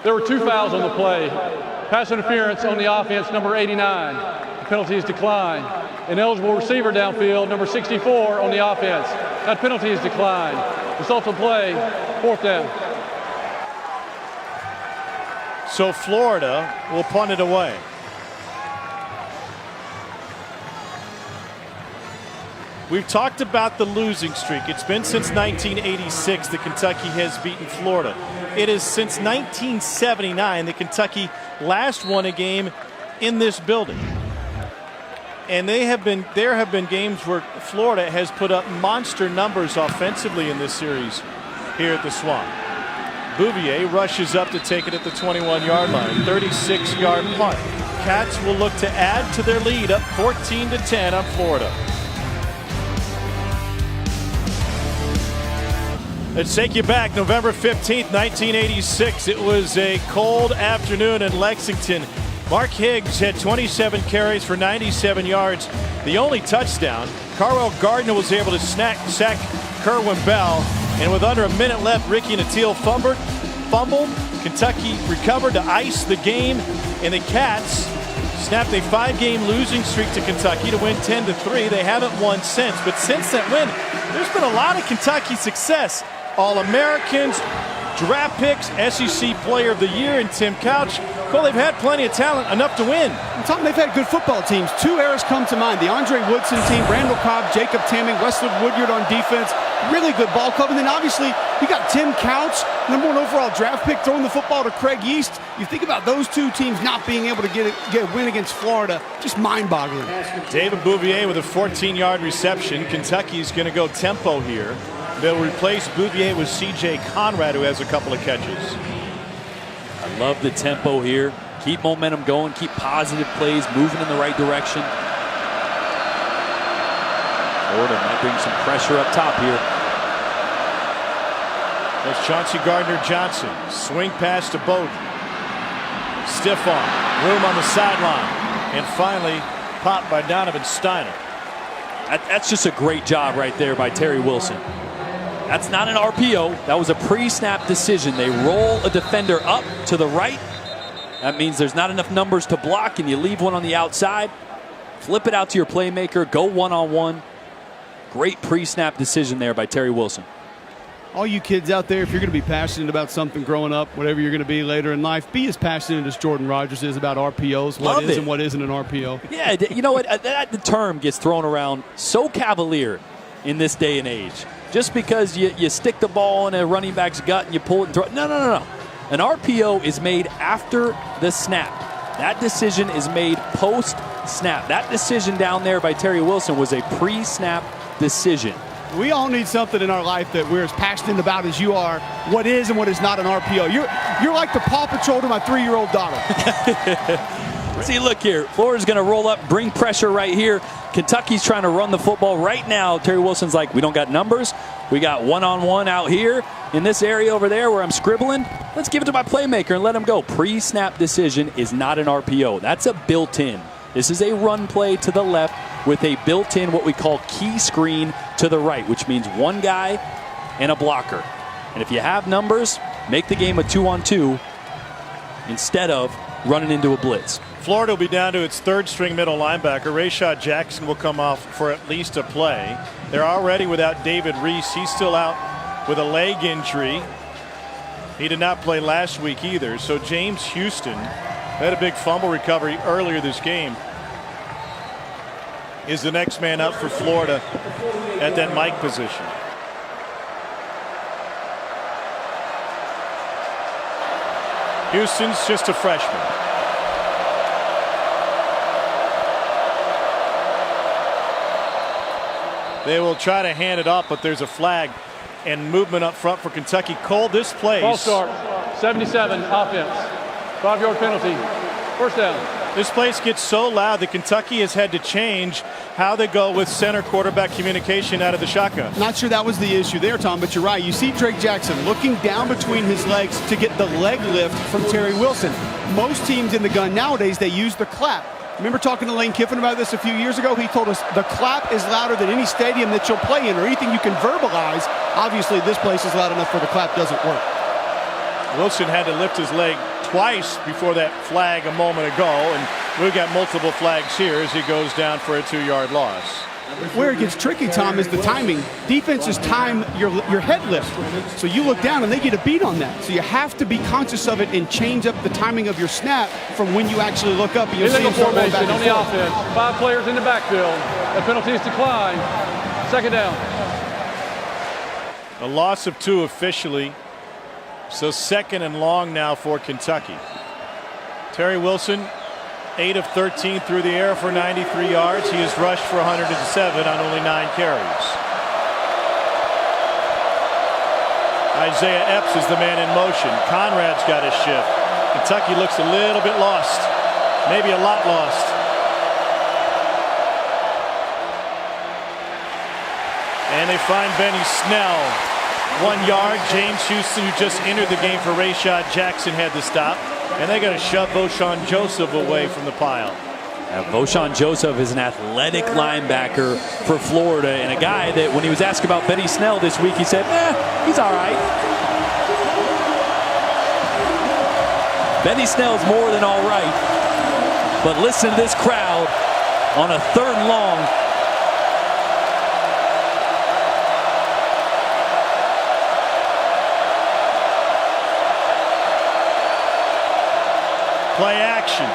There were 2 fouls on the play. Pass interference on the offense, number 89. The penalty is declined. Ineligible receiver downfield, number 64 on the offense. That penalty is declined. Result of play, 4th down. So Florida will punt it away. We've talked about the losing streak. It's been since 1986 that Kentucky has beaten Florida. It is since 1979 that Kentucky last won a game in this building. And there have been games where Florida has put up monster numbers offensively in this series here at the Swamp. Bouvier rushes up to take it at the 21-yard line. 36-yard punt. Cats will look to add to their lead, up 14-10 on Florida. Let's take you back November 15th, 1986. It was a cold afternoon in Lexington. Mark Higgs had 27 carries for 97 yards. The only touchdown, Carwell Gardner was able to sack Kerwin Bell. And with under a minute left, Ricky Nattiel fumbled. Kentucky recovered to ice the game. And the Cats snapped a 5-game losing streak to Kentucky to win 10-3. They haven't won since. But since that win, there's been a lot of Kentucky success. All-Americans, draft picks, SEC Player of the Year in Tim Couch. Well, they've had plenty of talent, enough to win. I'm talking, they've had good football teams. 2 eras come to mind. The Andre Woodson team, Randall Cobb, Jacob Tamming, Westwood Woodyard on defense. Really good ball club. And then obviously you got Tim Couch, #1 overall draft pick, throwing the football to Craig Yeast. You think about those 2 teams not being able to get a win against Florida, just mind-boggling. David Bouvier with a 14-yard reception. Kentucky's going to go tempo here. They'll replace Bouvier with C.J. Conrad, who has a couple of catches. I love the tempo here. Keep momentum going, keep positive plays, moving in the right direction. Florida might bring some pressure up top here. That's Chauncey Gardner-Johnson. Swing pass to Bowden. Stiff arm. Room on the sideline. And finally popped by Donovan Steiner. That's just a great job right there by Terry Wilson. That's not an RPO. That was a pre-snap decision. They roll a defender up to the right. That means there's not enough numbers to block, and you leave one on the outside. Flip it out to your playmaker. Go one-on-one. Great pre-snap decision there by Terry Wilson. All you kids out there, if you're going to be passionate about something growing up, whatever you're going to be later in life, be as passionate as Jordan Rodgers is about RPOs, what is and what isn't an RPO. Yeah, you know what? That term gets thrown around so cavalier in this day and age. Just because you stick the ball in a running back's gut and you pull it and throw it. No. An RPO is made after the snap. That decision is made post-snap. That decision down there by Terry Wilson was a pre-snap decision. We all need something in our life that we're as passionate about as you are. What is and what is not an RPO. You're like the Paw Patrol to my 3-year-old daughter. See, look here. Florida's going to roll up, bring pressure right here. Kentucky's trying to run the football right now. Terry Wilson's like, we don't got numbers. We got one-on-one out here in this area over there where I'm scribbling. Let's give it to my playmaker and let him go. Pre-snap decision is not an RPO. That's a built-in. This is a run play to the left with a built-in what we call key screen to the right, which means one guy and a blocker. And if you have numbers, make the game a 2-on-2 instead of running into a blitz. Florida will be down to its third-string middle linebacker. Rayshad Jackson will come off for at least a play. They're already without David Reese. He's still out with a leg injury. He did not play last week either. So James Houston had a big fumble recovery earlier this game. Is the next man up for Florida at that Mike position. Houston's just a freshman. They will try to hand it off, but there's a flag and movement up front for Kentucky. Cole, this plays. Ball start, 77, offense. 5-yard penalty, first down. This place gets so loud that Kentucky has had to change how they go with center quarterback communication out of the shotgun. Not sure that was the issue there, Tom, but you're right. You see Drake Jackson looking down between his legs to get the leg lift from Terry Wilson. Most teams in the gun nowadays, they use the clap. Remember talking to Lane Kiffin about this a few years ago? He told us the clap is louder than any stadium that you'll play in or anything you can verbalize. Obviously, this place is loud enough where the clap doesn't work. Wilson had to lift his leg twice before that flag a moment ago, and we've got multiple flags here as he goes down for a 2-yard loss. Where it gets tricky, Tom, is the timing. Defenses time your head lift. So you look down and they get a beat on that. So you have to be conscious of it and change up the timing of your snap from when you actually look up. And you'll see formation on the offense. 5 players in the backfield. The penalties decline. Second down. A loss of 2 officially. So second and long now for Kentucky. Terry Wilson, 8 of 13 through the air for 93 yards. He has rushed for 107 on only 9 carries. Isaiah Epps is the man in motion. Conrad's got a shift. Kentucky looks a little bit lost, maybe a lot lost. And they find Benny Snell. 1 yard. James Houston, who just entered the game for Rayshad Jackson, had to stop. And they're going to shove Voshon Joseph away from the pile. Voshon Joseph is an athletic linebacker for Florida, and a guy that when he was asked about Benny Snell this week, he said, he's all right. Benny Snell's more than all right. But listen to this crowd on a 3rd and long. Play action.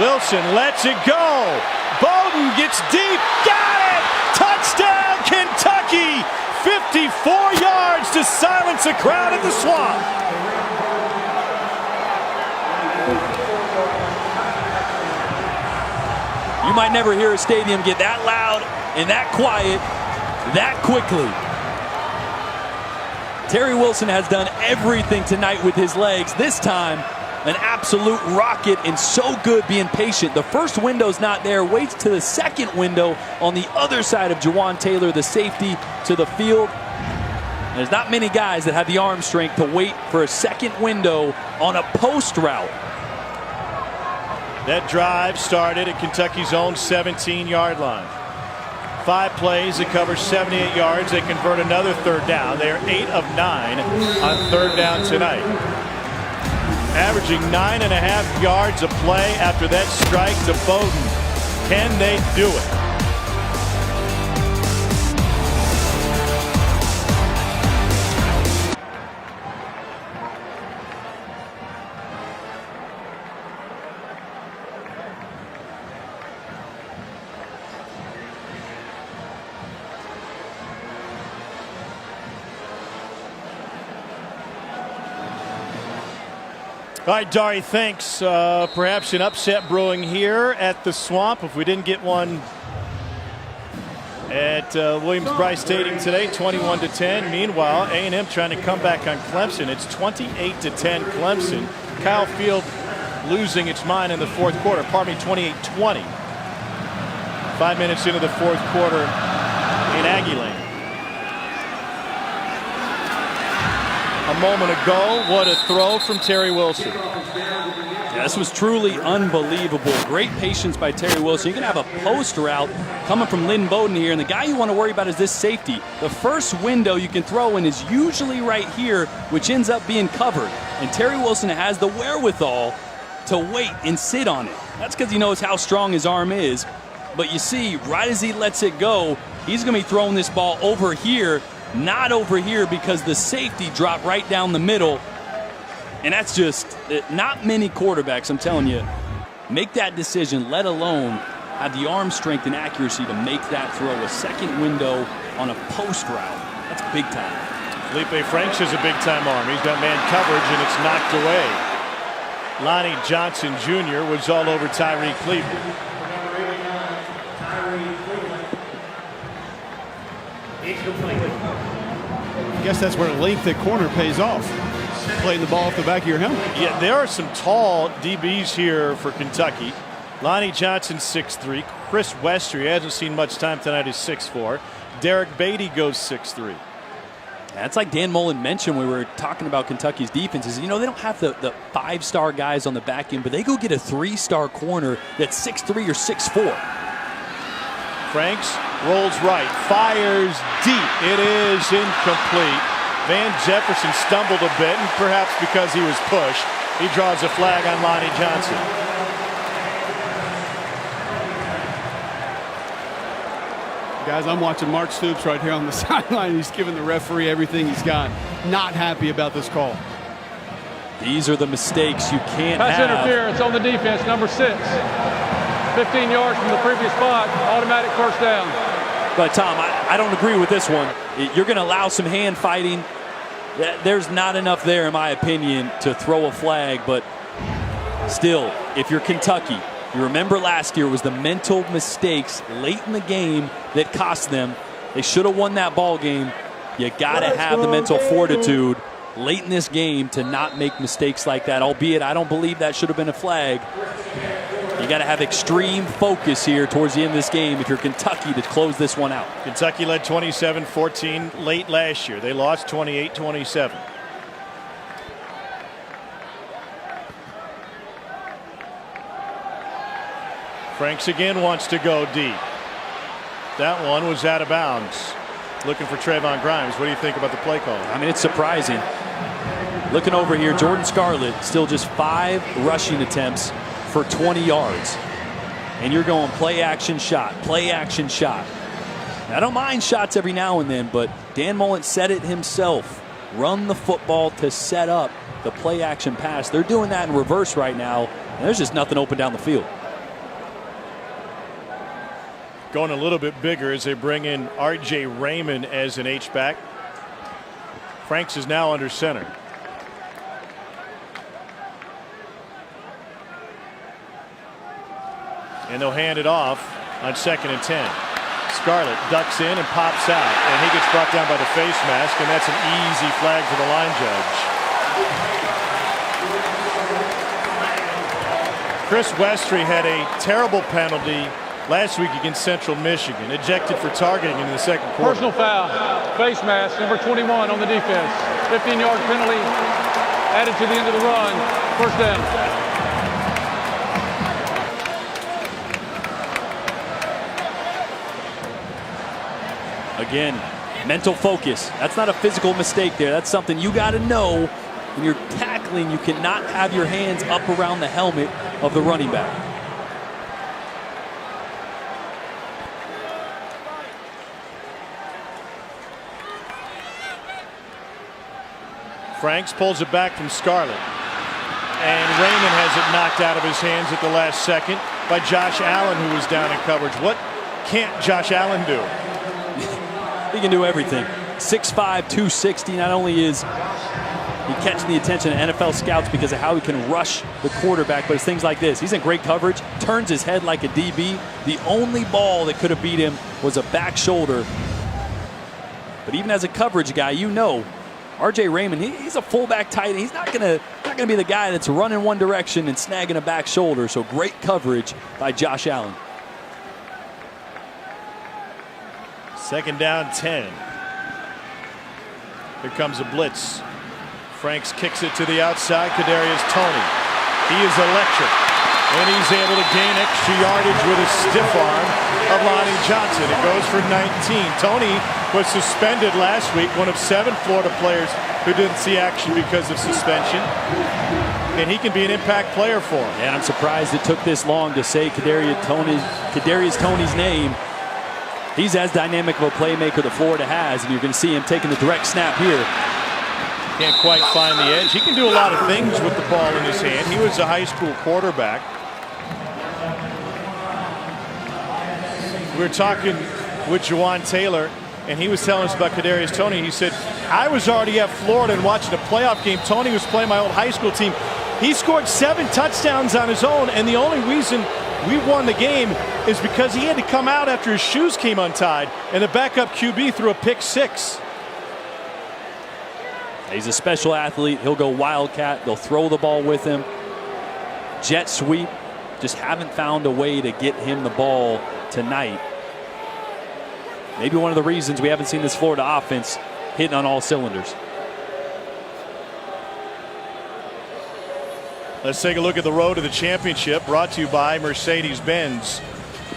Wilson lets it go. Bowden gets deep. Got it! Touchdown, Kentucky! 54 yards to silence the crowd at the Swamp. You might never hear a stadium get that loud and that quiet that quickly. Terry Wilson has done everything tonight with his legs. This time, an absolute rocket and so good being patient. The first window's not there, waits to the second window on the other side of Jawan Taylor, the safety, to the field. There's not many guys that have the arm strength to wait for a second window on a post route. That drive started at Kentucky's own 17-yard line. 5 plays, they cover 78 yards. They convert another third down. They are 8 of 9 on third down tonight. Averaging 9.5 yards a play after that strike to Bowden. Can they do it? All right, Dari, thanks. Perhaps an upset brewing here at the Swamp if we didn't get one at Williams-Brice Stadium today, 21-10. Meanwhile, A&M trying to come back on Clemson. It's 28-10 Clemson. Kyle Field losing its mind in the fourth quarter. 28-20. 5 minutes into the fourth quarter in Aggie Lane. A moment ago, what a throw from Terry Wilson. Yeah, this was truly unbelievable. Great patience by Terry Wilson. You can have a post route coming from Lynn Bowden here, and the guy you want to worry about is this safety. The first window you can throw in is usually right here, which ends up being covered. And Terry Wilson has the wherewithal to wait and sit on it. That's because he knows how strong his arm is. But you see, right as he lets it go, he's going to be throwing this ball over here, not over here, because the safety dropped right down the middle. And that's just not many quarterbacks, I'm telling you, make that decision, let alone have the arm strength and accuracy to make that throw. A second window on a post route. That's big time. Felipe Franks has a big time arm. He's got man coverage and it's knocked away. Lonnie Johnson Jr. was all over Tyree Cleveland. I guess that's where length at corner pays off. Playing the ball off the back of your helmet. Yeah, there are some tall DBs here for Kentucky. Lonnie Johnson, 6'3". Chris Wester, he hasn't seen much time tonight, is 6'4". Derek Beatty goes 6'3". That's like Dan Mullen mentioned when we were talking about Kentucky's defenses. You know, they don't have the 5-star guys on the back end, but they go get a 3-star corner that's 6'3 or 6'4. Franks rolls right, fires deep. It is incomplete. Van Jefferson stumbled a bit, and perhaps because he was pushed, he draws a flag on Lonnie Johnson. Guys, I'm watching Mark Stoops right here on the sideline. He's giving the referee everything he's got. Not happy about this call. These are the mistakes you can't Pass have. interference on the defense, number 6. 15 yards from the previous spot, automatic first down. But, Tom, I don't agree with this one. You're going to allow some hand fighting. There's not enough there, in my opinion, to throw a flag. But still, if you're Kentucky, you remember last year was the mental mistakes late in the game that cost them. They should have won that ball game. You got to have the mental fortitude late in this game to not make mistakes like that, albeit I don't believe that should have been a flag. You got to have extreme focus here towards the end of this game if you're Kentucky to close this one out. Kentucky led 27-14 late last year. They lost 28-27. Franks again wants to go deep. That one was out of bounds. Looking for Trayvon Grimes. What do you think about the play call? I mean, it's surprising. Looking over here, Jordan Scarlett still just 5 rushing attempts for 20 yards. And you're going play action shot, play action shot. I don't mind shots every now and then, but Dan Mullen said it himself. Run the football to set up the play action pass. They're doing that in reverse right now, and there's just nothing open down the field. Going a little bit bigger as they bring in R.J. Raymond as an H-back. Franks is now under center. And they'll hand it off on 2nd and 10. Scarlett ducks in and pops out, and he gets brought down by the face mask, and that's an easy flag for the line judge. Chris Westry had a terrible penalty last week against Central Michigan, ejected for targeting in the second quarter. Personal foul, face mask, number 21 on the defense. 15-yard penalty added to the end of the run. First down. Again, mental focus. That's not a physical mistake there. That's something you got to know when you're tackling. You cannot have your hands up around the helmet of the running back. Franks pulls it back from Scarlett. And Raymond has it knocked out of his hands at the last second by Josh Allen, who was down in coverage. What can't Josh Allen do? He can do everything. 6'5", 260. Not only is he catching the attention of NFL scouts because of how he can rush the quarterback, but it's things like this. He's in great coverage, turns his head like a DB. The only ball that could have beat him was a back shoulder. But even as a coverage guy, you know, R.J. Raymond, he's a fullback tight end. He's not gonna be the guy that's running one direction and snagging a back shoulder. So great coverage by Josh Allen. Second down, 10. Here comes a blitz. Franks kicks it to the outside. Kadarius Toney. He is electric. And he's able to gain extra yardage with a stiff arm of Lonnie Johnson. It goes for 19. Toney was suspended last week, one of 7 Florida players who didn't see action because of suspension. And he can be an impact player for him. And I'm surprised it took this long to say Kadarius Toney's name. He's as dynamic of a playmaker that Florida has, and you're going to see him taking the direct snap here. Can't quite find the edge. He can do a lot of things with the ball in his hand. He was a high school quarterback. We were talking with Juwan Taylor, and he was telling us about Kadarius Toney. He said, I was already at Florida and watching a playoff game. Toney was playing my old high school team. He scored 7 touchdowns on his own, and the only reason we won the game is because he had to come out after his shoes came untied, and the backup QB threw a pick 6. He's a special athlete. He'll go wildcat. They'll throw the ball with him. Jet sweep. Just haven't found a way to get him the ball tonight. Maybe one of the reasons we haven't seen this Florida offense hitting on all cylinders. Let's take a look at the road to the championship, brought to you by Mercedes-Benz.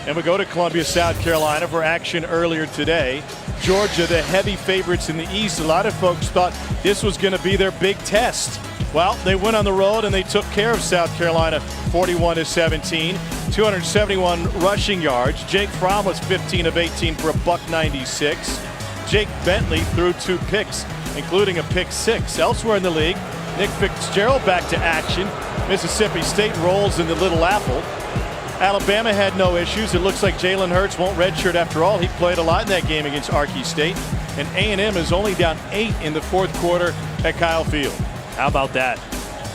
And we go to Columbia, South Carolina for action earlier today. Georgia, the heavy favorites in the East. A lot of folks thought this was going to be their big test. Well, they went on the road and they took care of South Carolina 41-17. 271 rushing yards. Jake Fromm was 15 of 18 for a $196. Jake Bentley threw 2 picks, including a pick 6. Elsewhere in the league, Nick Fitzgerald back to action. Mississippi State rolls in the Little Apple. Alabama had no issues. It looks like Jalen Hurts won't redshirt after all. He played a lot in that game against Arkansas State. And A&M is only down 8 in the fourth quarter at Kyle Field. How about that?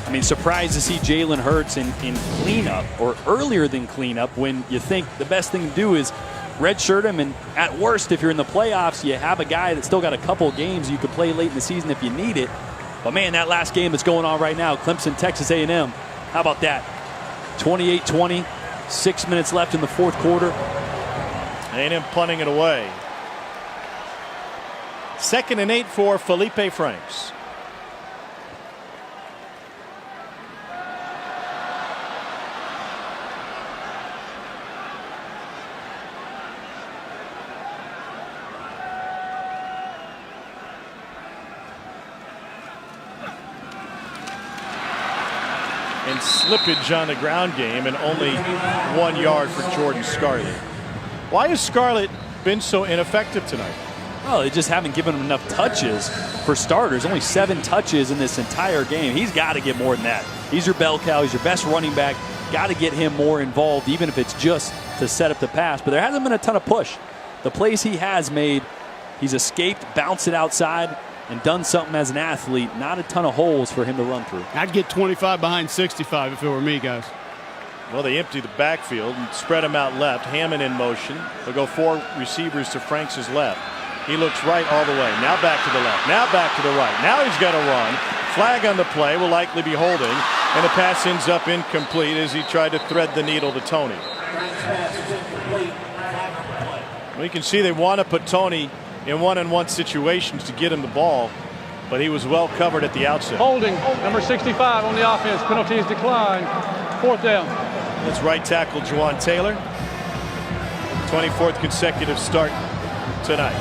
I mean, surprised to see Jalen Hurts in cleanup or earlier than cleanup when you think the best thing to do is redshirt him. And at worst, if you're in the playoffs, you have a guy that's still got a couple games you could play late in the season if you need it. But man, that last game that's going on right now, Clemson, Texas A&M, how about that? 28-20, 6 minutes left in the fourth quarter. A&M punting it away. 2nd and 8 for Felipe Franks. And slippage on the ground game, and only 1 yard for Jordan Scarlett. Why has Scarlett been so ineffective tonight? Well, they just haven't given him enough touches for starters. Only 7 touches in this entire game. He's got to get more than that. He's your bell cow. He's your best running back. Got to get him more involved, even if it's just to set up the pass. But there hasn't been a ton of push. The plays he has made, he's escaped, bounced it outside, and done something as an athlete. Not a ton of holes for him to run through. I'd get 25 behind 65 if it were me, guys. Well, they empty the backfield and spread him out left. Hammond in motion. They'll go 4 receivers to Franks' left. He looks right all the way. Now back to the left. Now back to the right. Now he's got to run. Flag on the play. Will likely be holding. And the pass ends up incomplete as he tried to thread the needle to Tony. Well, you can see they want to put Tony in one-on-one situations to get him the ball, but he was well covered at the outset. Holding, number 65 on the offense. Penalty is declined. 4th down. That's right tackle Juwan Taylor. 24th consecutive start tonight.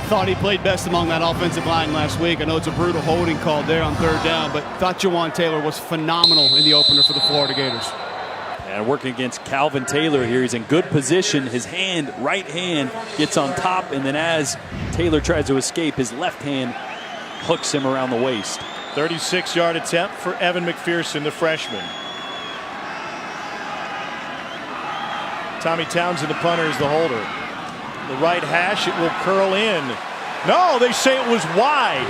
Thought he played best among that offensive line last week. I know it's a brutal holding call there on 3rd down, but thought Juwan Taylor was phenomenal in the opener for the Florida Gators. And working against Calvin Taylor here. He's in good position. His right hand, gets on top, and then as Taylor tries to escape, his left hand hooks him around the waist. 36-yard attempt for Evan McPherson, the freshman. Tommy Townsend, the punter, is the holder. The right hash, it will curl in. No, they say it was wide.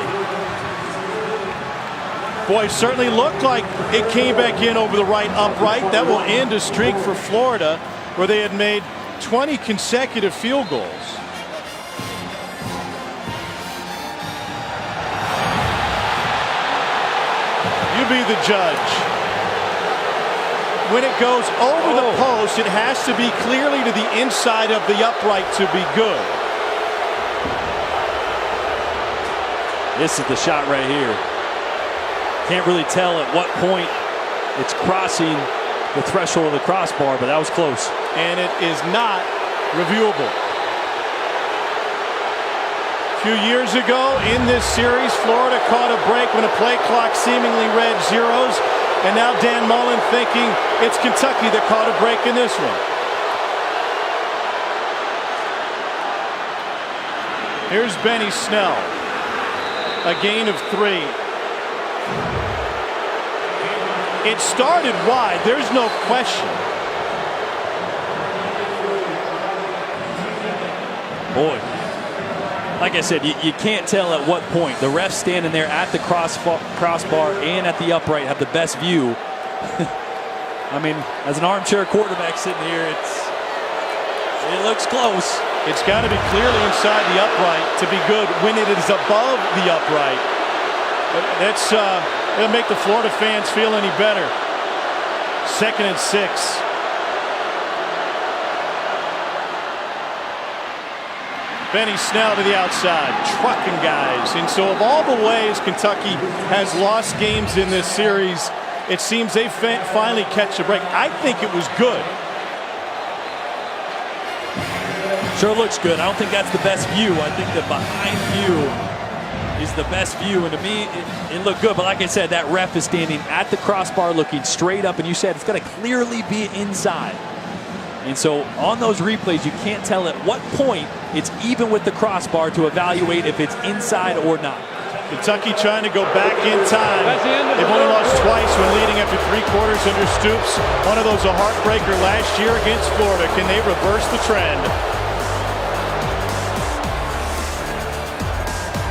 Boy, it certainly looked like it came back in over the right upright. That will end a streak for Florida, where they had made 20 consecutive field goals. You be the judge. When it goes over the post, it has to be clearly to the inside of the upright to be good. This is the shot right here. Can't really tell at what point it's crossing the threshold of the crossbar, but that was close. And it is not reviewable. A few years ago in this series, Florida caught a break when a play clock seemingly read zeros. And now Dan Mullen thinking it's Kentucky that caught a break in this one. Here's Benny Snell. A gain of 3. It started wide, there's no question. Boy, like I said, you can't tell at what point. The refs standing there at the crossbar and at the upright have the best view. I mean, as an armchair quarterback sitting here, it looks close. It's got to be clearly inside the upright to be good when it is above the upright. But that's it'll make the Florida fans feel any better. 2nd and 6. Benny Snell to the outside, trucking guys. And so of all the ways Kentucky has lost games in this series, it seems they finally catch a break. I think it was good. Sure looks good. I don't think that's the best view. I think the behind view is the best view. And to me, it looked good. But like I said, that ref is standing at the crossbar looking straight up. And you said it's got to clearly be inside. And so on those replays, you can't tell at what point it's even with the crossbar to evaluate if it's inside or not. Kentucky trying to go back in time. They've only lost twice when leading after 3 quarters under Stoops. One of those a heartbreaker last year against Florida. Can they reverse the trend?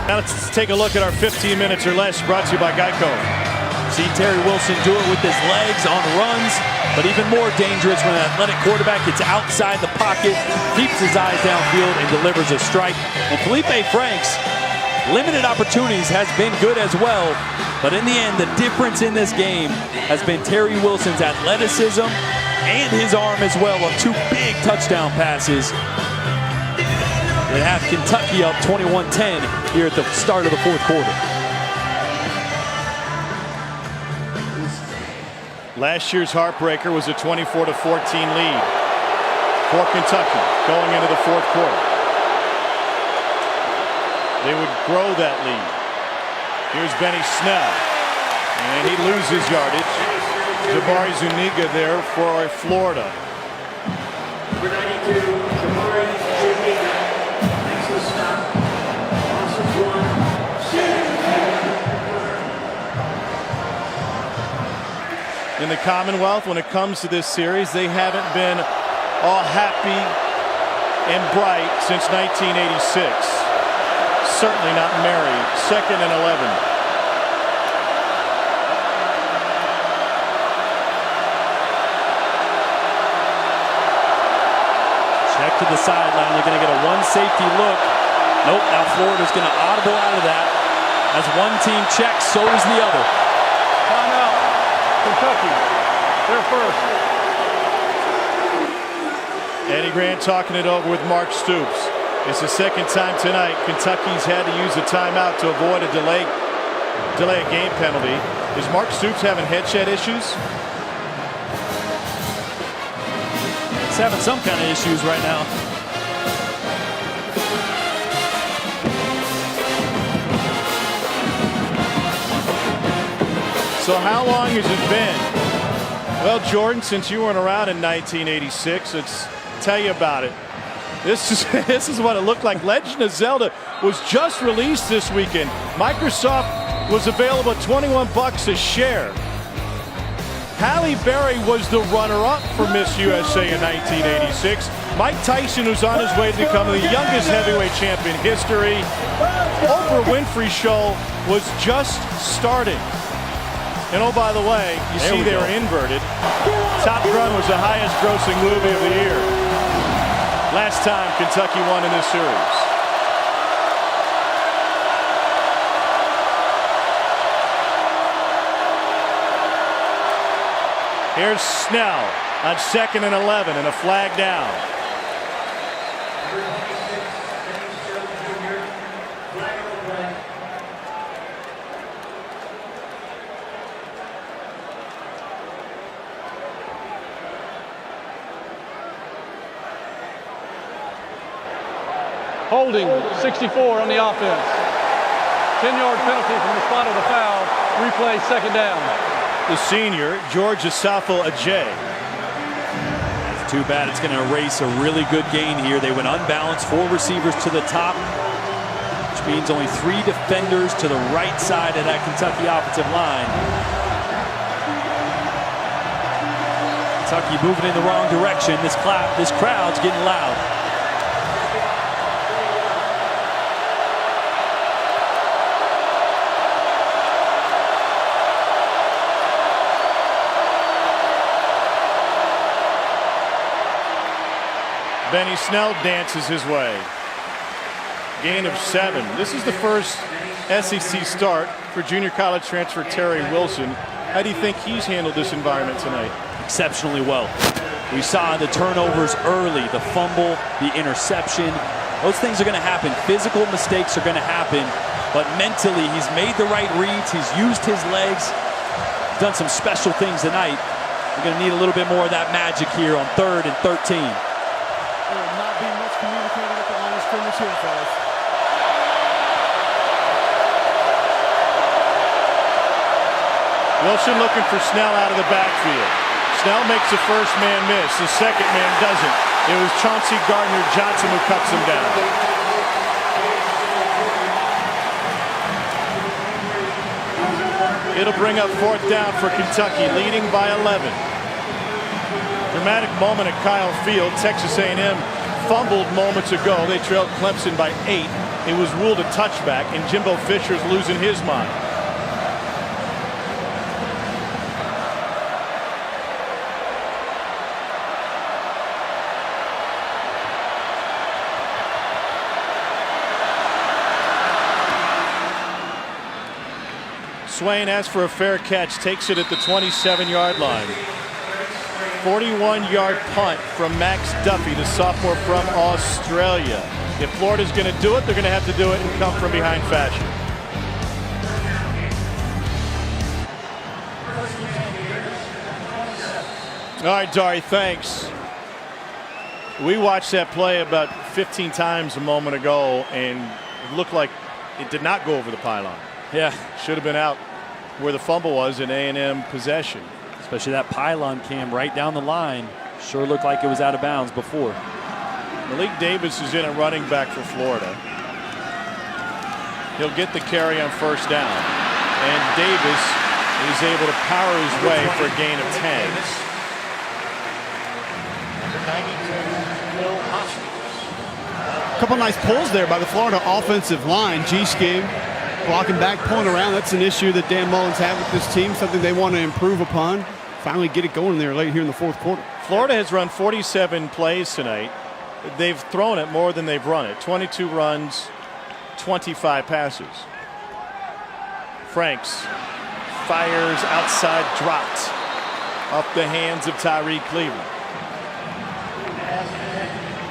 Now let's take a look at our 15 minutes or less, brought to you by Geico. See Terry Wilson do it with his legs on runs, but even more dangerous when an athletic quarterback gets outside the pocket, keeps his eyes downfield, and delivers a strike. And Felipe Franks, limited opportunities, has been good as well. But in the end, the difference in this game has been Terry Wilson's athleticism and his arm as well of 2 big touchdown passes. They have Kentucky up 21-10 here at the start of the 4th quarter. Last year's heartbreaker was a 24-14 lead for Kentucky going into the 4th quarter. They would grow that lead. Here's Benny Snell, and he loses yardage. Jabari Zuniga there for Florida. Number 92, Jabari Zuniga. Makes the stop. Loss of 1. In the Commonwealth, when it comes to this series, they haven't been all happy and bright since 1986. Certainly not merry. 2nd and 11. Check to the sideline. They're going to get a 1 safety look. Nope, now Florida's going to audible out of that. As one team checks, so does the other. Kentucky. They're first. Eddie Grant talking it over with Mark Stoops. It's the second time tonight Kentucky's had to use a timeout to avoid a delay a game penalty. Is Mark Stoops having headset issues? He's having some kind of issues right now. So how long has it been? Well, Jordan, since you weren't around in 1986, let's tell you about it. This is what it looked like. Legend of Zelda was just released this weekend. Microsoft was available at $21 a share. Halle Berry was the runner-up for Miss USA in 1986. Mike Tyson was on his way to becoming the youngest heavyweight champion in history. Oprah Winfrey's show was just starting. And oh, by the way, you see they were inverted. Top Gun was the highest grossing movie of the year. Last time Kentucky won in this series. Here's Snell on 2nd and 11 and a flag down. Holding 64 on the offense. 10-yard penalty from the spot of the foul. Replay, second down. The senior, George Asafo Ajay. It's too bad. It's going to erase a really good gain here. They went unbalanced, 4 receivers to the top, which means only 3 defenders to the right side of that Kentucky offensive line. Kentucky moving in the wrong direction. This crowd's getting loud. Benny Snell dances his way. Gain of 7. This is the first SEC start for junior college transfer Terry Wilson. How do you think he's handled this environment tonight? Exceptionally well. We saw the turnovers early, the fumble, the interception. Those things are going to happen. Physical mistakes are going to happen, but mentally he's made the right reads. He's used his legs, done some special things tonight. We're going to need a little bit more of that magic here on 3rd and 13. There will not be much communicating at the line of scrimmage here, fellas. Wilson looking for Snell out of the backfield. Snell makes the first man miss. The second man doesn't. It was Chauncey Gardner-Johnson who cuts him down. It'll bring up 4th down for Kentucky, leading by 11. Dramatic moment at Kyle Field. Texas A&M fumbled moments ago. They trailed Clemson by 8. It was ruled a touchback, and Jimbo Fisher's losing his mind. Swain asks for a fair catch, takes it at the 27-yard line. 41-yard punt from Max Duffy, the sophomore from Australia. If Florida's going to do it, they're going to have to do it in come from behind fashion. All right, Dari, thanks. We watched that play about 15 times a moment ago, and it looked like it did not go over the pylon. Yeah. Should have been out where the fumble was in A&M possession. Especially that pylon cam right down the line. Sure looked like it was out of bounds before. Malik Davis is in at running back for Florida. He'll get the carry on 1st down. And Davis is able to power his way for a gain of 10. A couple nice pulls there by the Florida offensive line. G-scheme blocking back, pulling around. That's an issue that Dan Mullen's had with this team, something they want to improve upon. Finally get it going there late here in the 4th quarter. Florida has run 47 plays tonight. They've thrown it more than they've run it. 22 runs, 25 passes. Franks fires outside, dropped. off the hands of Tyreek Cleveland.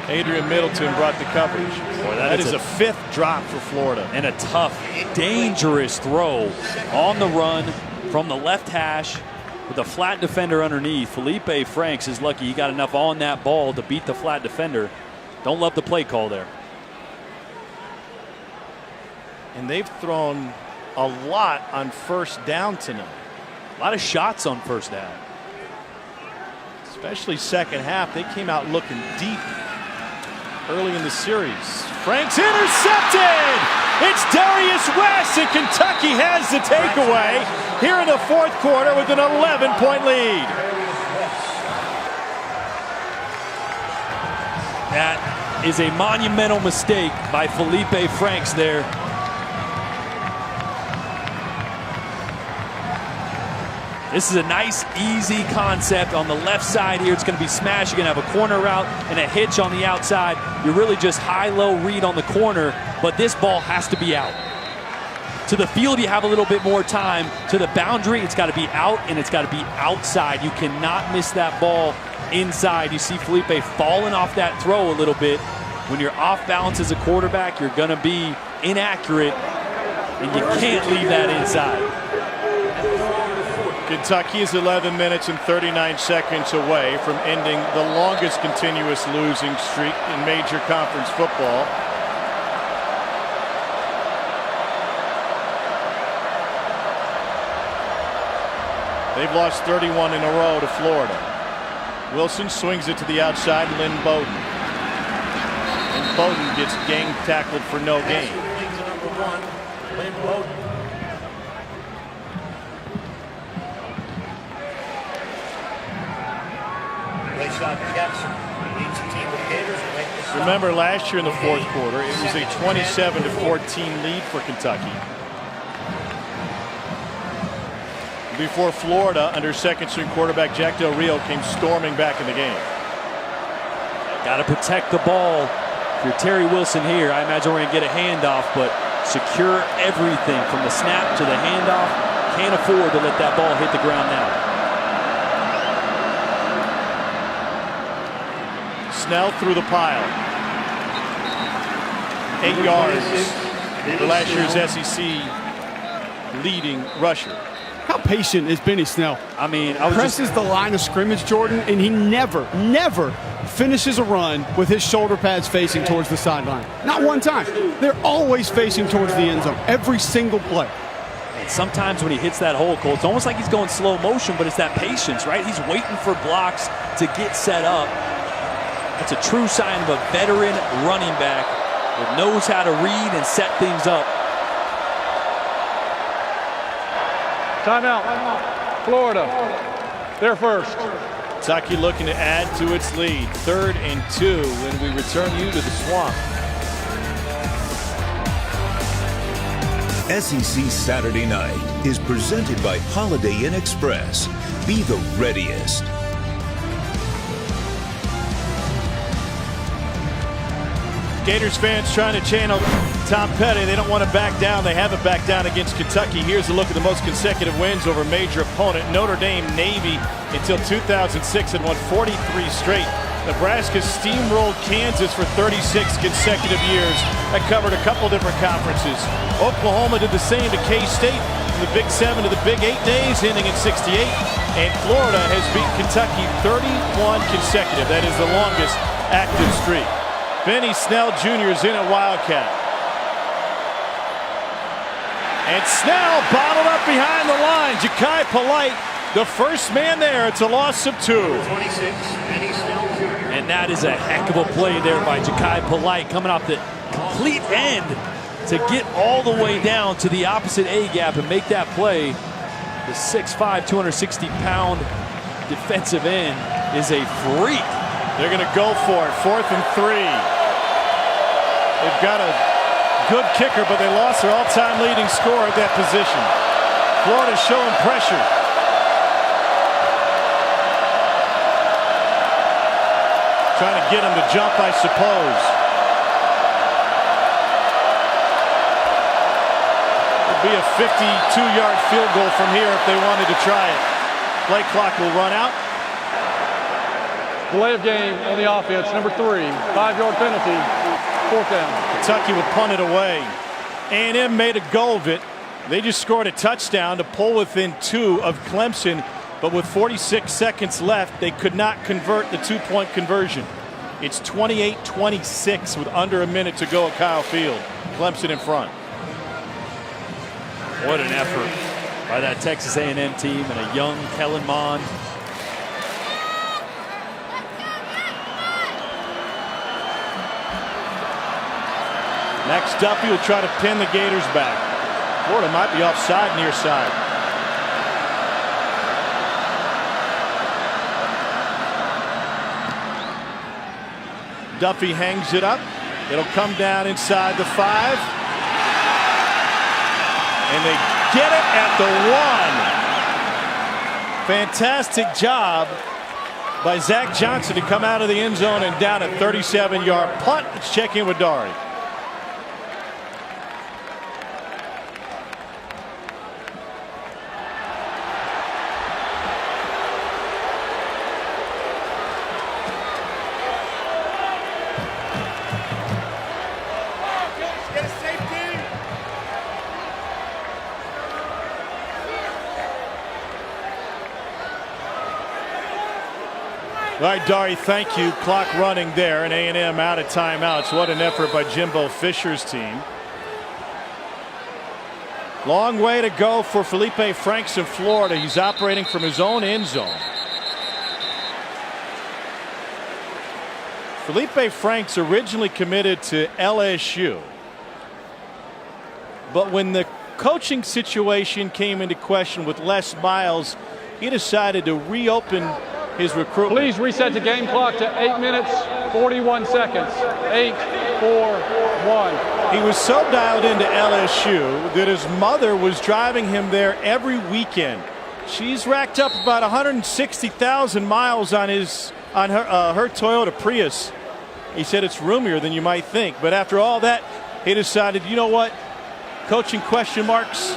Adrian Middleton brought the coverage. Boy, that is a fifth drop for Florida. And a tough, dangerous throw on the run from the left hash with a flat defender underneath. Felipe Franks is lucky he got enough on that ball to beat the flat defender. Don't love the play call there. And they've thrown a lot on first down tonight. A lot of shots on first down. Especially second half. They came out looking deep early in the series. Franks intercepted! It's Darius West, and Kentucky has the takeaway here in the fourth quarter with an 11-point lead. That is a monumental mistake by Felipe Franks there. This is a nice, easy concept on the left side here. It's going to be smashed. You're going to have a corner route and a hitch on the outside. You're really just high-low read on the corner, but this ball has to be out. To the field, you have a little bit more time. To the boundary, it's got to be out, and it's got to be outside. You cannot miss that ball inside. You see Felipe falling off that throw a little bit. When you're off balance as a quarterback, you're going to be inaccurate, and you can't leave that inside. Kentucky is 11 minutes and 39 seconds away from ending the longest continuous losing streak in major conference football. They've lost 31 in a row to Florida. Wilson swings it to the outside, Lynn Bowden. And Bowden gets gang tackled for no gain. Lynn Bowden. Remember last year in the fourth quarter, it was a 27-14 lead for Kentucky. Before Florida, under second-string quarterback Jack Del Rio, came storming back in the game. Got to protect the ball. If you're Terry Wilson here, I imagine we're going to get a handoff, but secure everything from the snap to the handoff. Can't afford to let that ball hit the ground now. Snell through the pile. 8 yards for last year's SEC leading rusher. How patient is Benny Snell? I mean, presses the line of scrimmage, Jordan, and he never finishes a run with his shoulder pads facing towards the sideline. Not one time. They're always facing towards the end zone, every single play. And sometimes when he hits that hole, Cole, it's almost like he's going slow motion, but it's that patience, right? He's waiting for blocks to get set up. It's a true sign of a veteran running back that knows how to read and set things up. Timeout. Florida. They're first. Kentucky looking to add to its lead. 3rd and 2 when we return you to the Swamp. SEC Saturday Night is presented by Holiday Inn Express. Be the readiest. Gators fans trying to channel Tom Petty. They don't want to back down. They haven't backed down against Kentucky. Here's a look at the most consecutive wins over a major opponent. Notre Dame Navy until 2006 had won 43 straight. Nebraska steamrolled Kansas for 36 consecutive years. That covered a couple different conferences. Oklahoma did the same to K-State from the Big 7 to the Big 8 days, ending in 68. And Florida has beat Kentucky 31 consecutive. That is the longest active streak. Benny Snell Jr. is in at Wildcat. And Snell bottled up behind the line. Ja'Kai Polite, the first man there. It's a loss of 2. And that is a heck of a play there by Ja'Kai Polite, coming off the complete end to get all the way down to the opposite A-gap and make that play. The 6'5", 260-pound defensive end is a freak. They're going to go for it. 4th and 3. They've got a good kicker, but they lost their all-time leading scorer at that position. Florida's showing pressure. Trying to get him to jump, I suppose. It'd be a 52-yard field goal from here if they wanted to try it. Play clock will run out. Delay of game on the offense, number 3. 5-yard penalty, 4th down. Kentucky would punt it away. A&M made a go of it. They just scored a touchdown to pull within 2 of Clemson, but with 46 seconds left, they could not convert the 2-point conversion. It's 28-26 with under a minute to go at Kyle Field. Clemson in front. What an effort by that Texas A&M team and a young Kellen Mond. Next Duffy will try to pin the Gators back. Florida might be offside near side. Duffy hangs it up. It'll come down inside the 5. And they get it at the 1. Fantastic job by Zach Johnson to come out of the end zone and down a 37-yard punt. Let's check in with Dari. All right, Dari, thank you. Clock running there, and A&M out of timeouts. What an effort by Jimbo Fisher's team. Long way to go for Felipe Franks in Florida. He's operating from his own end zone. Felipe Franks originally committed to LSU. But when the coaching situation came into question with Les Miles, he decided to reopen his recruitment. Please reset the game clock to 8 minutes, 41 seconds. 8, 4, 1. He was so dialed into LSU that his mother was driving him there every weekend. She's racked up about 160,000 miles on her Toyota Prius. He said it's roomier than you might think. But after all that, he decided, you know what? Coaching question marks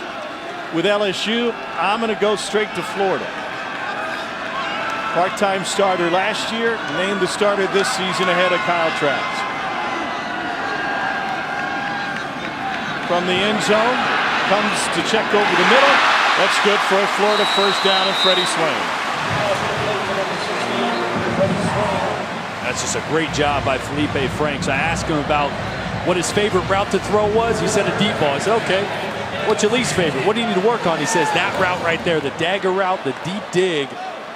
with LSU, I'm going to go straight to Florida. Part-time starter last year, named the starter this season ahead of Kyle Trask. From the end zone, comes to check over the middle. That's good for a Florida first down and Freddie Swain. That's just a great job by Felipe Franks. I asked him about what his favorite route to throw was. He said a deep ball. I said, okay, what's your least favorite? What do you need to work on? He says that route right there, the dagger route, the deep dig.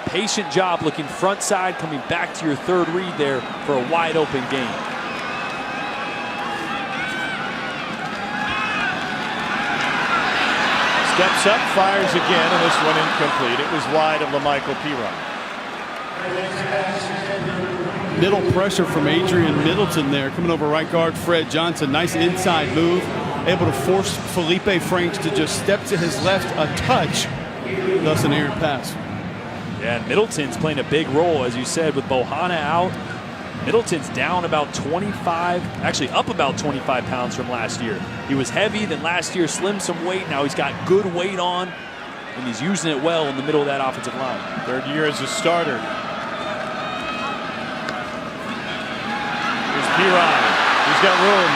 Patient job looking front side, coming back to your third read there for a wide open game. Steps up, fires again, and this one incomplete. It was wide of LaMichael Piron. Middle pressure from Adrian Middleton there, coming over right guard Fred Johnson. Nice inside move, able to force Felipe Franks to just step to his left a touch, thus an errant pass. Yeah, and Middleton's playing a big role, as you said, with Bohanna out. Middleton's down about 25, actually up about 25 pounds from last year. He was heavy, then last year slimmed some weight. Now he's got good weight on, and he's using it well in the middle of that offensive line. Third year as a starter. Here's Piron. He's got room.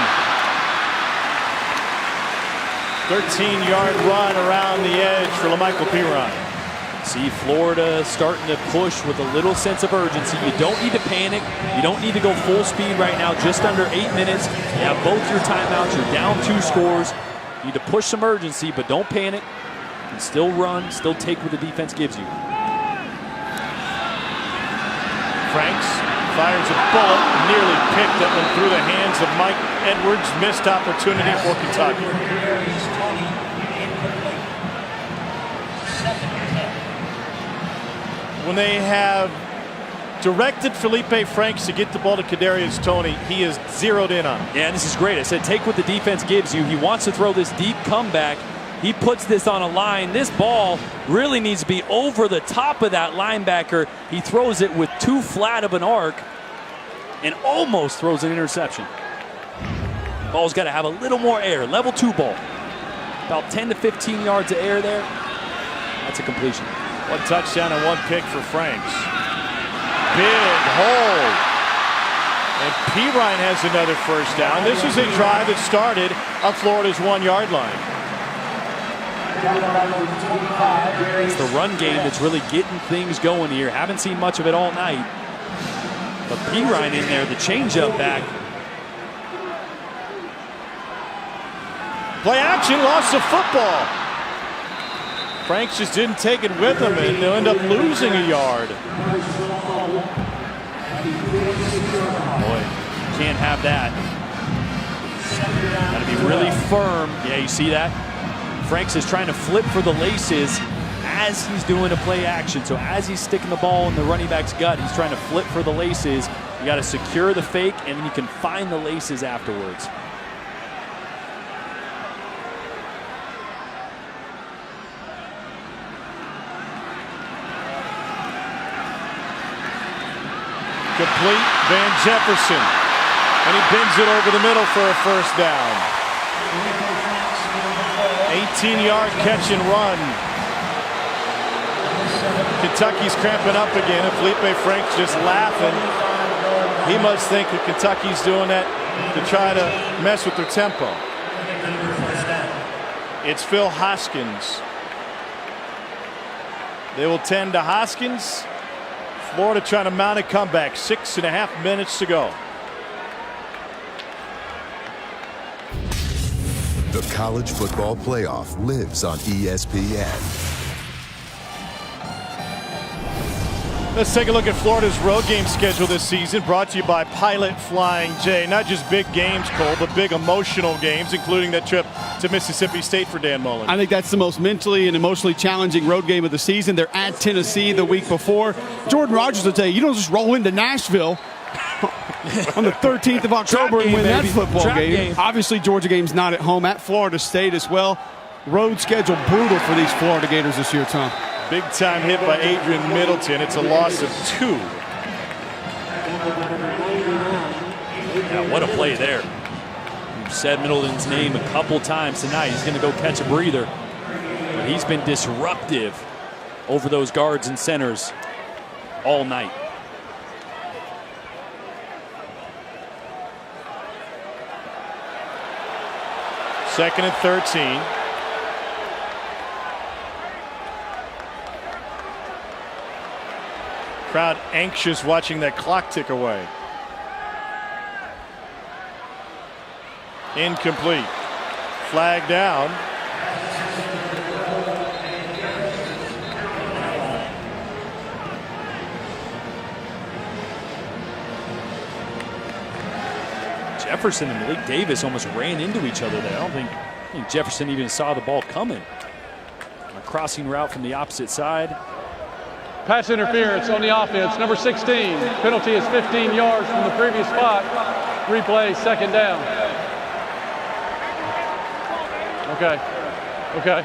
13-yard run around the edge for LaMichael Piron. See Florida starting to push with a little sense of urgency. You don't need to panic. You don't need to go full speed right now, just under 8 minutes. You have both your timeouts. You're down 2 scores. You need to push some urgency, but don't panic. And still run, still take what the defense gives you. Franks fires a bullet, nearly picked up and through the hands of Mike Edwards. Missed opportunity for Kentucky. When they have directed Felipe Franks to get the ball to Kadarius Toney, he is zeroed in on it. Yeah, this is great. I said take what the defense gives you. He wants to throw this deep comeback. He puts this on a line. This ball really needs to be over the top of that linebacker. He throws it with too flat of an arc and almost throws an interception. Ball's got to have a little more air. Level 2 ball. About 10 to 15 yards of air there. That's a completion. One touchdown and one pick for Franks. Big hole. And Perine has another first down. This is a drive that started on Florida's 1-yard line. It's the run game that's really getting things going here. Haven't seen much of it all night. But Perine in there, the changeup back. Play action, loss of football. Franks just didn't take it with him, and they'll end up losing a yard. Boy, can't have that. Got to be really firm. Yeah, you see that? Franks is trying to flip for the laces as he's doing a play action. So as he's sticking the ball in the running back's gut, he's trying to flip for the laces. You got to secure the fake, and then you can find the laces afterwards. Complete, Van Jefferson. And he bends it over the middle for a first down. 18-yard catch and run. Kentucky's cramping up again, and Felipe Franks just laughing. He must think that Kentucky's doing that to try to mess with their tempo. It's Phil Hoskins. They will tend to Hoskins. Florida trying to mount a comeback. 6.5 minutes to go. The College Football Playoff lives on ESPN. Let's take a look at Florida's road game schedule this season, brought to you by Pilot Flying J. Not just big games, Cole, but big emotional games, including that trip to Mississippi State for Dan Mullen. I think that's the most mentally and emotionally challenging road game of the season. They're at Tennessee the week before. Jordan Rodgers will tell you, you don't just roll into Nashville on the 13th of October and win that football game. Obviously, Georgia game's not at home, at Florida State as well. Road schedule brutal for these Florida Gators this year, Tom. Big time hit by Adrian Middleton. It's a loss of 2. Yeah, what a play there. You've said Middleton's name a couple times tonight. He's going to go catch a breather. But he's been disruptive over those guards and centers all night. Second and 13. Crowd anxious watching that clock tick away. Incomplete. Flag down. Jefferson and Malik Davis almost ran into each other there. I don't think Jefferson even saw the ball coming. A crossing route from the opposite side. Pass interference on the offense, number 16. Penalty is 15 yards from the previous spot. Replay, second down. Okay.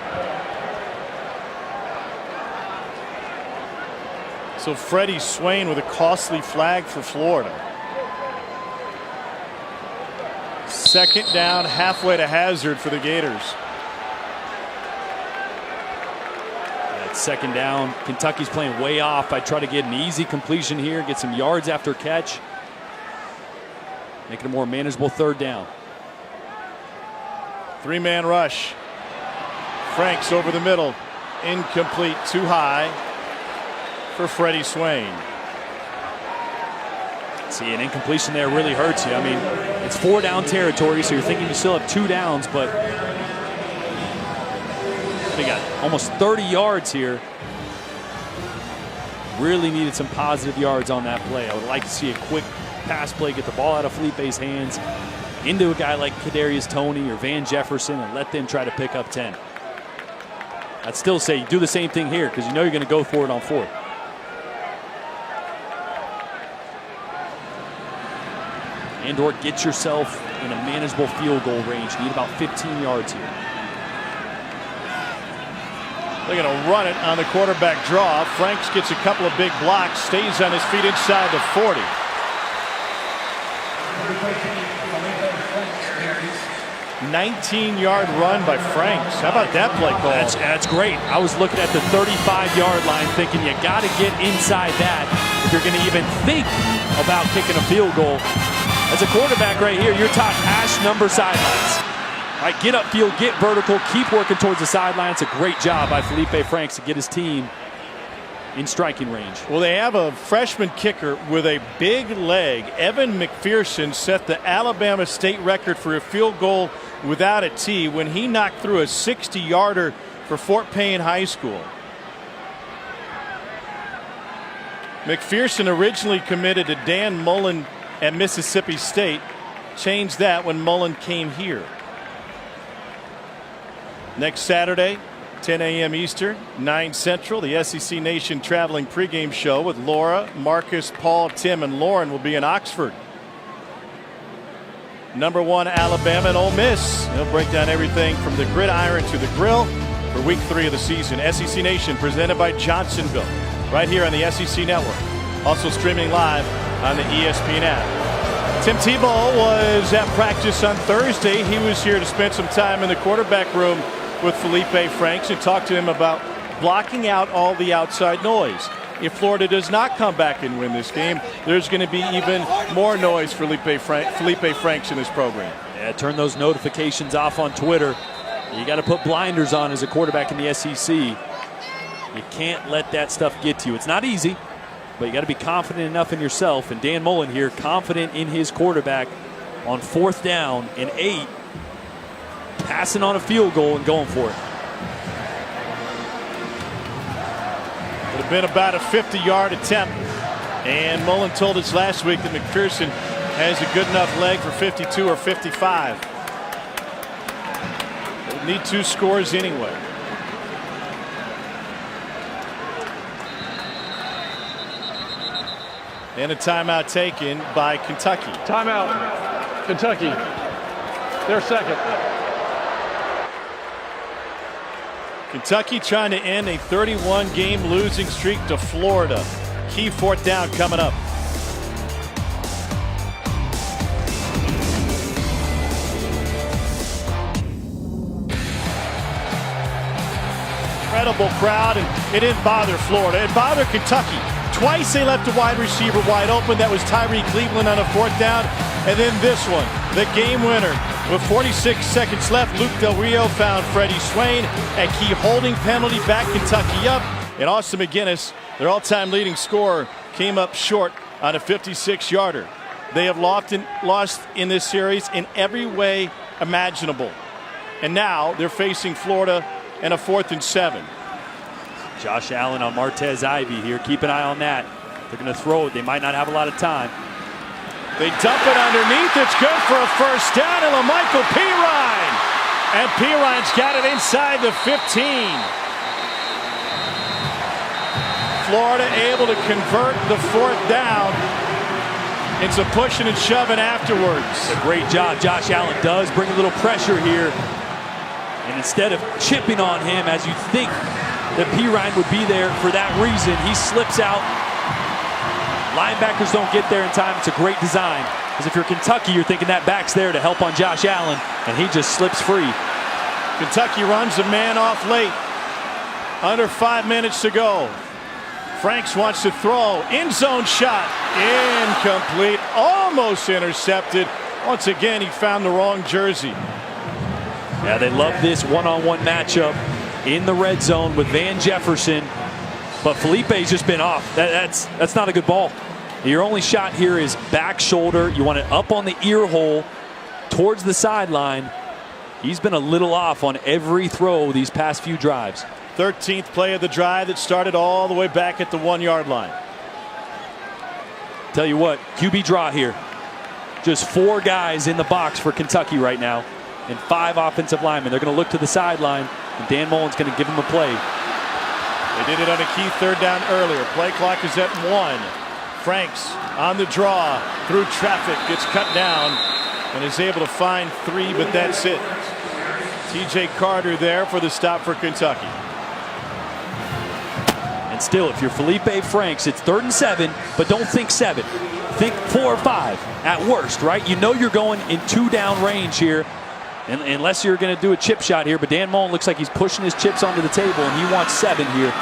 So Freddie Swain with a costly flag for Florida. Second down, halfway to Hazard for the Gators. Second down. Kentucky's playing way off. I try to get an easy completion here, get some yards after catch. Make it a more manageable third down. 3-man rush. Franks over the middle. Incomplete, too high for Freddie Swain. See, an incompletion there really hurts you. I mean, it's 4-down territory, so you're thinking you still have 2 downs, but they got almost 30 yards here. Really needed some positive yards on that play. I would like to see a quick pass play, get the ball out of Felipe's hands into a guy like Kadarius Toney or Van Jefferson and let them try to pick up 10. I'd still say you do the same thing here because you know you're going to go for it on 4th. And/or get yourself in a manageable field goal range. You need about 15 yards here. They're going to run it on the quarterback draw. Franks gets a couple of big blocks, stays on his feet inside the 40. 19-yard run by Franks. How about that play call? That's great. I was looking at the 35-yard line thinking you got to get inside that if you're going to even think about kicking a field goal. As a quarterback right here, you're top hash number sidelines. All right, get upfield, get vertical, keep working towards the sideline. It's a great job by Felipe Franks to get his team in striking range. Well, they have a freshman kicker with a big leg. Evan McPherson set the Alabama state record for a field goal without a tee when he knocked through a 60-yarder for Fort Payne High School. McPherson originally committed to Dan Mullen at Mississippi State. Changed that when Mullen came here. Next Saturday, 10 a.m. Eastern, 9 Central, the SEC Nation traveling pregame show with Laura, Marcus, Paul, Tim, and Lauren will be in Oxford. #1 Alabama and Ole Miss. They'll break down everything from the gridiron to the grill for week 3 of the season. SEC Nation presented by Johnsonville, right here on the SEC Network. Also streaming live on the ESPN app. Tim Tebow was at practice on Thursday. He was here to spend some time in the quarterback room with Felipe Franks and talk to him about blocking out all the outside noise. If Florida does not come back and win this game, there's going to be even more noise for Felipe Franks in this program. Yeah, turn those notifications off on Twitter. You got to put blinders on as a quarterback in the SEC. You can't let that stuff get to you. It's not easy, but you got to be confident enough in yourself. And Dan Mullen here, confident in his quarterback on 4th down and 8, passing on a field goal and going for it. Would have been about a 50-yard attempt. And Mullen told us last week that McPherson has a good enough leg for 52 or 55. They'll need 2 scores anyway. And a timeout taken by Kentucky. Timeout, Kentucky. Their second. Kentucky trying to end a 31-game losing streak to Florida. Key 4th down coming up. Incredible crowd, and it didn't bother Florida. It bothered Kentucky. Twice they left a wide receiver wide open. That was Tyree Cleveland on a 4th down. And then this one, the game winner. With 46 seconds left, Luke Del Rio found Freddie Swain. A key holding penalty backed Kentucky up. And Austin McGinnis, their all-time leading scorer, came up short on a 56-yarder. They have lost in this series in every way imaginable. And now they're facing Florida in a 4th and 7. Josh Allen on Martez Ivy here. Keep an eye on that. They're going to throw it. They might not have a lot of time. They dump it underneath. It's good for a 1st down. And LaMichael Pirine. And Pirine's got it inside the 15. Florida able to convert the 4th down into pushing and shoving afterwards. A great job. Josh Allen does bring a little pressure here. And instead of chipping on him, as you think that Pirine would be there for that reason, he slips out. Linebackers don't get there in time. It's a great design. Because if you're Kentucky, you're thinking that back's there to help on Josh Allen, and he just slips free. Kentucky runs a man off late. Under 5 minutes to go. Franks wants to throw. End zone shot. Incomplete. Almost intercepted. Once again, he found the wrong jersey. Yeah, they love this one-on-one matchup in the red zone with Van Jefferson. But Felipe's just been off. That's not a good ball. Your only shot here is back shoulder. You want it up on the ear hole towards the sideline. He's been a little off on every throw these past few drives. 13th play of the drive that started all the way back at the 1-yard line. Tell you what, QB draw here. Just 4 guys in the box for Kentucky right now and 5 offensive linemen. They're going to look to the sideline, and Dan Mullen's going to give them a play. They did it on a key 3rd down earlier. Play clock is at 1. Franks on the draw through traffic, gets cut down and is able to find 3, but that's it. TJ Carter there for the stop for Kentucky. And still, if you're Felipe Franks, it's 3rd and 7, but don't think 7. Think 4 or 5 at worst, right? You know you're going in 2-down range here. And unless you're going to do a chip shot here, but Dan Mullen looks like he's pushing his chips onto the table, and he wants 7 here.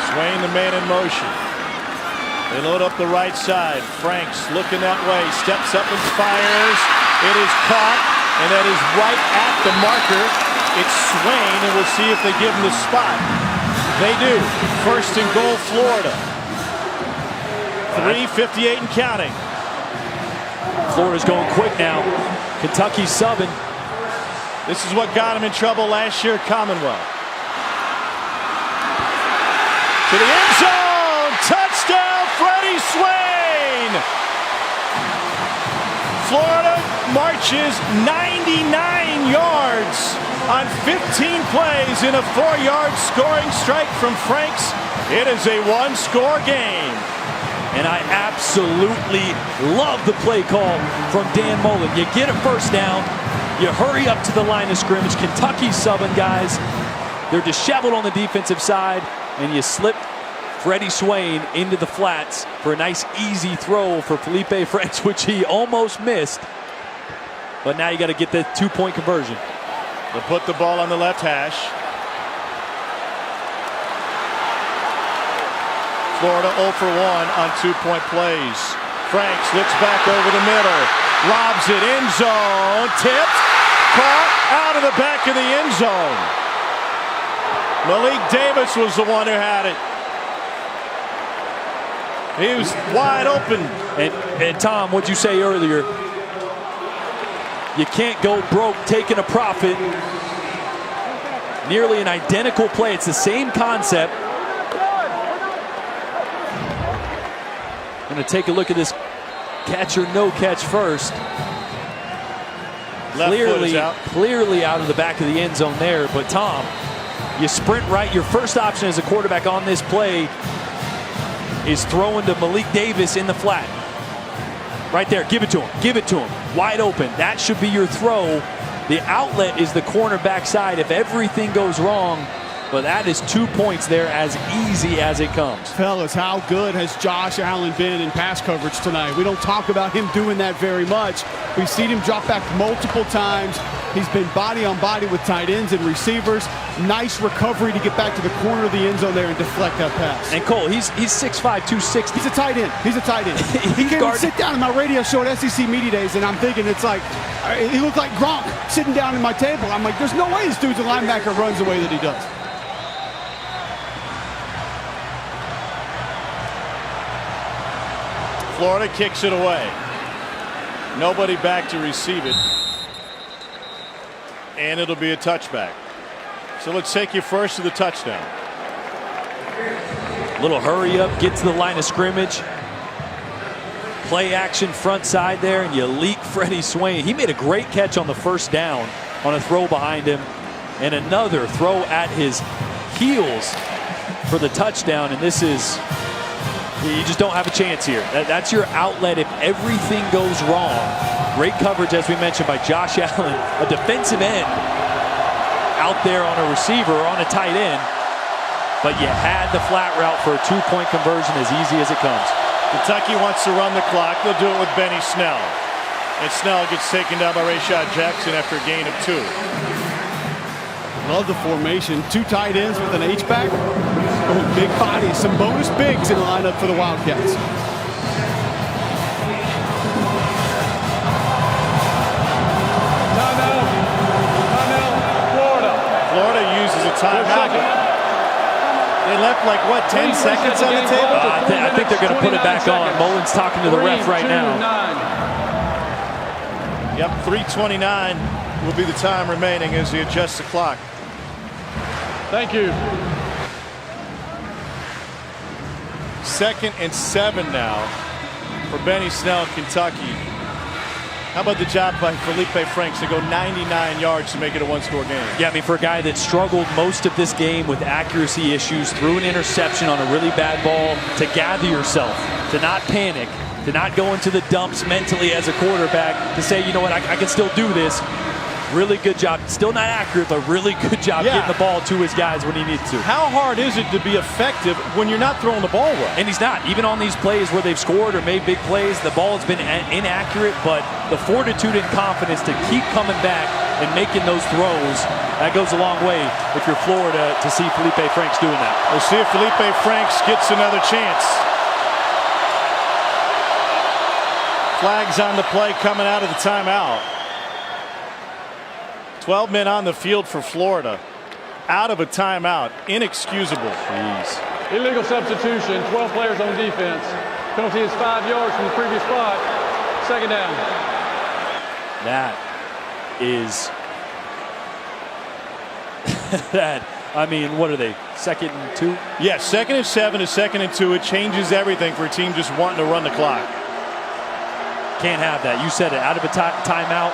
Swain, the man in motion. They load up the right side. Franks looking that way, steps up and fires. It is caught, and that is right at the marker. It's Swain, and we'll see if they give him the spot. They do. First and goal, Florida. 3:58 and counting. Florida's going quick now. Kentucky's subbing. This is what got him in trouble last year at Commonwealth. To the end zone. Touchdown, Freddie Swain. Florida marches 99 yards on 15 plays in a 4-yard scoring strike from Franks. It is a 1-score game. And I absolutely love the play call from Dan Mullen. You get a first down, you hurry up to the line of scrimmage. Kentucky's subbing guys. They're disheveled on the defensive side, and you slip Freddie Swain into the flats for a nice easy throw for Felipe Franks, which he almost missed. But now you got to get the 2-point conversion. They'll put the ball on the left hash. Florida 0 for 1 on 2-point plays. Franks looks back over the middle, lobs it, end zone, tipped, caught out of the back of the end zone. Malik Davis was the one who had it. He was wide open. And Tom, what'd you say earlier? You can't go broke taking a profit. Nearly an identical play. It's the same concept. Going to take a look at this catch or no catch first. Clearly out of the back of the end zone there. But Tom, you sprint right. Your first option as a quarterback on this play is throwing to Malik Davis in the flat. Right there, give it to him, give it to him. Wide open, that should be your throw. The outlet is the cornerback side if everything goes wrong. But that is 2 points there, as easy as it comes. Fellas, how good has Josh Allen been in pass coverage tonight? We don't talk about him doing that very much. We've seen him drop back multiple times. He's been body on body with tight ends and receivers. Nice recovery to get back to the corner of the end zone there and deflect that pass. And Cole, he's 6'5", 260. He's a tight end. He's a tight end. He came and sit down in my radio show at SEC Media Days, and I'm thinking it's like, he looked like Gronk sitting down in my table. I'm like, there's no way this dude's a linebacker runs the way that he does. Florida kicks it away. Nobody back to receive it. And it'll be a touchback. So let's take you first to the touchdown. Little hurry up, get to the line of scrimmage. Play action front side there, and you leak Freddie Swain. He made a great catch on the first down on a throw behind him. And another throw at his heels for the touchdown. And this is, you just don't have a chance here. That's your outlet if everything goes wrong. Great coverage, as we mentioned, by Josh Allen, a defensive end out there on a receiver or on a tight end. But you had the flat route for a 2-point conversion, as easy as it comes. Kentucky wants to run the clock. They'll do it with Benny Snell. And Snell gets taken down by Rayshad Jackson after a gain of 2. Love the formation. 2 tight ends with an H-back. Oh, big bodies. Some bonus bigs in the lineup for the Wildcats. Florida uses a timeout. They left like, what, 10 seconds on the table? I think they're going to put it back on. Mullen's talking to the ref right now. Yep, 3:29 will be the time remaining as he adjusts the clock. Thank you. 2nd and 7 now for Benny Snell, Kentucky. How about the job by Felipe Franks to go 99 yards to make it a 1-score game? Yeah, I mean, for a guy that struggled most of this game with accuracy issues, threw an interception on a really bad ball, to gather yourself, to not panic, to not go into the dumps mentally as a quarterback, to say, you know what, I can still do this. Really good job. Still not accurate, but really good job getting the ball to his guys when he needs to. How hard is it to be effective when you're not throwing the ball well? And he's not. Even on these plays where they've scored or made big plays, the ball has been inaccurate, but the fortitude and confidence to keep coming back and making those throws, that goes a long way if you're Florida to see Felipe Franks doing that. We'll see if Felipe Franks gets another chance. Flags on the play coming out of the timeout. 12 men on the field for Florida. Out of a timeout. Inexcusable. Jeez. Illegal substitution, 12 players on defense. Penalty is 5 yards from the previous spot. Second down. That is that. I mean, what are they? 2nd and 2? Yes, 2nd and 7 to 2nd and 2. It changes everything for a team just wanting to run the clock. Can't have that. You said it. Out of a timeout.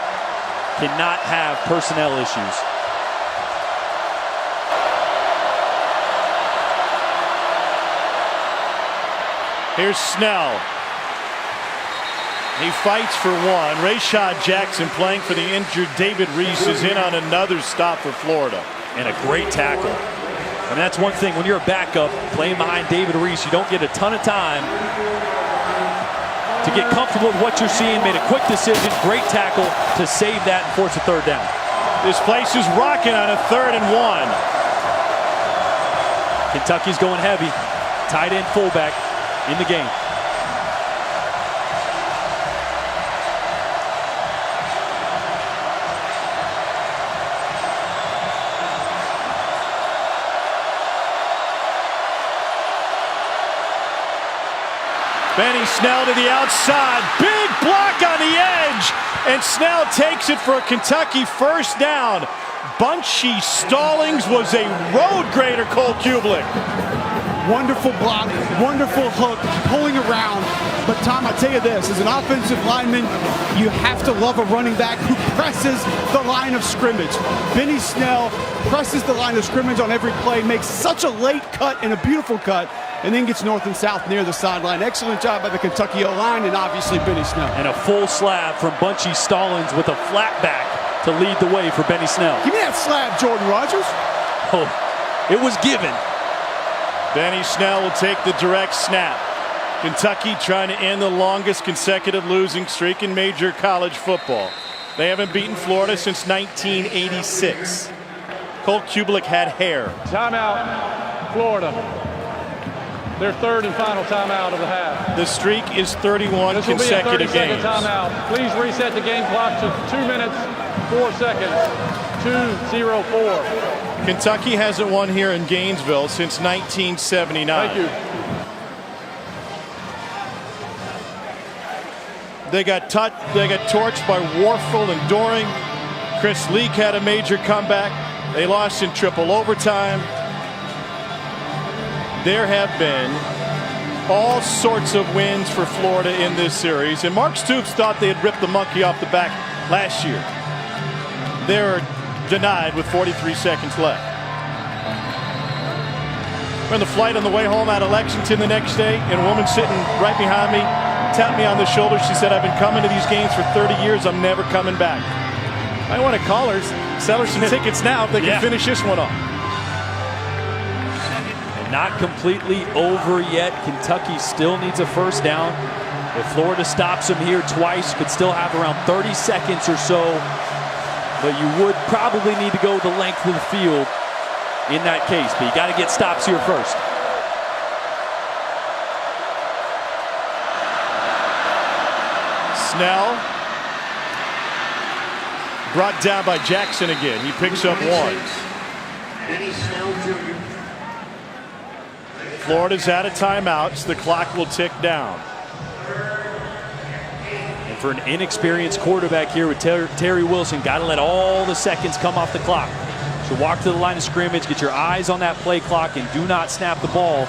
Cannot have personnel issues. Here's Snell. He fights for one. Rayshad Jackson, playing for the injured David Reese, is in on another stop for Florida. And a great tackle. I mean, that's one thing. When you're a backup playing behind David Reese, you don't get a ton of time to get comfortable with what you're seeing. Made a quick decision. Great tackle to save that and force a third down. This place is rocking on a 3rd and 1. Kentucky's going heavy. Tight end fullback in the game. Benny Snell to the outside. Big block on the edge. And Snell takes it for a Kentucky first down. Bunchy Stallings was a road grader, Cole Kublik. Wonderful block, wonderful hook, pulling around. But Tom, I tell you this, as an offensive lineman, you have to love a running back who presses the line of scrimmage. Benny Snell presses the line of scrimmage on every play, makes such a late cut and a beautiful cut, and then gets north and south near the sideline. Excellent job by the Kentucky O-line and obviously Benny Snell. And a full slab from Bunchy Stallings with a flat back to lead the way for Benny Snell. Give me that slab, Jordan Rogers. Oh, it was given. Benny Snell will take the direct snap. Kentucky trying to end the longest consecutive losing streak in major college football. They haven't beaten Florida since 1986. Cole Kublik had hair. Timeout, Florida. Their 3rd and final timeout of the half. The streak is 31 this will consecutive be a 30-second games. timeout. Please reset the game clock to 2 minutes, 4 seconds. 2:04. Kentucky hasn't won here in Gainesville since 1979. Thank you. They got torched by Warfel and Doring. Chris Leak had a major comeback. They lost in triple overtime. There have been all sorts of wins for Florida in this series, and Mark Stoops thought they had ripped the monkey off the back last year. They're denied with 43 seconds left. We're on the flight on the way home out of Lexington the next day, and a woman sitting right behind me tapped me on the shoulder. She said, "I've been coming to these games for 30 years. I'm never coming back." I want to call her, sell her some tickets now if they can finish this one off. And not completely over yet. Kentucky still needs a first down. If Florida stops them here twice, could still have around 30 seconds or so. But you would probably need to go the length of the field in that case. But you got to get stops here first. Snell brought down by Jackson again. He picks up one. Benny Snell Jr. Florida's out of timeouts. The clock will tick down. And for an inexperienced quarterback here with Terry Wilson, got to let all the seconds come off the clock. So walk to the line of scrimmage, get your eyes on that play clock, and do not snap the ball.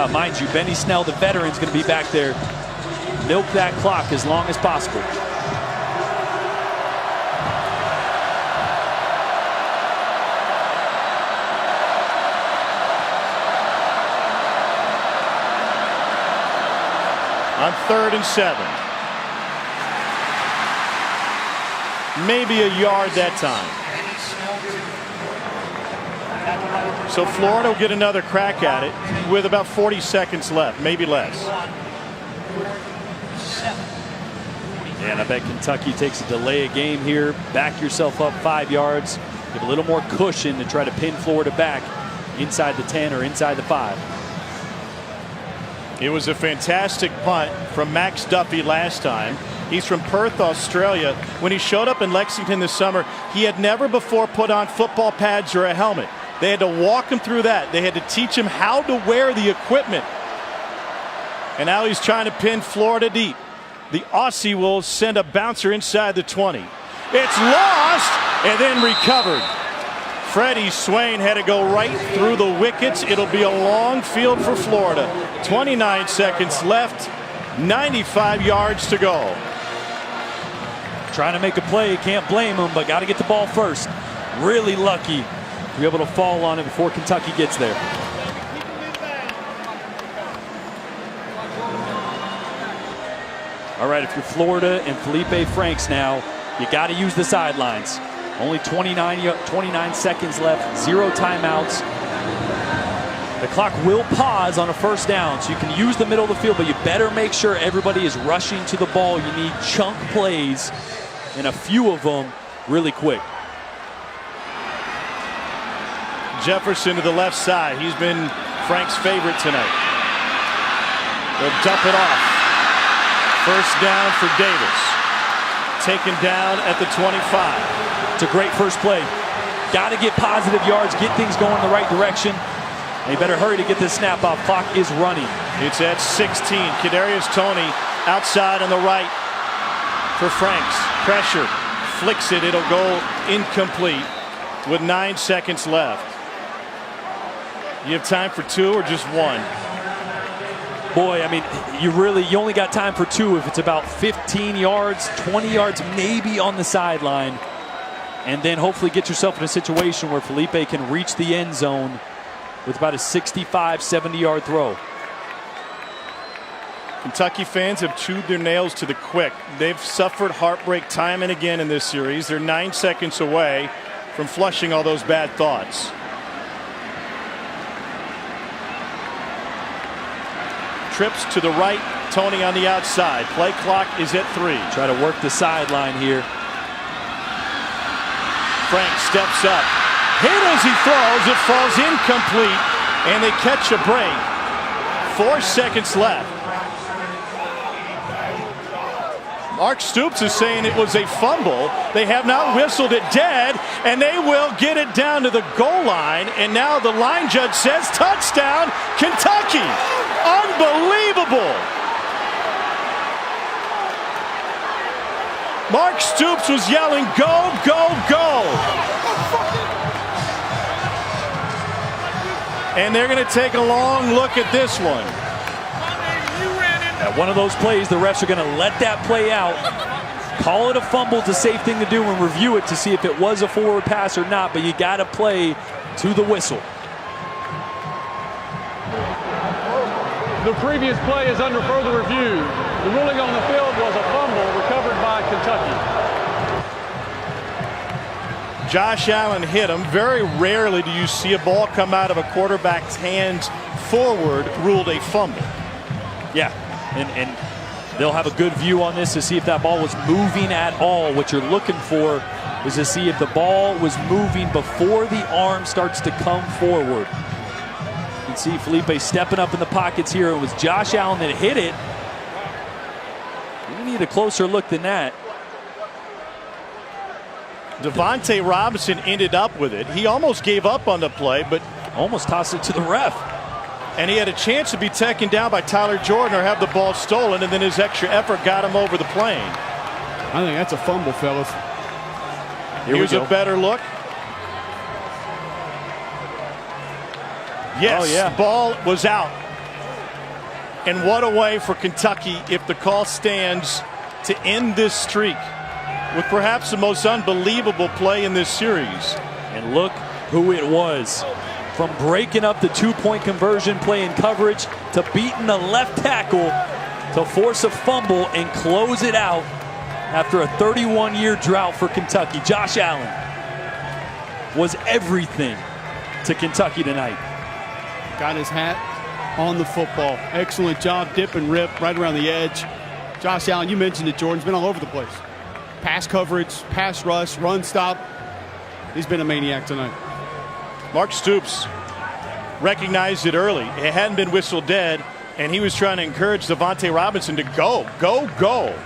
Mind you, Benny Snell, the veteran, is going to be back there. Milk that clock as long as possible. On 3rd and 7. maybe a yard that time. So Florida will get another crack at it with about 40 seconds left, maybe less. And I bet Kentucky takes a delay of game here. Back yourself up 5 yards. Give a little more cushion to try to pin Florida back inside the 10 or inside the 5. It was a fantastic punt from Max Duffy last time. He's from Perth, Australia. When he showed up in Lexington this summer, he had never before put on football pads or a helmet. They had to walk him through that. They had to teach him how to wear the equipment. And now he's trying to pin Florida deep. The Aussie will send a bouncer inside the 20. It's lost and then recovered. Freddie Swain had to go right through the wickets. It'll be a long field for Florida. 29 seconds left, 95 yards to go. Trying to make a play, can't blame him, but got to get the ball first. Really lucky to be able to fall on it before Kentucky gets there. All right, if you're Florida and Felipe Franks now, you got to use the sidelines. Only 29 seconds left, 0 timeouts. The clock will pause on a first down, so you can use the middle of the field, but you better make sure everybody is rushing to the ball. You need chunk plays, and a few of them really quick. Jefferson to the left side. He's been Frank's favorite tonight. They'll dump it off. First down for Davis. Taken down at the 25. It's a great first play. Got to get positive yards, get things going the right direction. They better hurry to get this snap off. Clock is running. It's at 16. Kadarius Toney outside on the right for Franks. Pressure. Flicks it. It'll go incomplete with 9 seconds left. You have time for 2 or just 1? Boy, I mean, you only got time for 2 if it's about 15 yards, 20 yards maybe on the sideline. And then hopefully get yourself in a situation where Felipe can reach the end zone with about a 65, 70-yard throw. Kentucky fans have chewed their nails to the quick. They've suffered heartbreak time and again in this series. They're 9 seconds away from flushing all those bad thoughts. Trips to the right, Toney on the outside. Play clock is at 3. Try to work the sideline here. Frank steps up. Hit as he throws. It falls incomplete, and they catch a break. 4 seconds left. Mark Stoops is saying it was a fumble. They have not whistled it dead, and they will get it down to the goal line. And now the line judge says touchdown, Kentucky. Unbelievable. Mark Stoops was yelling, go, go, go. And they're going to take a long look at this one. One of those plays, the refs are going to let that play out. Call it a fumble. It's a safe thing to do, and review it to see if it was a forward pass or not, but you got to play to the whistle. The previous play is under further review. The ruling on the field was a fumble recovered by Kentucky. Josh Allen hit him. Very rarely do you see a ball come out of a quarterback's hands forward ruled a fumble. Yeah, and they'll have a good view on this to see if that ball was moving at all. What you're looking for is to see if the ball was moving before the arm starts to come forward. You can see Felipe stepping up in the pockets here. It was Josh Allen that hit it. We need a closer look than that. Devontae Robinson ended up with it. He almost gave up on the play, but almost tossed it to the ref. And he had a chance to be taken down by Tyler Jordan or have the ball stolen, and then his extra effort got him over the plane. I think that's a fumble, fellas. Here's a better look. Yes, oh, yeah. Ball was out. And what a way for Kentucky if the call stands to end this streak with perhaps the most unbelievable play in this series. And look who it was. From breaking up the 2-point conversion play in coverage to beating the left tackle to force a fumble and close it out after a 31-year drought for Kentucky. Josh Allen was everything to Kentucky tonight. Got his hat on the football. Excellent job, dip and rip right around the edge. Josh Allen, you mentioned it, Jordan's been all over the place. Pass coverage, pass rush, run stop. He's been a maniac tonight. Mark Stoops recognized it early. It hadn't been whistled dead, and he was trying to encourage Devontae Robinson to go, go, go.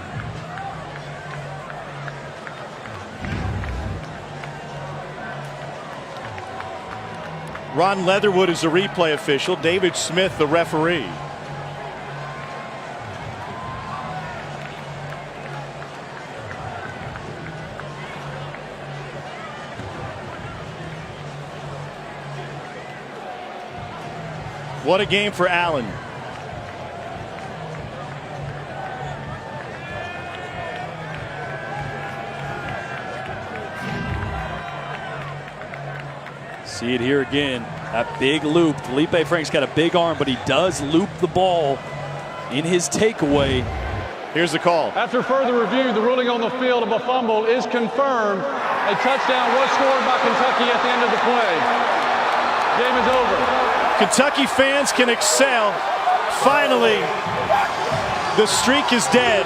Ron Leatherwood is the replay official. David Smith, the referee. What a game for Allen. See it here again. That big loop. Felipe Frank's got a big arm, but he does loop the ball in his takeaway. Here's the call. After further review, the ruling on the field of a fumble is confirmed. A touchdown was scored by Kentucky at the end of the play. Game is over. Kentucky fans can excel. Finally, the streak is dead.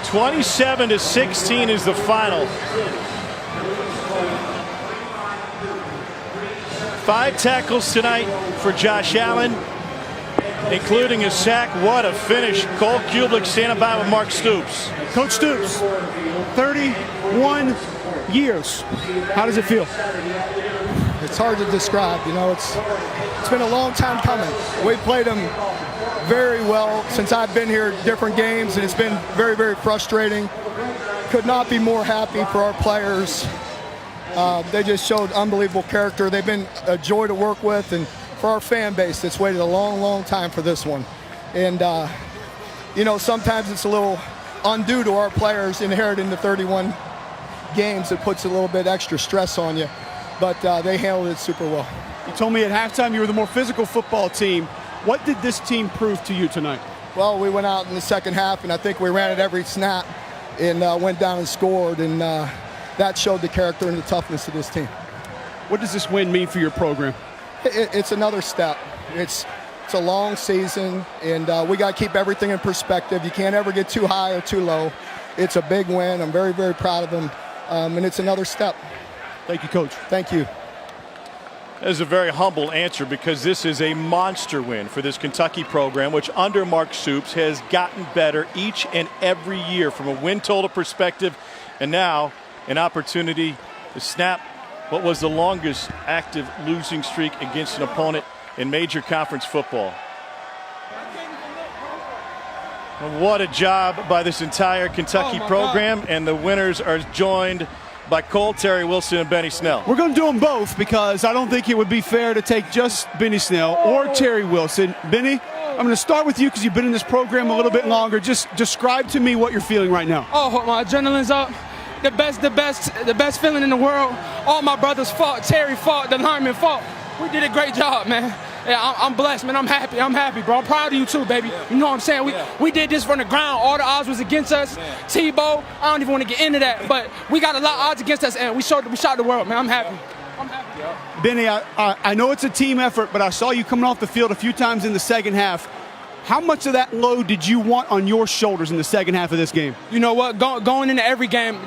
(27-16) is the final. 5 tackles tonight for Josh Allen, including a sack. What a finish. Cole Kublik standing by with Mark Stoops. Coach Stoops, 31 years. How does it feel? It's hard to describe. You know, it's been a long time coming. We played them very well since I've been here, different games, and it's been very, very frustrating. Could not be more happy for our players. They just showed unbelievable character. They've been a joy to work with, and for our fan base that's waited a long, long time for this one. And, you know, sometimes it's a little undue to our players inheriting the 31 games. It puts a little bit extra stress on you, but they handled it super well. You told me at halftime you were the more physical football team. What did this team prove to you tonight? Well, we went out in the second half, and I think we ran it every snap and went down and scored, and that showed the character and the toughness of this team. What does this win mean for your program? It's another step. It's a long season, and we got to keep everything in perspective. You can't ever get too high or too low. It's a big win. I'm very, very proud of them, and it's another step. Thank you, Coach. Thank you. That is a very humble answer, because this is a monster win for this Kentucky program, which under Mark Stoops has gotten better each and every year from a win total perspective, and now an opportunity to snap what was the longest active losing streak against an opponent in major conference football. What a job by this entire Kentucky program, and the winners are joined by Cole, Terry Wilson, and Benny Snell. We're going to do them both, because I don't think it would be fair to take just Benny Snell or Terry Wilson. Benny, I'm going to start with you because you've been in this program a little bit longer. Just describe to me what you're feeling right now. Oh, my adrenaline's up. The best feeling in the world. All my brothers fought. Terry fought. The linemen fought. We did a great job, man. Yeah, I'm blessed, man. I'm happy, bro. I'm proud of you too, baby. You know what I'm saying? We did this from the ground. All the odds was against us. Tebow, I don't even want to get into that, but we got a lot of odds against us, and we shot the world, man. I'm happy. Benny, I know it's a team effort, but I saw you coming off the field a few times in the second half. How much of that load did you want on your shoulders in the second half of this game? You know what? Going into every game,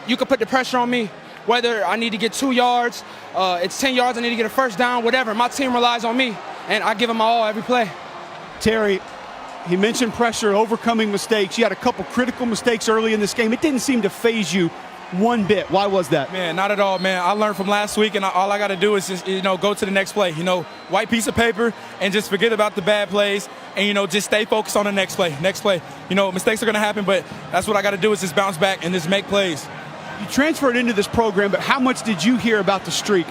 you could put the pressure on me. Whether I need to get 2 yards, it's 10 yards, I need to get a first down, whatever. My team relies on me, and I give them my all every play. Terry, he mentioned pressure, overcoming mistakes. You had a couple critical mistakes early in this game. It didn't seem to faze you one bit. Why was that? Man, not at all, man. I learned from last week, and all I got to do is just, go to the next play. White piece of paper, and just forget about the bad plays, and, just stay focused on the next play. Next play. Mistakes are going to happen, but that's what I got to do is just bounce back and just make plays. You transferred into this program, but how much did you hear about the streak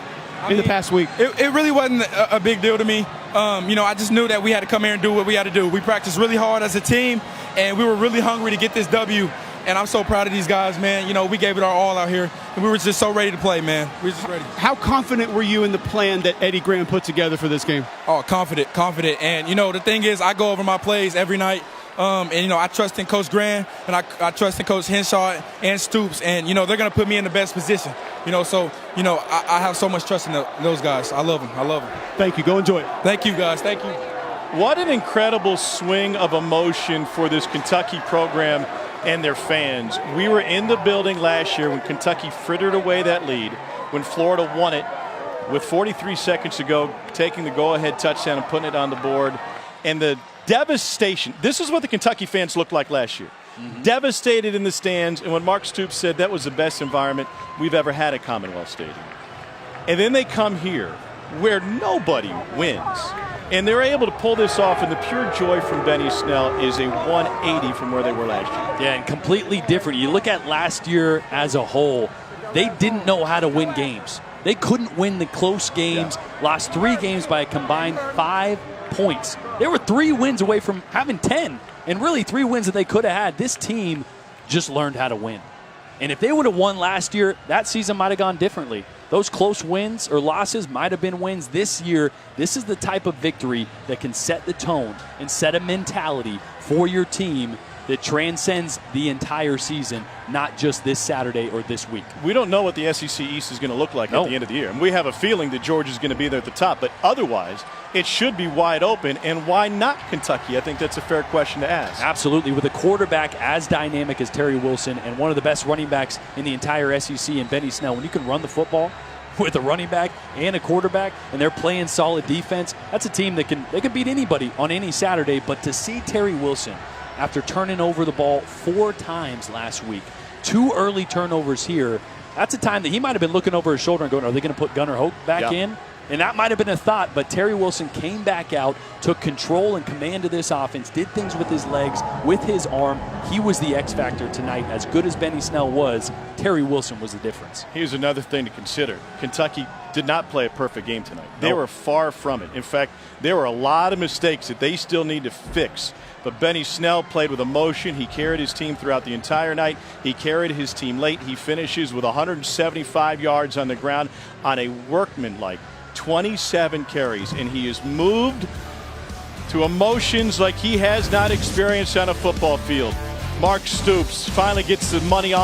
in the past week? It really wasn't a big deal to me. I just knew that we had to come here and do what we had to do. We practiced really hard as a team, and we were really hungry to get this W. And I'm so proud of these guys, man. You know, we gave it our all out here, and we were just so ready to play, man. We were just ready. How confident were you in the plan that Eddie Graham put together for this game? Oh, confident. And, you know, the thing is, I go over my plays every night. And, you know, I trust in Coach Graham, and I trust in Coach Henshaw and Stoops. And, you know, they're going to put me in the best position. You know, so, you know, I have so much trust in those guys. I love them. Thank you. Go enjoy it. Thank you, guys. Thank you. What an incredible swing of emotion for this Kentucky program and their fans. We were in the building last year when Kentucky frittered away that lead, when Florida won it with 43 seconds to go, taking the go-ahead touchdown and putting it on the board. And the devastation. This is what the Kentucky fans looked like last year. Devastated in the stands. And when Mark Stoops said that was the best environment we've ever had at Commonwealth Stadium. And then they come here where nobody wins. And they're able to pull this off, and the pure joy from Benny Snell is a 180 from where they were last year. Yeah, and completely different. You look at last year as a whole, they didn't know how to win games. They couldn't win the close games, lost 3 games by a combined 5 points. They were 3 wins away from having 10, and really 3 wins that they could have had. This team just learned how to win. And if they would have won last year, that season might have gone differently. Those close wins or losses might have been wins this year. This is the type of victory that can set the tone and set a mentality for your team that transcends the entire season, not just this Saturday or this week. We don't know what the SEC East is going to look like at the end of the year. And we have a feeling that Georgia's going to be there at the top, but otherwise it should be wide open. And why not Kentucky? I think that's a fair question to ask. Absolutely. With a quarterback as dynamic as Terry Wilson and one of the best running backs in the entire SEC and Benny Snell, when you can run the football with a running back and a quarterback and they're playing solid defense, that's a team that can beat anybody on any Saturday. But to see Terry Wilson, after turning over the ball 4 times last week, 2 early turnovers here, that's a time that he might have been looking over his shoulder and going, are they going to put Gunnar Hoke back in? And that might have been a thought, but Terry Wilson came back out, took control and command of this offense, did things with his legs, with his arm. He was the X factor tonight. As good as Benny Snell was, Terry Wilson was the difference. Here's another thing to consider. Kentucky did not play a perfect game tonight. They were far from it. In fact, there were a lot of mistakes that they still need to fix. But Benny Snell played with emotion. He carried his team throughout the entire night. He carried his team late. He finishes with 175 yards on the ground on a workmanlike 27 carries, and he is moved to emotions like he has not experienced on a football field. Mark Stoops finally gets the monkey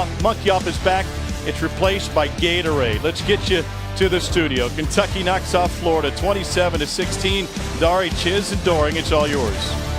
off his back. It's replaced by Gatorade. Let's get you to the studio. Kentucky knocks off Florida 27-16. Dari, Chiz, and Doring, it's all yours.